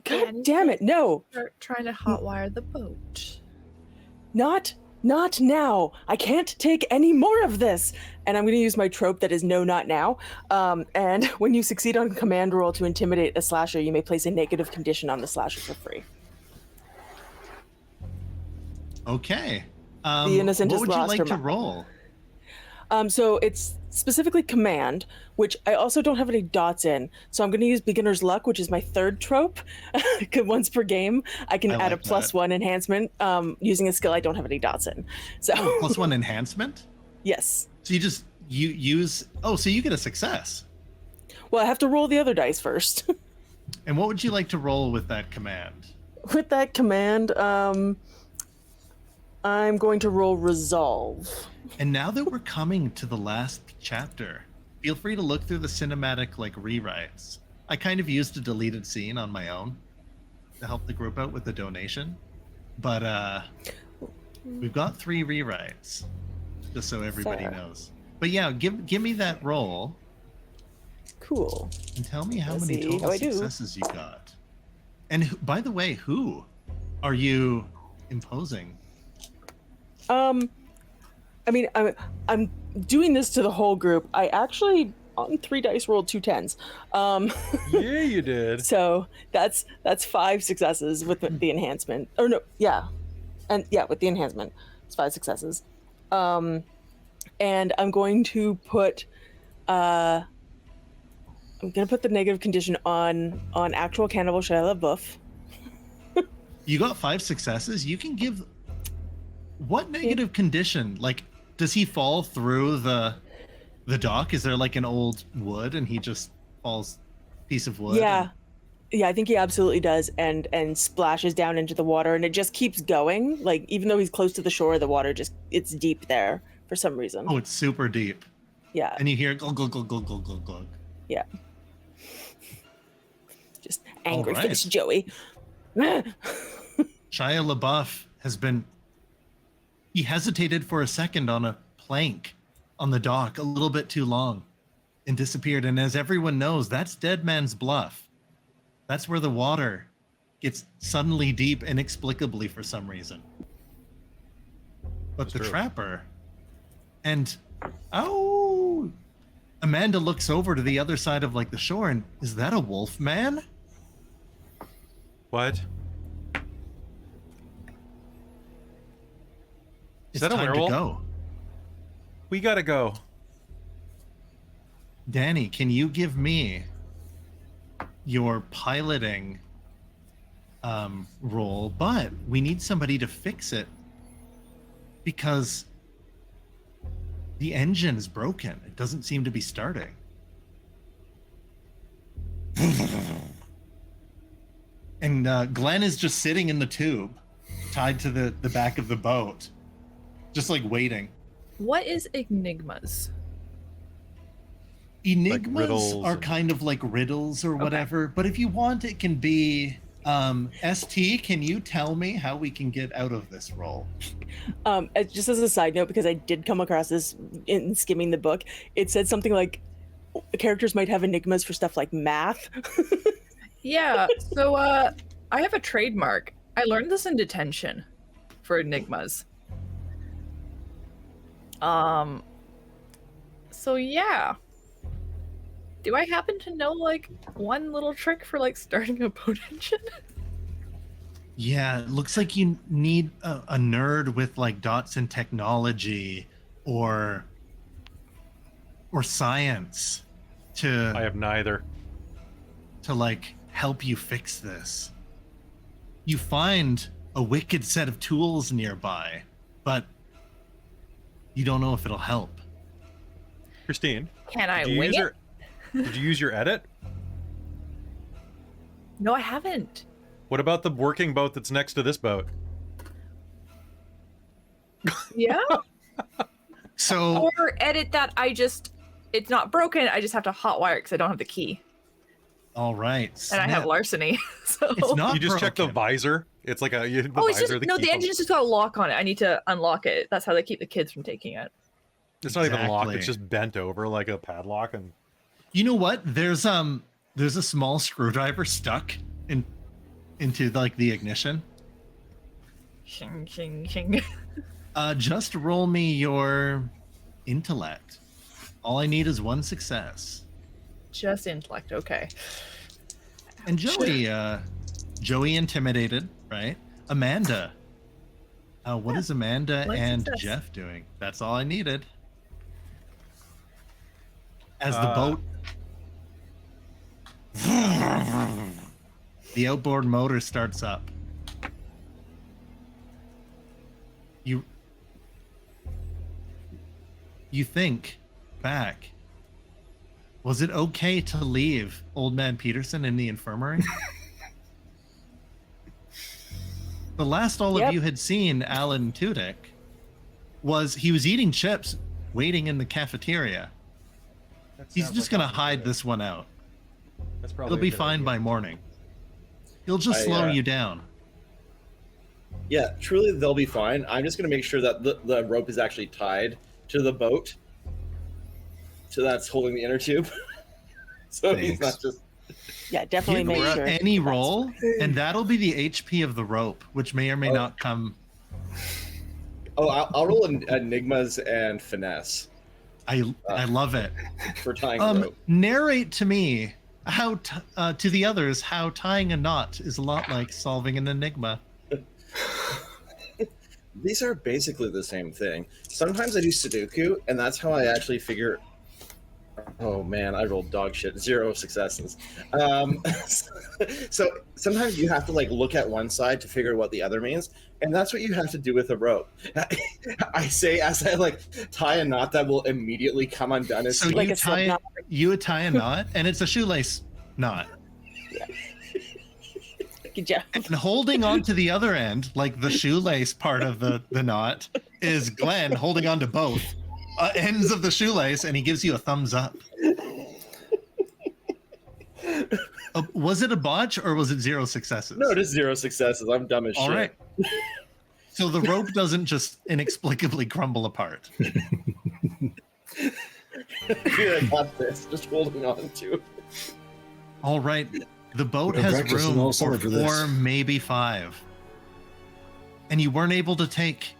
God damn it, no. Start trying to hotwire the boat. Not now. I can't take any more of this. And I'm going to use my trope that is no, not now. And when you succeed on command roll to intimidate a slasher, you may place a negative condition on the slasher for free. Okay. The innocent what is would you lost like or to mine. roll? So it's specifically command, which I also don't have any dots in. So I'm going to use beginner's luck, which is my third trope. Once per game, I can I add a like plus that. one enhancement using a skill I don't have any dots in. So Plus one enhancement? yes. So you use, so you get a success. Well, I have to roll the other dice first. And what would you like to roll with that command? With that command, I'm going to roll resolve. And now that we're coming to the last chapter, feel free to look through the cinematic like rewrites. I kind of used a deleted scene on my own to help the group out with the donation. But we've got 3 rewrites, just so everybody Fair. knows. But yeah, give me that roll Cool. and tell me how Let's many see total how I do. successes you got. And by the way, who are you imposing? I mean, I'm doing this to the whole group. I actually on 3 dice rolled 2 10s. Yeah, you did. So that's 5 successes with the enhancement. Or no, yeah, and yeah, with the enhancement, it's 5 successes. And I'm going to put the negative condition on actual cannibal Shia LaBeouf. You got 5 successes. You can give what negative condition? Like, does he fall through the dock? Is there like an old wood and he just falls piece of wood? Yeah. Yeah, I think he absolutely does, and splashes down into the water, and it just keeps going. Like, even though he's close to the shore, the water it's deep there for some reason. Oh, it's super deep. Yeah, And you hear glug glug glug glug glug glug glug. yeah. Just angry right. face Joey. Shia LaBeouf he hesitated for a second on a plank on the dock, a little bit too long, and disappeared. And as everyone knows, that's Dead Man's Bluff. That's where the water gets suddenly deep inexplicably for some reason. But That's the true. trapper, and Amanda looks over to the other side of like the shore, and is that a wolf man? What? It's that a time to werewolf? go. We gotta go. Danny, can you give me your piloting role? But we need somebody to fix it because the engine is broken. It doesn't seem to be starting. And Glenn is just sitting in the tube, tied to the back of the boat, just like waiting. What is enigmas? Enigmas riddles are and- kind of like riddles or whatever, but if you want, it can be ST, can you tell me how we can get out of this role? Just as a side note, because I did come across this in skimming the book, it said something like characters might have enigmas for stuff like math. Yeah, so I have a trademark. I learned this in detention for enigmas. So yeah. Do I happen to know like one little trick for like starting a boat engine? Yeah, it looks like you need a nerd with like dots in technology or science I have neither. to like help you fix this. You find a wicked set of tools nearby, but you don't know if it'll help. Christine, Can I did you wing use it? did you use your edit? No, I haven't. What about the working boat that's next to this boat? Yeah. So Or edit that it's not broken, I just have to hotwire it because I don't have the key. all right, And I have snap. larceny. So It's not You just check the broken. visor. It's like a the Oh, it's visor. just no, the engine's just got a lock on it. I need to unlock it. That's how they keep the kids from taking it. It's not even locked. Exactly. It's just bent over like a padlock. And You know what? There's a small screwdriver stuck into like the ignition. Shing, shing, shing. Just roll me your intellect. All I need is one success. Just intellect, okay. And Joey intimidated, right? Amanda. What is Amanda one and success. Jeff doing? That's all I needed. As the Uh, boat, the outboard motor starts up. You think back. Was it okay to leave Old Man Peterson in the infirmary? The last all Yep. of you had seen Alan Tudyk was he was eating chips, waiting in the cafeteria. He's just gonna hide this one out. That's It'll be fine by morning. He'll just slow you down. Yeah, truly, they'll be fine. I'm just going to make sure that the rope is actually tied to the boat. So that's holding the inner tube. So he's not Thanks. just. Yeah, definitely Give make me sure. any that's- roll, and that'll be the HP of the rope, which may or may Oh. not come. Oh, I'll roll enigmas and finesse I love it. for tying the rope. Narrate to me how to the others how tying a knot is a lot like solving an enigma. These are basically the same thing. Sometimes I do Sudoku, and that's how I actually figure. Oh man, I rolled dog shit. 0 successes. So sometimes you have to like look at one side to figure out what the other means, and that's what you have to do with a rope. I say as I like tie a knot that will immediately come undone as So soon Like you a slip tie knot. you tie a knot, and it's a shoelace knot. Good job. And holding on to the other end, like the shoelace part of the knot, is Glenn holding on to both ends of the shoelace, and he gives you a thumbs up. Was it a botch or was it 0 successes? No, just 0 successes. I'm dumb as All shit. right. So the rope doesn't just inexplicably crumble apart. Here, I got this. Just holding on to. All right. The boat We've been has practicing all room summer for for this. 4, maybe 5. And you weren't able to take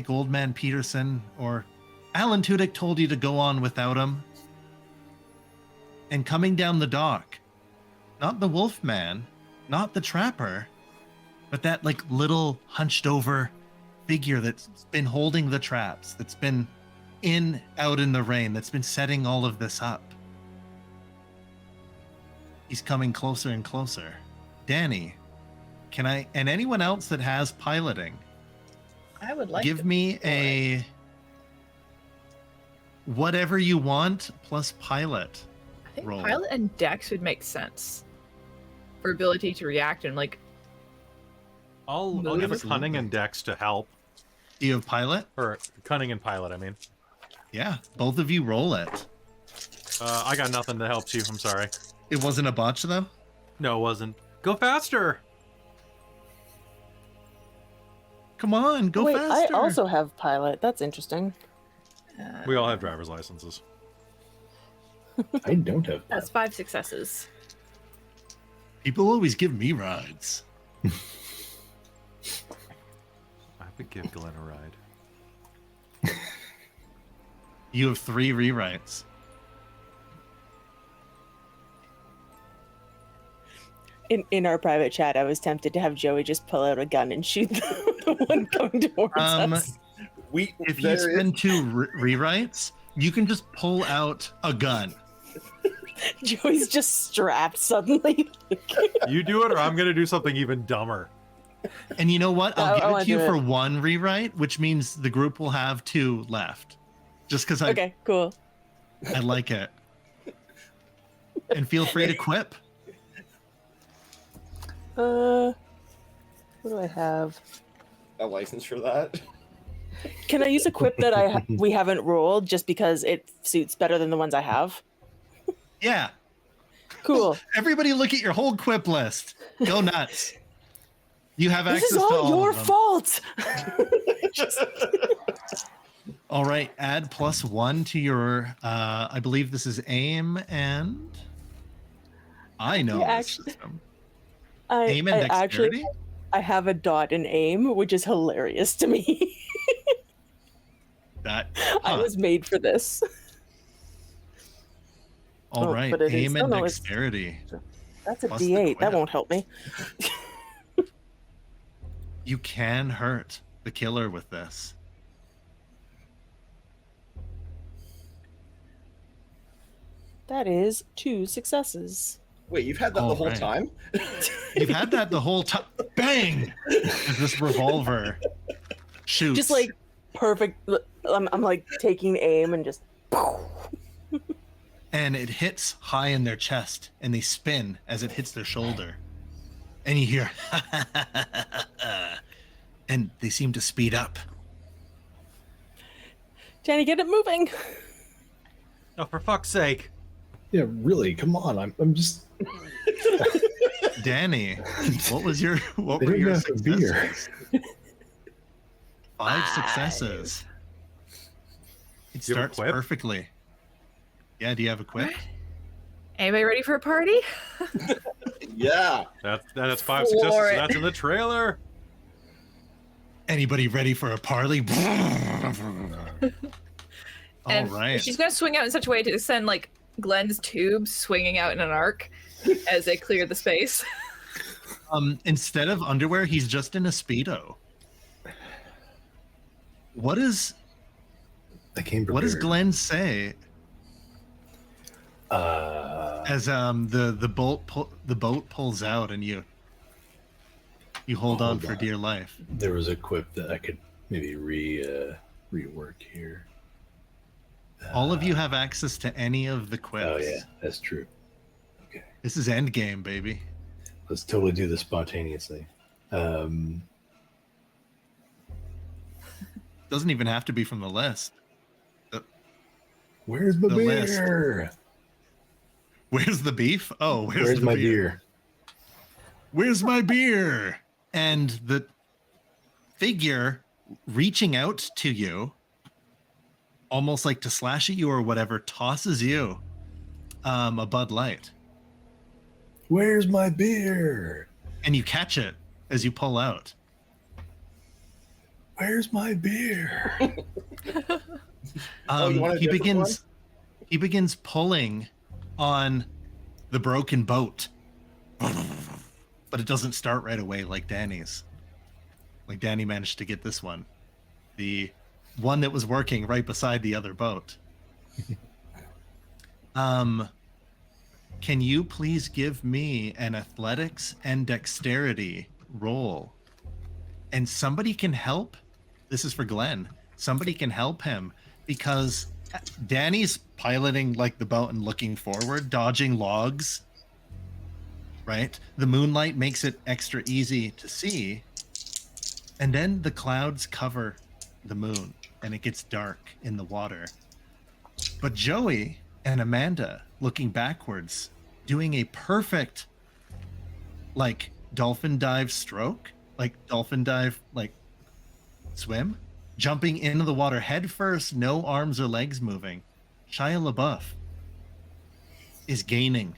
Old Man Peterson, or Alan Tudyk told you to go on without him. And coming down the dock, not the wolf man, not the trapper, but that like little hunched over figure that's been holding the traps, that's been out in the rain, that's been setting all of this up. He's coming closer and closer. Danny, and anyone else that has piloting, I would like give me a whatever you want plus pilot. I think roll. pilot and dex would make sense for ability to react and like. I'll give a cunning and dex to help. Do you have pilot? Or cunning and pilot, I mean. Yeah, both of you roll it. I got nothing that helps you, I'm sorry. It wasn't a botch though? No, it wasn't. Go faster! Come on, go Wait, faster. I also have pilot. That's interesting. We all have driver's licenses. I don't have. That's 5 successes. People always give me rides. I would give Glenn a ride. You have 3 rewrites. In our private chat, I was tempted to have Joey just pull out a gun and shoot the one coming towards us. If you spend 2 rewrites, you can just pull out a gun. Joey's just strapped suddenly. You do it, or I'm going to do something even dumber. And you know what? I'll I give it wanna to you do for it. 1 rewrite, which means the group will have 2 left. Just because Okay, cool. I like it. And feel free to quip. What do I have? A license for that? Can I use a quip that we haven't rolled just because it suits better than the ones I have? Yeah. Cool. Everybody look at your whole quip list. Go nuts. You have access This is to all your of them. fault. All right, add +1 to your I believe this is aim and I know Yeah, this actually- system. I Aim and dexterity? actually I have a dot in aim, which is hilarious to me. That I was made for this. all Oh, right. but it is- Aim and no, it's- dexterity. That's a Plus the D8. That quip. won't help me. You can hurt the killer with this. That is 2 successes. Wait, you've had that All the whole right. time? You've had that the whole time. Bang! As this revolver shoots. Just like perfect. I'm like taking aim and just. And it hits high in their chest, and they spin as it hits their shoulder. And you hear, and they seem to speed up. Danny, get it moving. Oh, for fuck's sake. Yeah, really. Come on. I'm just. Danny, what were They your didn't have a beer. successes? 5 successes. It Do you have a starts quip? perfectly. Yeah, do you have a quip? Anybody ready for a party? Yeah. That's 5 For successes. it. That's in the trailer. Anybody ready for a parley? All And right. she's gonna swing out in such a way to send like Glenn's tubes swinging out in an arc as they clear the space. Instead of underwear, he's just in a Speedo. What does Glenn say as the boat pulls out and you hold on Hold for on. dear life? There was a quip that I could maybe rework here. All of you have access to any of the quips. Oh yeah, that's true. Okay, This is endgame, baby. let's totally do this spontaneously. Doesn't even have to be from the list. Where's my The list. beer? Where's the beef? Oh, Where's the my beer? Where's my beer? And the figure reaching out to you, almost like to slash at you or whatever, tosses you a Bud Light. Where's my beer? And you catch it as you pull out. Where's my beer? You want a different He begins pulling on the broken boat, but it doesn't start right away like Danny's. Like Danny managed to get this one, the one that was working right beside the other boat. Can you please give me an athletics and dexterity roll? And somebody can help. This is for Glenn. Somebody can help him because Danny's piloting like the boat and looking forward, dodging logs, right? The moonlight makes it extra easy to see. And then the clouds cover the moon and it gets dark in the water. But Joey and Amanda looking backwards, doing a perfect like dolphin dive stroke, like dolphin dive, like swim, jumping into the water head first, no arms or legs moving. Shia LaBeouf is gaining.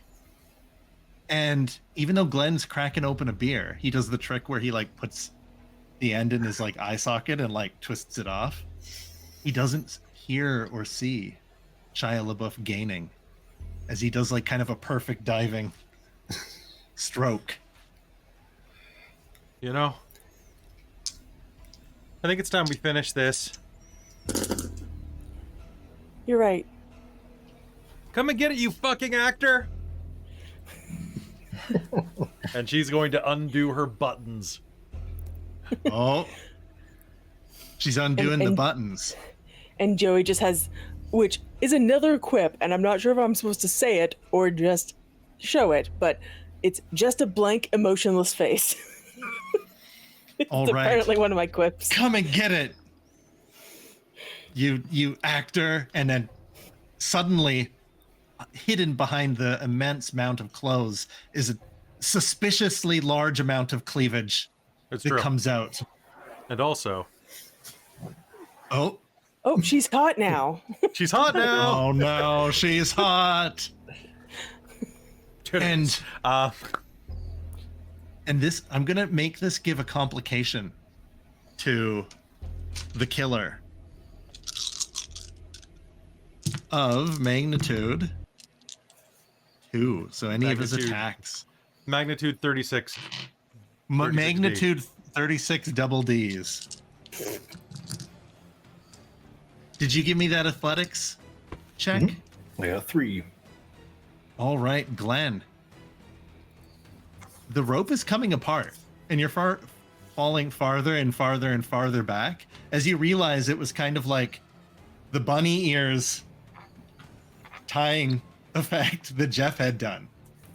And even though Glenn's cracking open a beer, he does the trick where he like puts the end in his like eye socket and like twists it off. He doesn't hear or see Shia LaBeouf gaining as he does like kind of a perfect diving stroke. You know, I think it's time we finish this. You're right. Come and get it, you fucking actor! And she's going to undo her buttons. Oh, she's undoing the buttons. And Joey just has, which is another quip, and I'm not sure if I'm supposed to say it or just show it, but it's just a blank, emotionless face. It's All right. apparently one of my quips. Come and get it, you actor. And then suddenly, hidden behind the immense amount of clothes is a suspiciously large amount of cleavage It's that true. comes out. And also, Oh, She's hot now. she's hot now! oh no, she's hot. And and this, I'm gonna make this give a complication to the killer of magnitude 2. So any of his Magnitude. attacks, Magnitude 36. 36D. magnitude 36 double D's. Did you give me that athletics check? I got 3. All right, Glenn. The rope is coming apart, and you're falling farther and farther and farther back as you realize it was kind of like the bunny ears tying effect that Jeff had done.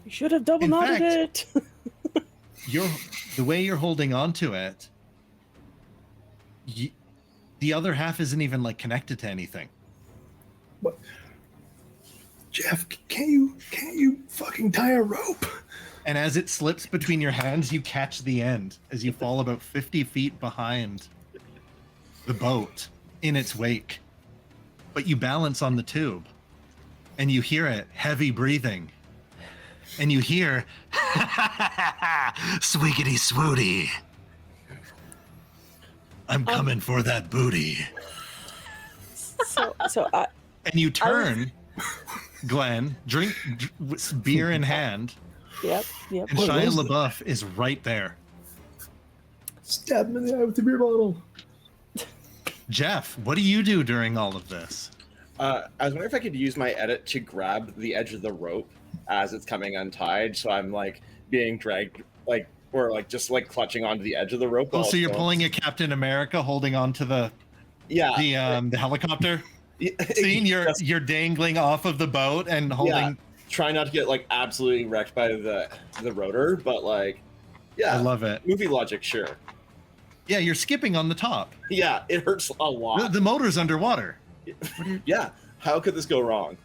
You should have double knotted it. The way you're holding on to it, the other half isn't even like connected to anything. What? Jeff, can't you fucking tie a rope? And as it slips between your hands, you catch the end as you fall about 50 feet behind the boat in its wake. But you balance on the tube and you hear it heavy breathing. And you hear swiggity swooty. I'm coming for that booty. So I, And you turn, Glenn, drink beer in hand, yep. and Shia LaBeouf is right there. Stab him in the eye with the beer bottle. Jeff, what do you do during all of this? I was wondering if I could use my edit to grab the edge of the rope as it's coming untied, so I'm like being dragged, like, or like just like clutching onto the edge of the rope. Oh, so you're also. pulling a Captain America holding on to the helicopter scene? You're dangling off of the boat and holding. Yeah, trying not to get like absolutely wrecked by the rotor, but like, yeah, I love it. Movie logic, sure. Yeah, you're skipping on the top. Yeah, it hurts a lot. The motor's underwater. Yeah, how could this go wrong?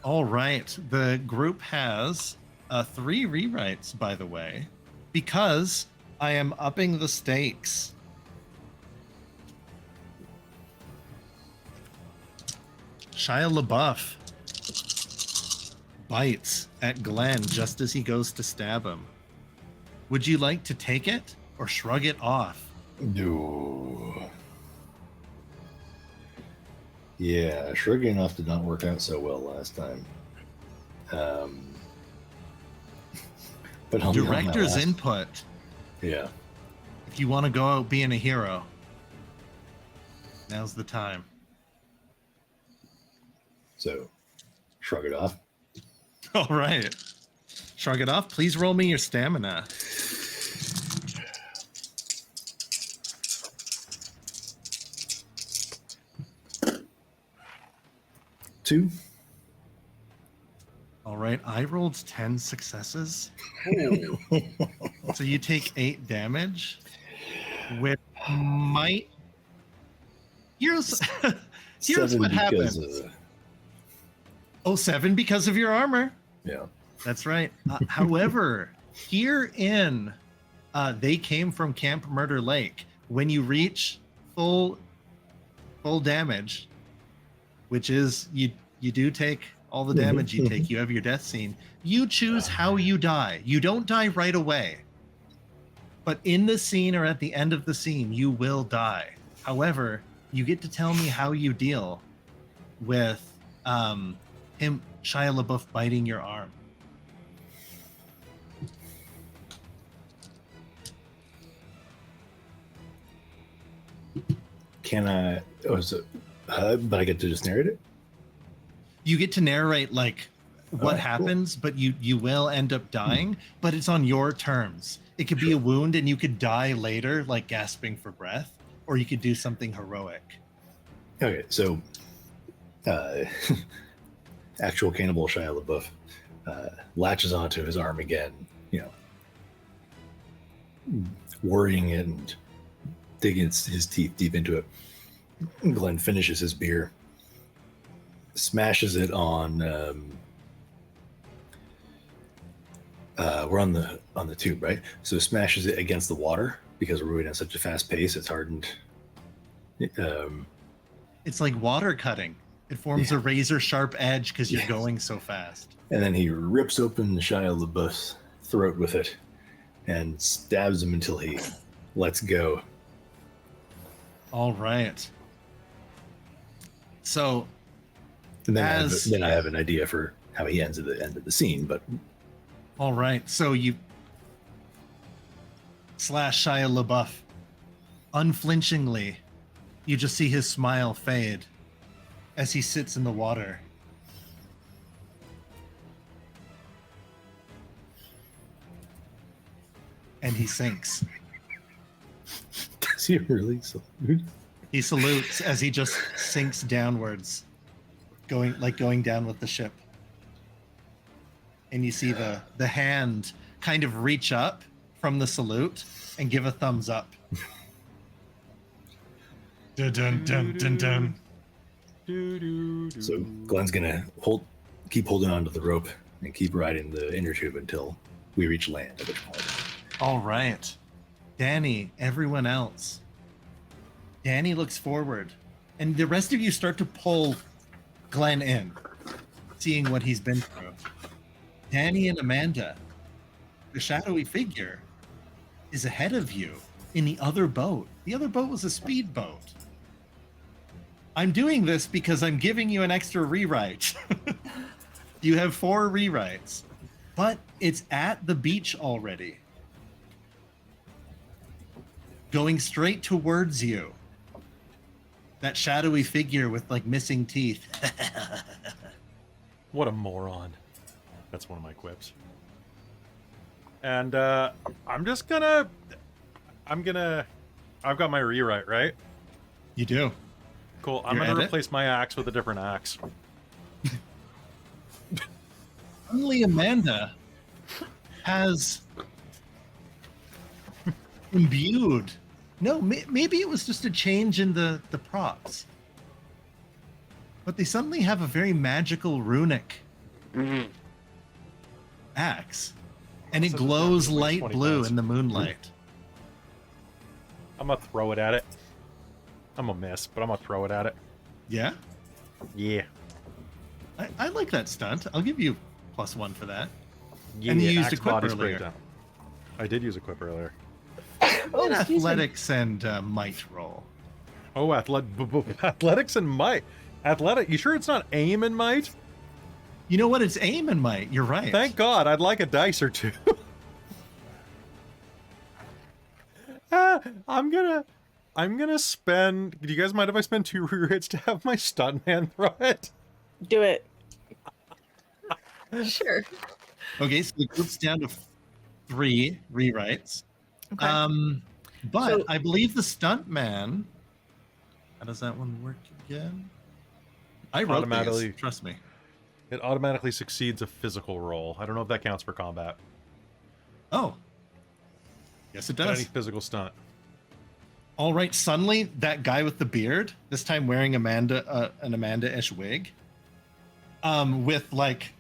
All right, the group has 3 rewrites, by the way, because I am upping the stakes. Shia LaBeouf bites at Glenn just as he goes to stab him. Would you like to take it or shrug it off? No. Yeah, shrugging off did not work out so well last time. But Director's input. Yeah. If you want to go out being a hero, now's the time. So, shrug it off. All right. Shrug it off. Please roll me your stamina. Two. All right. I rolled 10 successes. So you take 8 damage, which might. Here's what happens. Oh, 7 because of your armor. Yeah. That's right. However, here in They Came from Camp Murder Lake, when you reach full damage, which is you do take all the damage you take, you have your death scene, you choose how you die. You don't die right away. But in the scene or at the end of the scene, you will die. However, you get to tell me how you deal with him, Shia LaBeouf, biting your arm. Can I? Oh, so, but I get to just narrate it. You get to narrate like what happens, cool. But you will end up dying. But it's on your terms. It could be a wound, and you could die later, like gasping for breath, or you could do something heroic. Okay, so actual cannibal Shia LaBeouf latches onto his arm again, worrying it and digging his teeth deep into it. Glenn finishes his beer, smashes it on. We're on the tube, right? So smashes it against the water because we're moving at such a fast pace. It's hardened. It's like water cutting. It forms a razor sharp edge because you're going so fast. And then he rips open Shia LaBeouf's throat with it and stabs him until he lets go. All right. So, and then I have an idea for how he ends at the end of the scene. But all right, so you slash Shia LaBeouf. Unflinchingly, you just see his smile fade as he sits in the water. And he sinks. Does he really salute? He salutes as he just sinks downwards, going down with the ship. And you see the hand kind of reach up from the salute and give a thumbs up. Dun, dun, dun, dun, dun. So Glenn's gonna keep holding onto the rope and keep riding the inner tube until we reach land, at which point. All right. Danny, everyone else. Danny looks forward, and the rest of you start to pull Glenn in, seeing what he's been through. Danny and Amanda, the shadowy figure, is ahead of you in the other boat. The other boat was a speedboat. I'm doing this because I'm giving you an extra rewrite. You have 4 rewrites, but it's at the beach already. Going straight towards you. That shadowy figure with like missing teeth. What a moron. That's one of my quips. And I've got my rewrite, right? You do. Cool. I'm going to replace my axe with a different axe. Only Amanda has imbued. No, maybe it was just a change in the props. But they suddenly have a very magical runic axe. And it glows light blue in the moonlight. I'm going to throw it at it. I'm going to miss, but I'm going to throw it at it. Yeah? Yeah. I like that stunt. I'll give you +1 for that. Yeah, And you used axe equip bodies earlier. breakdown. I did use equip earlier. Oh, And excuse me. athletics and might roll. Oh, athletics and might. Athletic. You sure it's not aim and might? You know what? It's aim and might. You're right. Thank God. I'd like a dice or two. I'm gonna spend. Do you guys mind if I spend 2 rewrites to have my stuntman throw it? Do it. Sure. Okay, so it goes down to 3 rewrites. Okay. But So- I believe the stuntman. How does that one work again? I wrote Automatically. these, trust me. It automatically succeeds a physical roll. I don't know if that counts for combat. Oh. Yes, it But does. any physical stunt. All right, suddenly that guy with the beard, this time wearing an Amanda-ish wig, with like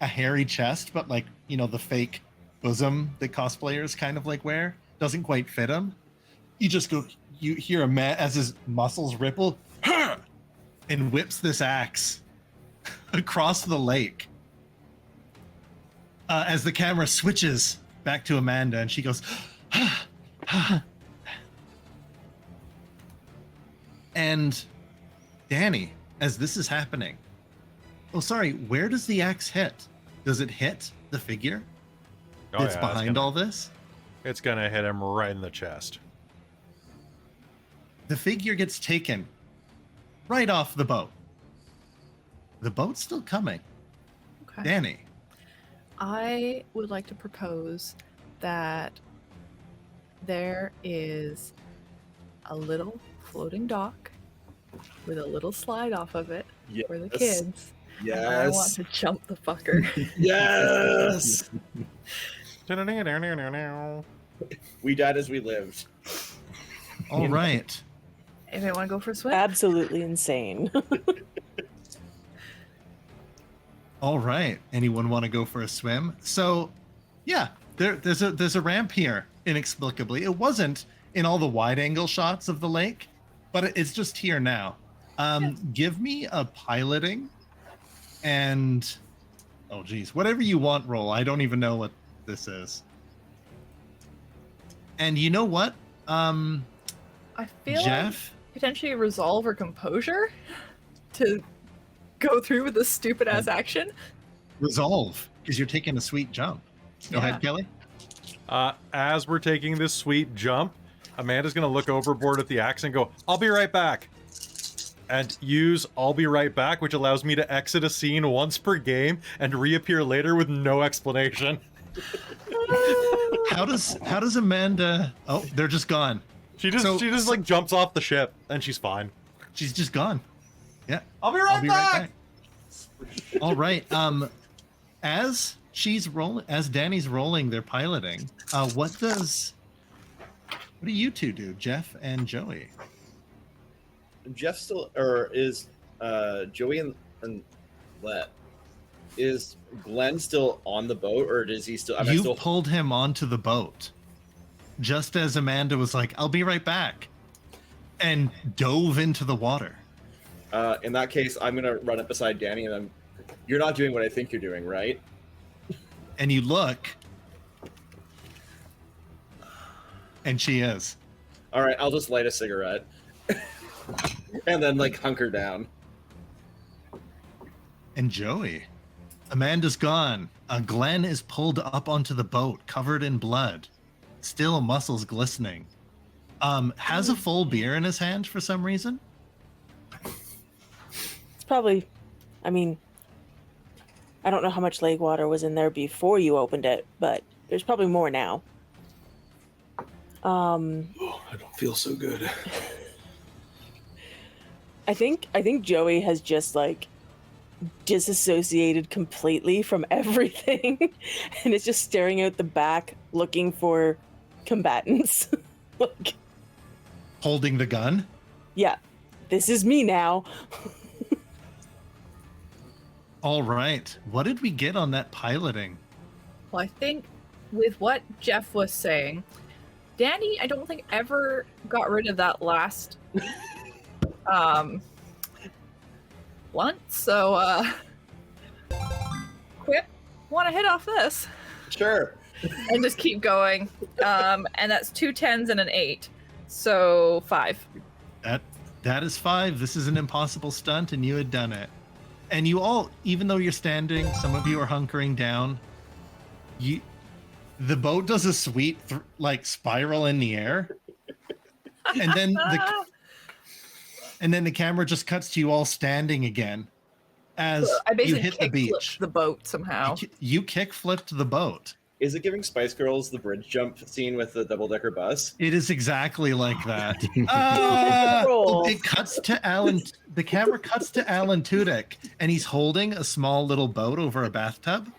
a hairy chest, but like, you know, the fake bosom that cosplayers kind of like wear, doesn't quite fit him. You hear a man as his muscles ripple, and whips this axe across the lake. As the camera switches back to Amanda, and she goes, and Danny, as this is happening, oh, sorry, where does the axe hit? Does it hit the figure Oh, that's yeah, behind all this? It's gonna hit him right in the chest. The figure gets taken right off the boat. The boat's still coming. Okay. Danny, I would like to propose that there is a little floating dock with a little slide off of it for the Yes. kids. And I want Yes. to jump the fucker. Yes. We died as we lived. all right. Anybody want to go for a swim? Absolutely insane. All right. Anyone want to go for a swim? So, yeah, there's a ramp here inexplicably. It wasn't in all the wide angle shots of the lake, but it's just here now. Give me a piloting and oh geez, whatever you want roll. I don't even know what this is. And you know what? I feel like Jeff, potentially resolve or composure to go through with this stupid ass action. resolve because you're taking a sweet jump. Go Yeah. ahead, Kelly. As we're taking this sweet jump, Amanda's gonna look overboard at the axe and go, "I'll be right back," and use "I'll be right back," which allows me to exit a scene once per game and reappear later with no explanation. How does Amanda? Oh, they're just gone. She just like jumps off the ship and she's fine. She's just gone. Yeah. I'll be right back. All right. As she's rolling, as Danny's rolling, they're piloting. What do you two do, Jeff and Joey? Jeff still, or is Joey and Let? Is Glenn still on the boat, or does he still? You still pulled him onto the boat, just as Amanda was like, "I'll be right back," and dove into the water. in that case, I'm gonna run up beside Danny, and you're not doing what I think you're doing, right? And you look, and she is. All right, I'll just light a cigarette, and then like hunker down. And Joey, Amanda's gone. Glenn is pulled up onto the boat, covered in blood, still muscles glistening. Has a full beer in his hand for some reason. It's probably, I mean, I don't know how much lake water was in there before you opened it, but there's probably more now. Oh, I don't feel so good. I think Joey has just like disassociated completely from everything and is just staring out the back looking for combatants. Like, Holding the gun. yeah, this is me now. All right. What did we get on that piloting? Well, I think with what Jeff was saying, Danny, I don't think ever got rid of that last blunt. So quip want to hit off this Sure. and just keep going. And that's 2 10s and an 8. So 5. That is 5. This is an impossible stunt, and you had done it. And you all, even though you're standing, some of you are hunkering down. The boat does a sweet spiral in the air, and then the camera just cuts to you all standing again as I you basically hit the beach. kick-flipped the boat somehow. You kick flipped the boat. Is it giving Spice Girls the bridge jump scene with the double-decker bus? It is exactly like that. It cuts to Alan. The camera cuts to Alan Tudyk, and he's holding a small little boat over a bathtub.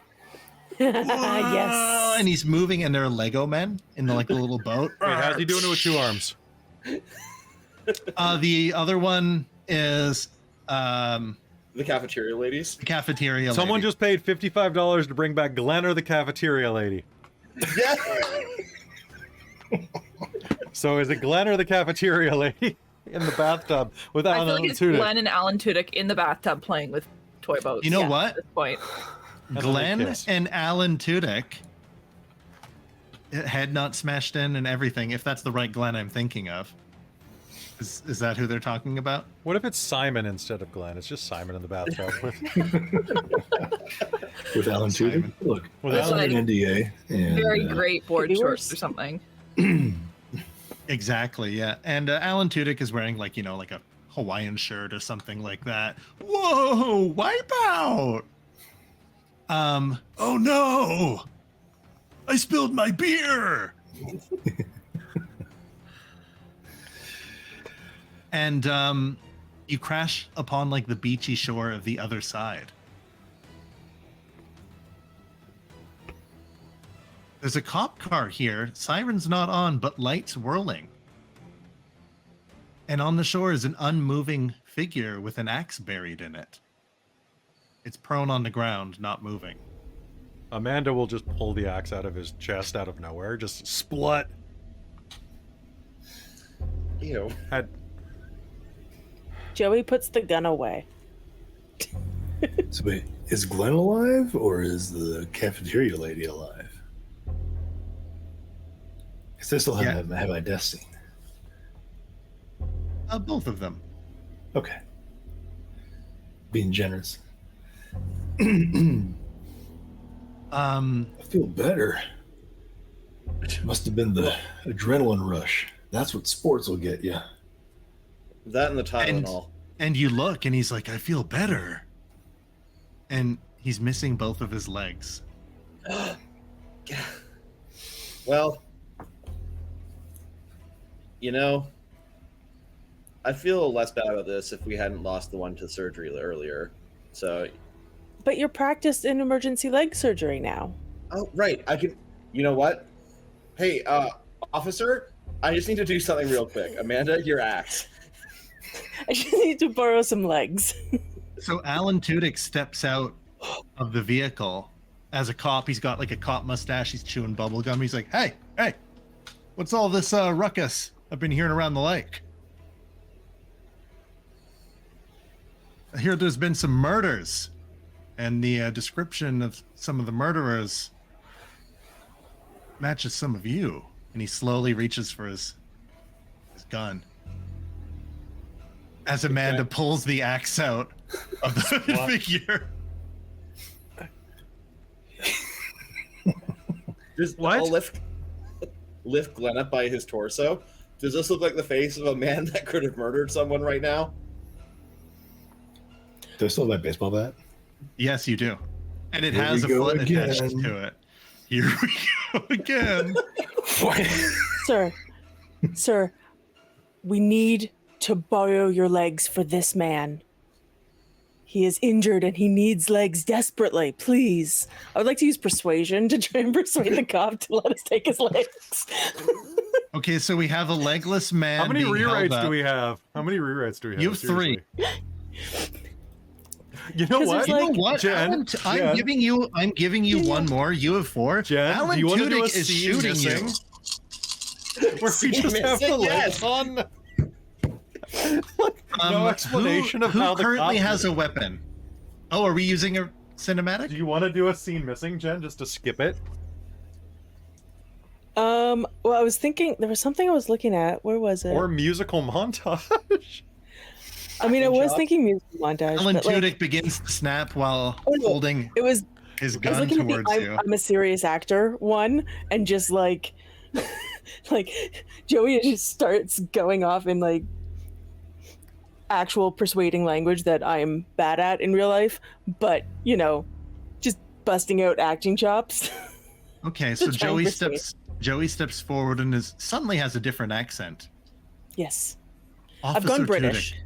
Yes. And he's moving, and there are Lego men in the little boat. Wait, how's he doing it with 2 arms? The other one is The cafeteria ladies? the cafeteria lady. Someone just paid $55 to bring back Glenn or the cafeteria lady. Yeah. So is it Glenn or the cafeteria lady in the bathtub with I Alan feel like it's Tudyk? Glenn and Alan Tudyk in the bathtub playing with toy boats. You know at what? this point. Glenn kiss. and Alan Tudyk, head not smashed in and everything, if that's the right Glenn I'm thinking of. Is that who they're talking about? What if it's Simon instead of Glenn? It's just Simon in the bathtub with With Alan Tudyk. Look, With I Alan- signed an NDA. And, Very great board could be shorts worse. or something. Exactly, yeah. And Alan Tudyk is wearing like a Hawaiian shirt or something like that. Whoa, wipeout! Oh no! I spilled my beer! And you crash upon the beachy shore of the other side. There's a cop car here. Siren's not on, but lights whirling. And on the shore is an unmoving figure with an axe buried in it. It's prone on the ground, not moving. Amanda will just pull the axe out of his chest out of nowhere, just splut. Ew. Joey puts the gun away. So wait, is Glenn alive or is the cafeteria lady alive? Because they still have my death scene. Both of them. Okay. Being generous. I feel better. Must have been the adrenaline rush. That's what sports will get you. That and the Tylenol. And you look, and he's like, I feel better. And he's missing both of his legs. Well, I feel less bad about this if we hadn't lost the one to surgery earlier. So, But you're practiced in emergency leg surgery now. oh, right. I can, you know what? Hey, officer, I just need to do something real quick. Amanda, your axe. I just need to borrow some legs. So Alan Tudyk steps out of the vehicle as a cop. He's got a cop mustache. He's chewing bubble gum. He's like, hey, what's all this ruckus I've been hearing around the lake? I hear there's been some murders, and the description of some of the murderers matches some of you. And he slowly reaches for his gun. As Amanda pulls the axe out of the figure. Just What? I'll lift Glenn up by his torso. Does this look like the face of a man that could have murdered someone right now? Do I still have that baseball bat? Yes, you do. And it Here has a we go foot attached again. to it. Here we go again. Sir, we need to borrow your legs for this man. He is injured and he needs legs desperately. Please. I would like to use persuasion to try and persuade the cop to let us take his legs. Okay, so we have a legless man. How many being held rewrites up. do we have? How many rewrites do we have? You have three. Seriously. You know 'Cause what? there's You know what? Jen, Alan, I'm Jen. giving you one more. You have 4. Jen, Alan do you want to do a Tudyk is scene shooting missing? you. Where we just have the Missing, legs yes. on. No explanation of who how the currently cop- has a weapon. Oh, are we using a cinematic? Do you want to do a scene missing, Jen, just to skip it? Well, I was thinking there was something I was looking at. Where was it? Or musical montage? I mean, I was thinking music montage. Alan but, like, Tudyk begins to snap while Oh, no. holding it was his I was gun looking at towards the you. I'm a serious actor one, and just like, like Joey just starts going off in like actual persuading language that I'm bad at in real life, but you know, just busting out acting chops. Okay, so try and persuade. Joey steps forward and suddenly has a different accent. Yes, Officer I've gone British. Tudyk.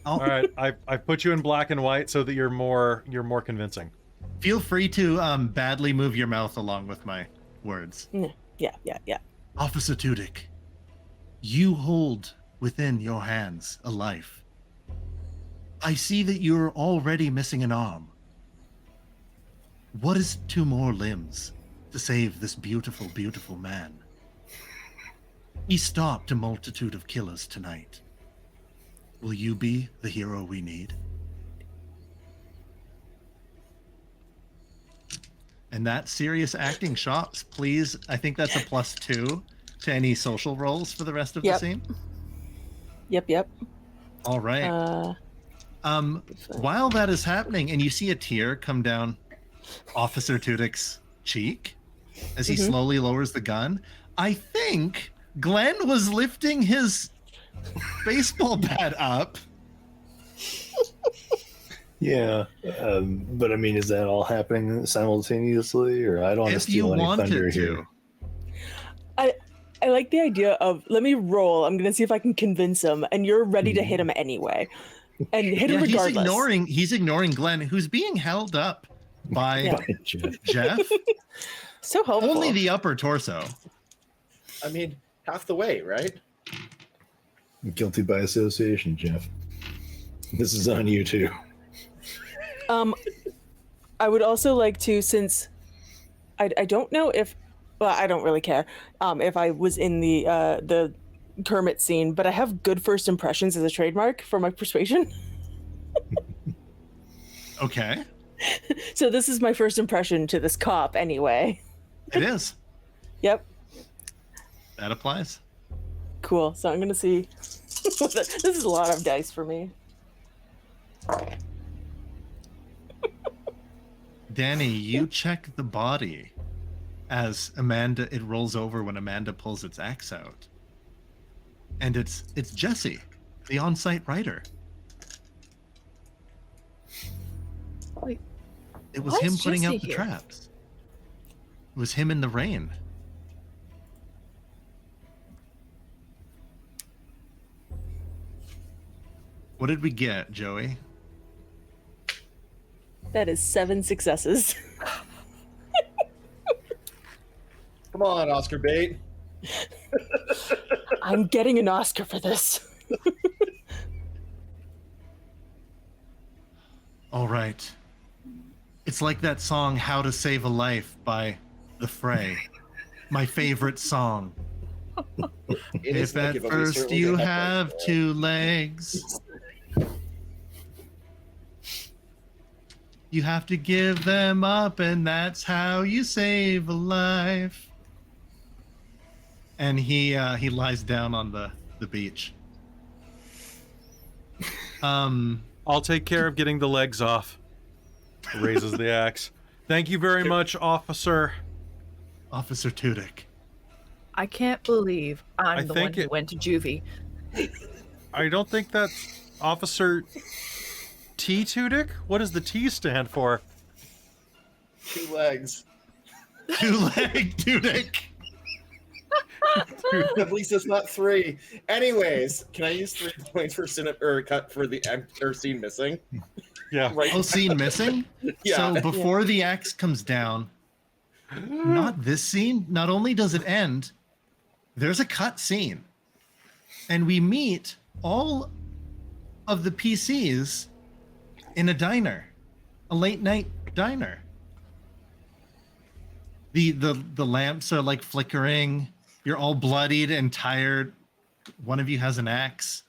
All right, I've put you in black and white so that you're more convincing. Feel free to badly move your mouth along with my words. Yeah. Officer Tudyk, you hold within your hands a life. I see that you're already missing an arm. What is 2 more limbs to save this beautiful, beautiful man? He stopped a multitude of killers tonight. Will you be the hero we need? And that serious acting shots, please. I think that's a +2 to any social roles for the rest of the scene. Yep. All right. While that is happening, and you see a tear come down Officer Tudyk's cheek as he slowly lowers the gun, I think Glenn was lifting his baseball bat up. Yeah, but I mean, is that all happening simultaneously, or I don't want to steal any thunder here? I like the idea of, let me roll. I'm gonna see if I can convince him, and you're ready to hit him anyway, and hit him regardless. He's ignoring Glenn, who's being held up by Jeff. So helpful. Only the upper torso. I mean, half the way, right? Guilty by association, Jeff. This is on you too. I would also like to, since I don't know if, well, I don't really care if I was in the Kermit scene, but I have good first impressions as a trademark for my persuasion. Okay. So this is my first impression to this cop anyway. It is. Yep. That applies. Cool. So I'm going to see. This is a lot of dice for me. Danny, you check the body as it rolls over when Amanda pulls its axe out. And it's Jesse, the on-site writer. Wait, it was why him is putting Jesse out the here? traps. It was him in the rain. What did we get, Joey? That is 7 successes. Come on, Oscar bait. I'm getting an Oscar for this. All right. It's like that song, How to Save a Life by The Fray. My favorite song. If at first you have 2 legs, you have to give them up, and that's how you save a life. And he lies down on the beach. I'll take care of getting the legs off. Raises the axe. Thank you very much, Officer Tudyk. I can't believe I'm the one who went to juvie. I don't think that's Officer T. Tudyk? What does the T stand for? 2 legs. 2-leg Tudyk. At least it's not 3. Anyways, can I use 3 points for cut for the scene missing? Yeah. Right. Oh, scene missing? Yeah. So before the axe comes down, not this scene, not only does it end, there's a cut scene. And we meet all of the PCs in a diner, a late night diner. The lamps are like flickering. You're all bloodied and tired. One of you has an axe.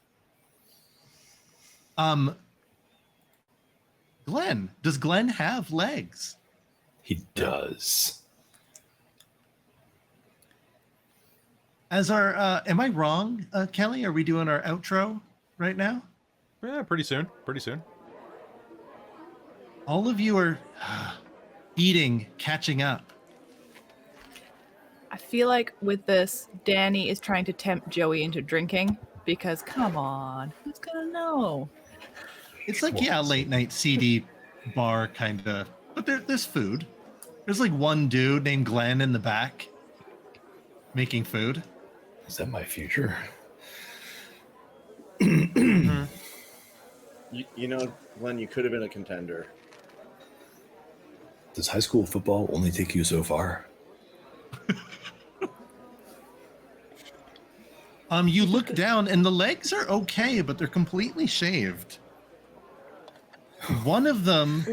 Glenn, Glenn. Does Glenn have legs? He does. As our, am I wrong, Kelly? Are we doing our outro right now? Yeah, pretty soon. Pretty soon. All of you are eating, catching up. I feel like with this, Danny is trying to tempt Joey into drinking because, come on, who's gonna know? It's like, yeah, late night CD bar kind of, but there's food. There's like one dude named Glenn in the back making food. Is that my future? You know, Glenn, you could have been a contender. Does high school football only take you so far? You look down and the legs are okay, but they're completely shaved. One of them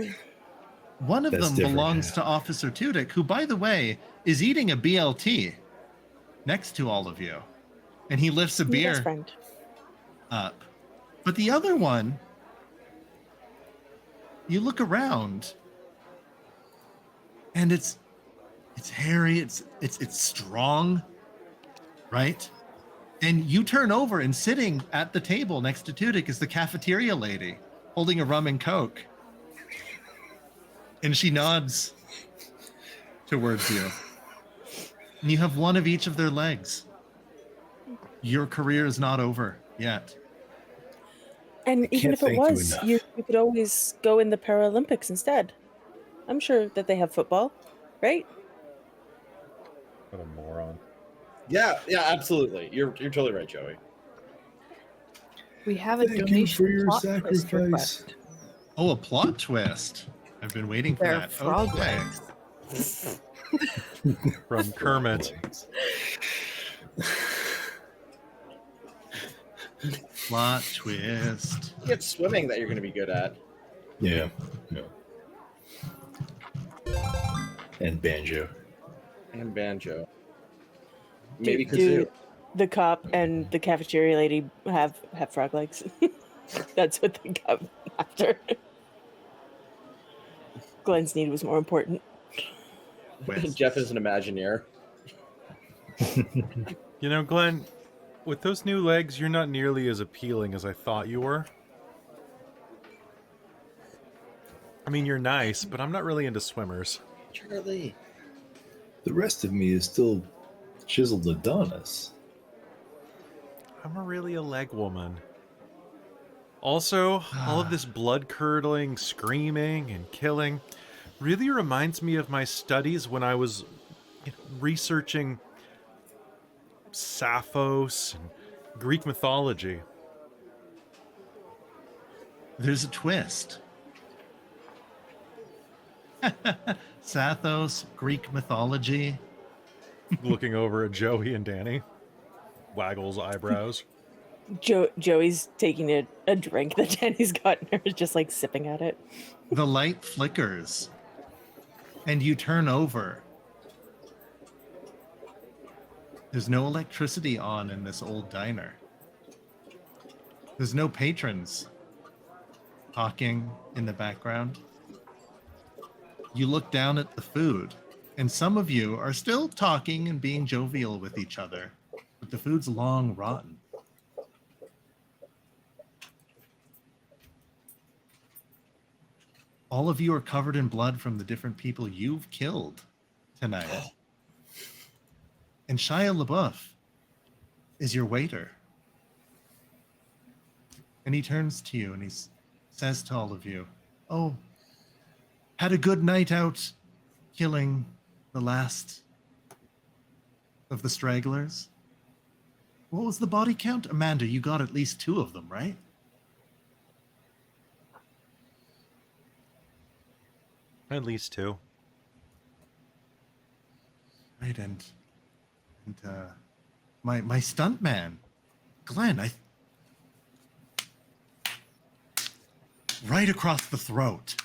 belongs to Officer Tudyk, who, by the way, is eating a BLT next to all of you. And he lifts a beer up. But the other one, you look around and it's hairy, it's strong, right? And you turn over, and sitting at the table next to Tudyk is the cafeteria lady holding a rum and coke. And she nods towards you. And you have one of each of their legs. Your career is not over yet. And even if it was, you could always go in the Paralympics instead. I'm sure that they have football, right? What a moron. Yeah, absolutely. You're totally right, Joey. We have a Thank you for donation your plot twist sacrifice. request. Oh, a plot twist. I've been waiting for They're that. frog Okay. legs. From Kermit. Plot twist. It's swimming that you're going to be good at. Yeah. And banjo. And banjo. Maybe Do kazoo. the cop and the cafeteria lady have frog legs? That's what they got after. Glenn's need was more important. Twist. Jeff is an Imagineer. You know, Glenn, with those new legs, you're not nearly as appealing as I thought you were. I mean, you're nice, but I'm not really into swimmers. Charlie. The rest of me is still chiseled Adonis. I'm really a leg woman. Also, all of this blood-curdling, screaming, and killing really reminds me of my studies when I was researching Sappho's and Greek mythology. There's a twist. Sappho's, Greek mythology. Looking over at Joey and Danny. Waggles eyebrows. Joey's taking a drink that Danny's gotten her, just like sipping at it. The light flickers. And you turn over. There's no electricity on in this old diner. There's no patrons talking in the background. You look down at the food, and some of you are still talking and being jovial with each other, but the food's long rotten. All of you are covered in blood from the different people you've killed tonight. And Shia LaBeouf is your waiter. And he turns to you and he says to all of you, "Oh, had a good night out killing the last of the stragglers? What was the body count? Amanda, you got at least 2 of them, right?" At least 2. Right, and my stunt man, Glenn, right across the throat.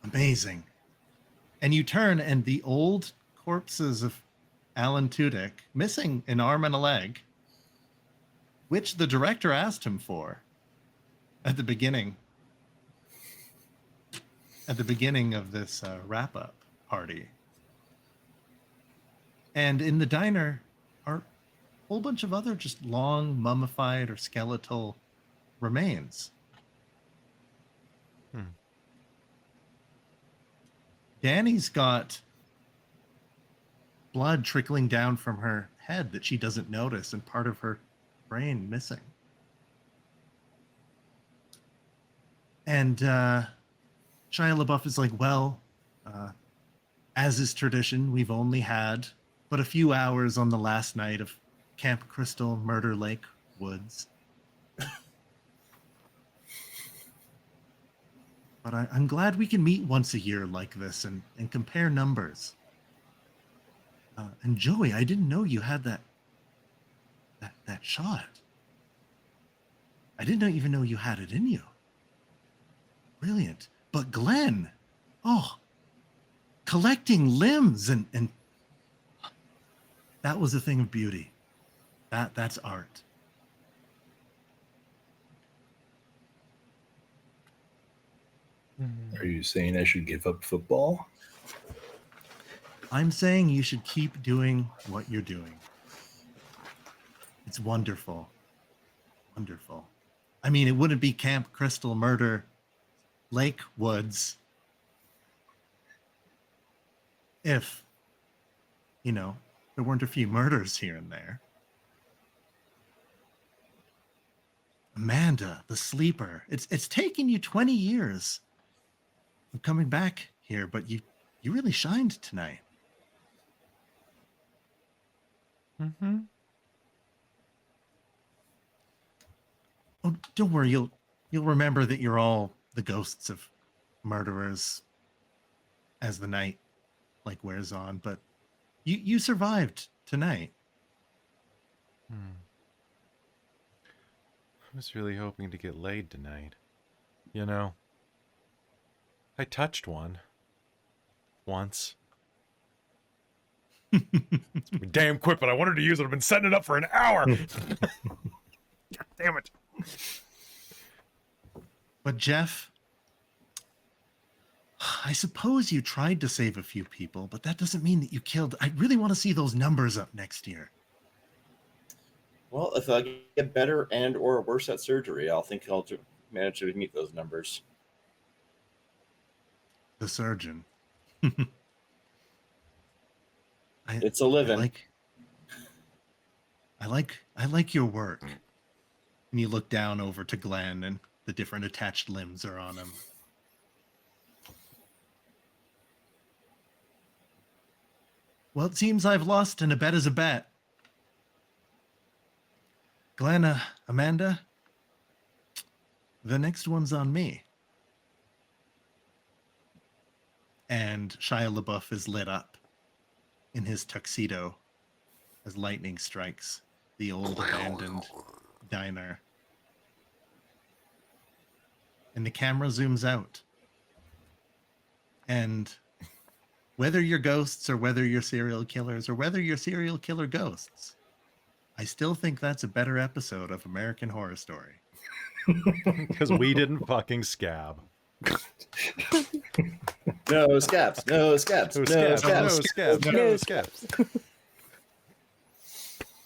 Amazing. And you turn, and the old corpses of Alan Tudyk, missing an arm and a leg, which the director asked him for at the beginning at the beginning of this wrap-up party. And in the diner are a whole bunch of other just long mummified or skeletal remains. Danny's got blood trickling down from her head that she doesn't notice and part of her brain missing. And Shia LaBeouf is like, well, as is tradition, we've only had but a few hours on the last night of Camp Crystal Murder Lake Woods. But I'm glad we can meet once a year like this and compare numbers. And Joey, I didn't know you had that shot. I didn't even know you had it in you. Brilliant. But Glenn, collecting limbs and that was a thing of beauty. That's art. Are you saying I should give up football? I'm saying you should keep doing what you're doing. It's wonderful. Wonderful. I mean, it wouldn't be Camp Crystal Murder Lake Woods if, there weren't a few murders here and there. Amanda, the sleeper. It's taken you 20 years of coming back here, but you really shined tonight. Mm-hmm. Oh, don't worry. You'll remember that you're all the ghosts of murderers as the night wears on. But you survived tonight. I was really hoping to get laid tonight. I touched one. Once. Damn quit, but I wanted to use it. I've been setting it up for an hour. God damn it. But Jeff, I suppose you tried to save a few people, but that doesn't mean that you killed. I really want to see those numbers up next year. Well, if I get better and or worse at surgery, I'll think I'll manage to meet those numbers. The surgeon. It's a living. I like your work. And you look down over to Glenn, and the different attached limbs are on him. Well, it seems I've lost, and a bet is a bet. Glenn, Amanda, the next one's on me. And Shia LaBeouf is lit up in his tuxedo as lightning strikes the old abandoned diner. And the camera zooms out. And whether you're ghosts or whether you're serial killers or whether you're serial killer ghosts, I still think that's a better episode of American Horror Story. Because we didn't fucking scab. No scabs. No scabs. No No scabs. No scabs. scabs. No scabs.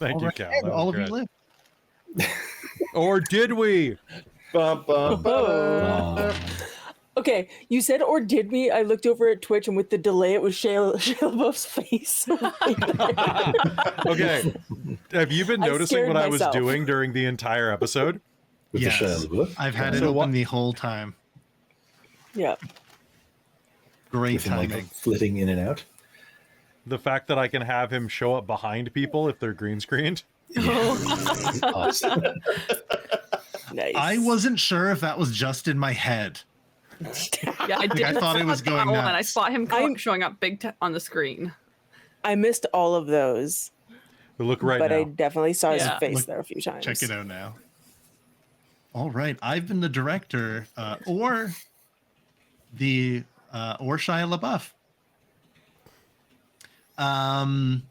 Thank you, Cal. That was All of great. you live. Or did we? Bum, bum, bum. Okay, you said or did me? I looked over at Twitch, and with the delay, it was Shia LaBeouf's face. Okay. Have you been I noticing scared what I was myself. doing during the entire episode? With Yes. the Shia LaBeouf? I've had it So open what- the whole time. Yeah. Great With him, timing. flitting in and out. The fact that I can have him show up behind people if they're green screened. Awesome. Nice. I wasn't sure if that was just in my head. Yeah, I did. I thought it was going And I nuts. spot him showing up big on the screen. I missed all of those, But look right but now. I definitely saw his Yeah. face Look, there a few times. Check it out now. All right, I've been the director, or Shia LaBeouf.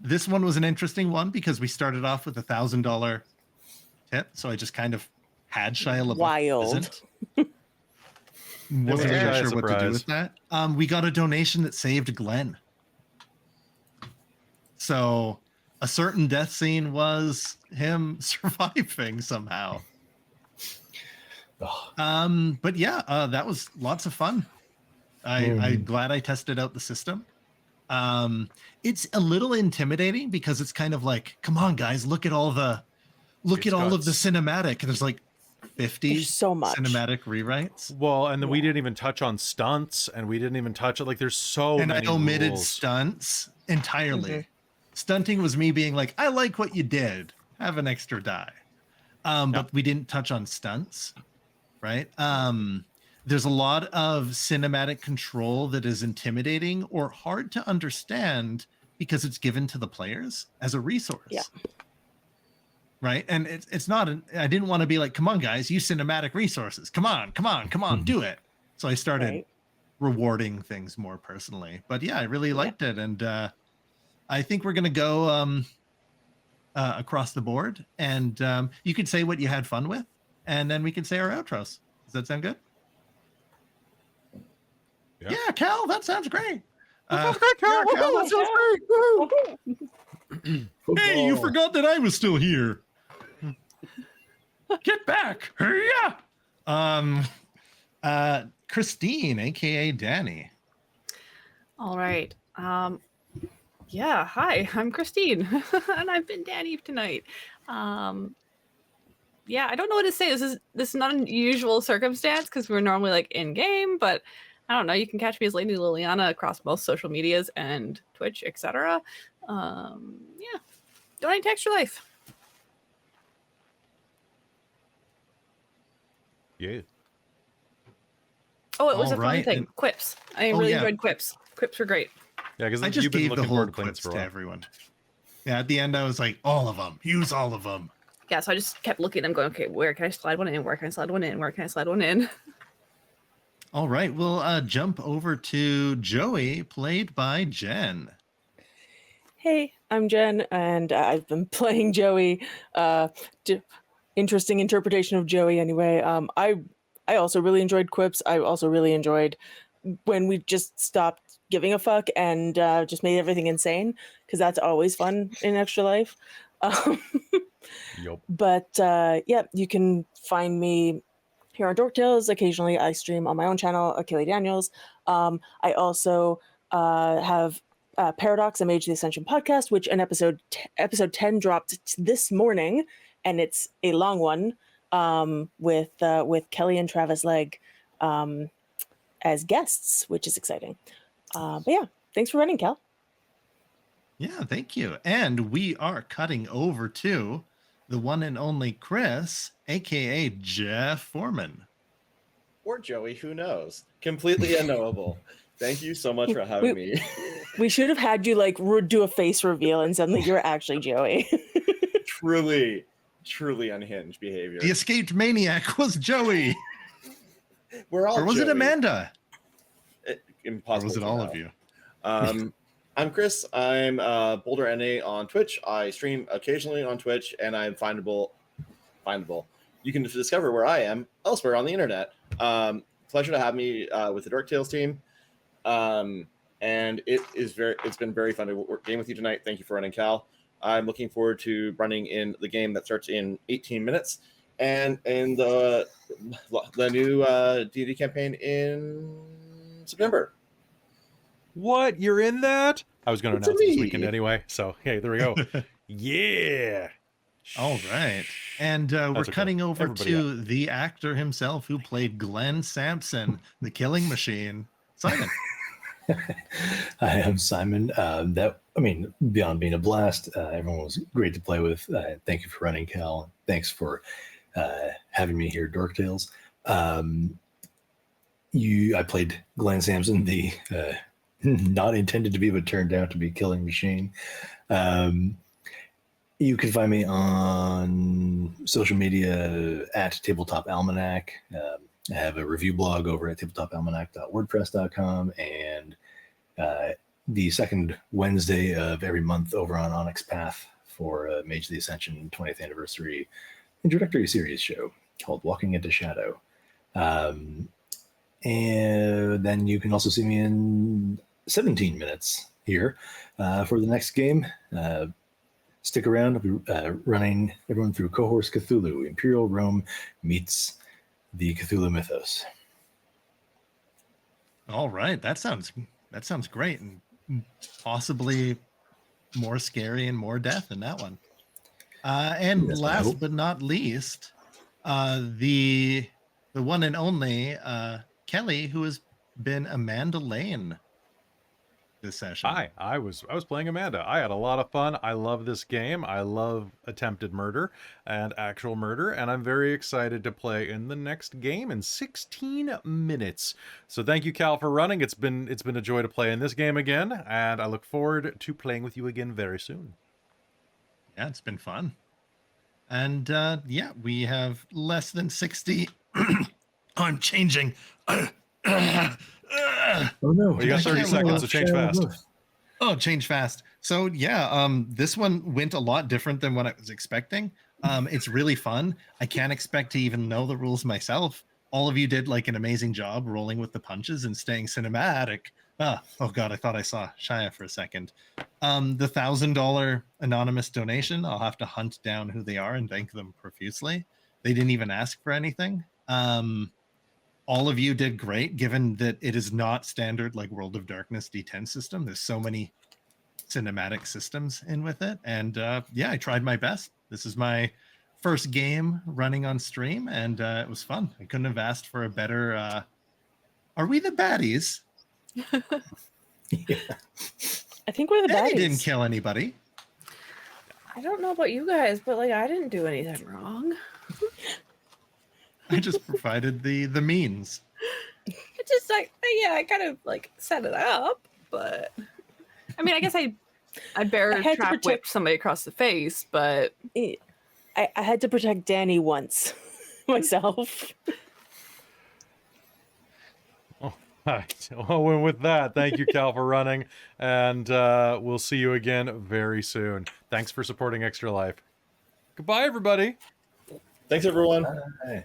This one was an interesting one because we started off with $1,000 tip, so I just kind of had Shia LaBeouf Wild. present. wasn't Yeah, really sure what to do surprise. with that. We got a donation that saved Glenn. So a certain death scene was him surviving somehow. But yeah, that was lots of fun. I'm glad I tested out the system. It's a little intimidating because it's kind of like, come on, guys, look at all of the cinematic. And there's like 50 There's so much cinematic rewrites. Well, and then we didn't even touch on stunts, and we didn't even touch it. Like, there's so and many I omitted rules. stunts entirely. Stunting was me being like, I like what you did. Have an extra die. But we didn't touch on stunts, right? There's a lot of cinematic control that is intimidating or hard to understand because it's given to the players as a resource. Yeah. Right. And it's not, I didn't want to be like, come on, guys, use cinematic resources. Come on, do it. So I started rewarding things more personally. But yeah, I really liked it. And I think we're going to go across the board. And you could say what you had fun with, and then we can say our outros. Does that sound good? Yeah, Cal, that sounds great. That sounds great, Cal. Yeah, Cal, that sounds great. Hey, you forgot that I was still here. Get back. Yeah. Christine, aka Danny. All right. Yeah, hi, I'm Christine, and I've been Danny tonight. Yeah, I don't know what to say. This is not an usual circumstance because we're normally like in game, but I don't know. You can catch me as Lady Liliana across most social medias and Twitch, etc. Yeah, donate to Extra Life. Yeah. Oh, it was a fun right, thing. and- Quips. I really enjoyed quips. Quips were great. Yeah, because I just you've been gave the looking whole forward to clips for a to while. everyone. Yeah, at the end I was like, all of them. Use all of them. Yeah, so I just kept looking at them going, okay, where can I slide one in? Where can I slide one in? Where can I slide one in? All right, we'll jump over to Joey, played by Jen. Hey, I'm Jen, and I've been playing Joey. Interesting interpretation of Joey, anyway. I also really enjoyed quips. I also really enjoyed when we just stopped giving a fuck and just made everything insane, because that's always fun in Extra Life. Yup. But yeah, you can find me here on Dork Tales. Occasionally, I stream on my own channel, Kelly Daniels. I also have Paradox, a Mage of the Ascension podcast, which an episode 10 dropped this morning, and it's a long one with Kelly and Travis Legg as guests, which is exciting. But yeah, thanks for running, Cal. Yeah, thank you. And we are cutting over to the one and only Chris, aka Jeff Foreman. Or Joey, who knows? Completely unknowable. Thank you so much for having me. We should have had you like do a face reveal, and suddenly you're actually Joey. Truly unhinged behavior. The escaped maniac was Joey. We're all Or was Joey. it Amanda? Impossible. Or was it to all know. of you? I'm Chris. I'm Boulder NA on Twitch. I stream occasionally on Twitch, and I'm findable. You can discover where I am elsewhere on the internet. Pleasure to have me with the Dork Tales team. And it's been very fun to game with you tonight. Thank you for running, Cal. I'm looking forward to running in the game that starts in 18 minutes, and in the new D&D campaign in September. What? You're in that? I was going to It's announce this me. weekend anyway. So, hey, there we go. Yeah. All right. And we're okay. cutting over Everybody to the actor himself who played Glenn Sampson, the killing machine, Simon. I am Simon. Beyond being a blast, everyone was great to play with. Thank you for running, Cal. Thanks for having me here, Dork Tales. I played Glenn Sampson, the not intended to be, but turned out to be killing machine. You can find me on social media at Tabletop Almanac. I have a review blog over at tabletopalmanac.wordpress.com, and the second Wednesday of every month over on Onyx Path for Mage of the Ascension 20th anniversary introductory series show called Walking into Shadow. And then you can also see me in 17 minutes here for the next game. Stick around. I'll be running everyone through Cohorts Cthulhu. Imperial Rome meets the Cthulhu mythos. All right, that sounds great, and possibly more scary and more death in that one. And Yes, I last hope. but not least, the one and only Kelly, who has been Amanda Lane this session. Hi, I was playing Amanda. I had a lot of fun. I love this game. I love attempted murder and actual murder, and I'm very excited to play in the next game in 16 minutes. So thank you, Cal, for running. It's been a joy to play in this game again, and I look forward to playing with you again very soon. Yeah, it's been fun. And yeah, we have less than 60. I'm changing. Oh no! Well, you got 30 seconds, so change fast. Oh, change fast. So yeah, this one went a lot different than what I was expecting. It's really fun. I can't expect to even know the rules myself. All of you did like an amazing job rolling with the punches and staying cinematic. Oh God, I thought I saw Shia for a second. The $1,000 anonymous donation, I'll have to hunt down who they are and thank them profusely. They didn't even ask for anything. All of you did great, given that it is not standard like World of Darkness D10 system. There's so many cinematic systems in with it. And yeah, I tried my best. This is my first game running on stream, and it was fun. I couldn't have asked for a better... Are we the baddies? Yeah. I think we're the Danny baddies. didn't kill anybody. I don't know about you guys, but like I didn't do anything wrong. I just provided the means. It just like yeah, I kind of like set it up, but I mean, I guess I bear I had to trap protect- whipped somebody across the face, but I had to protect Danny once myself. All right. Well, and with that, thank you, Cal, for running, and we'll see you again very soon. Thanks for supporting Extra Life. Goodbye, everybody. Thanks, everyone. Bye.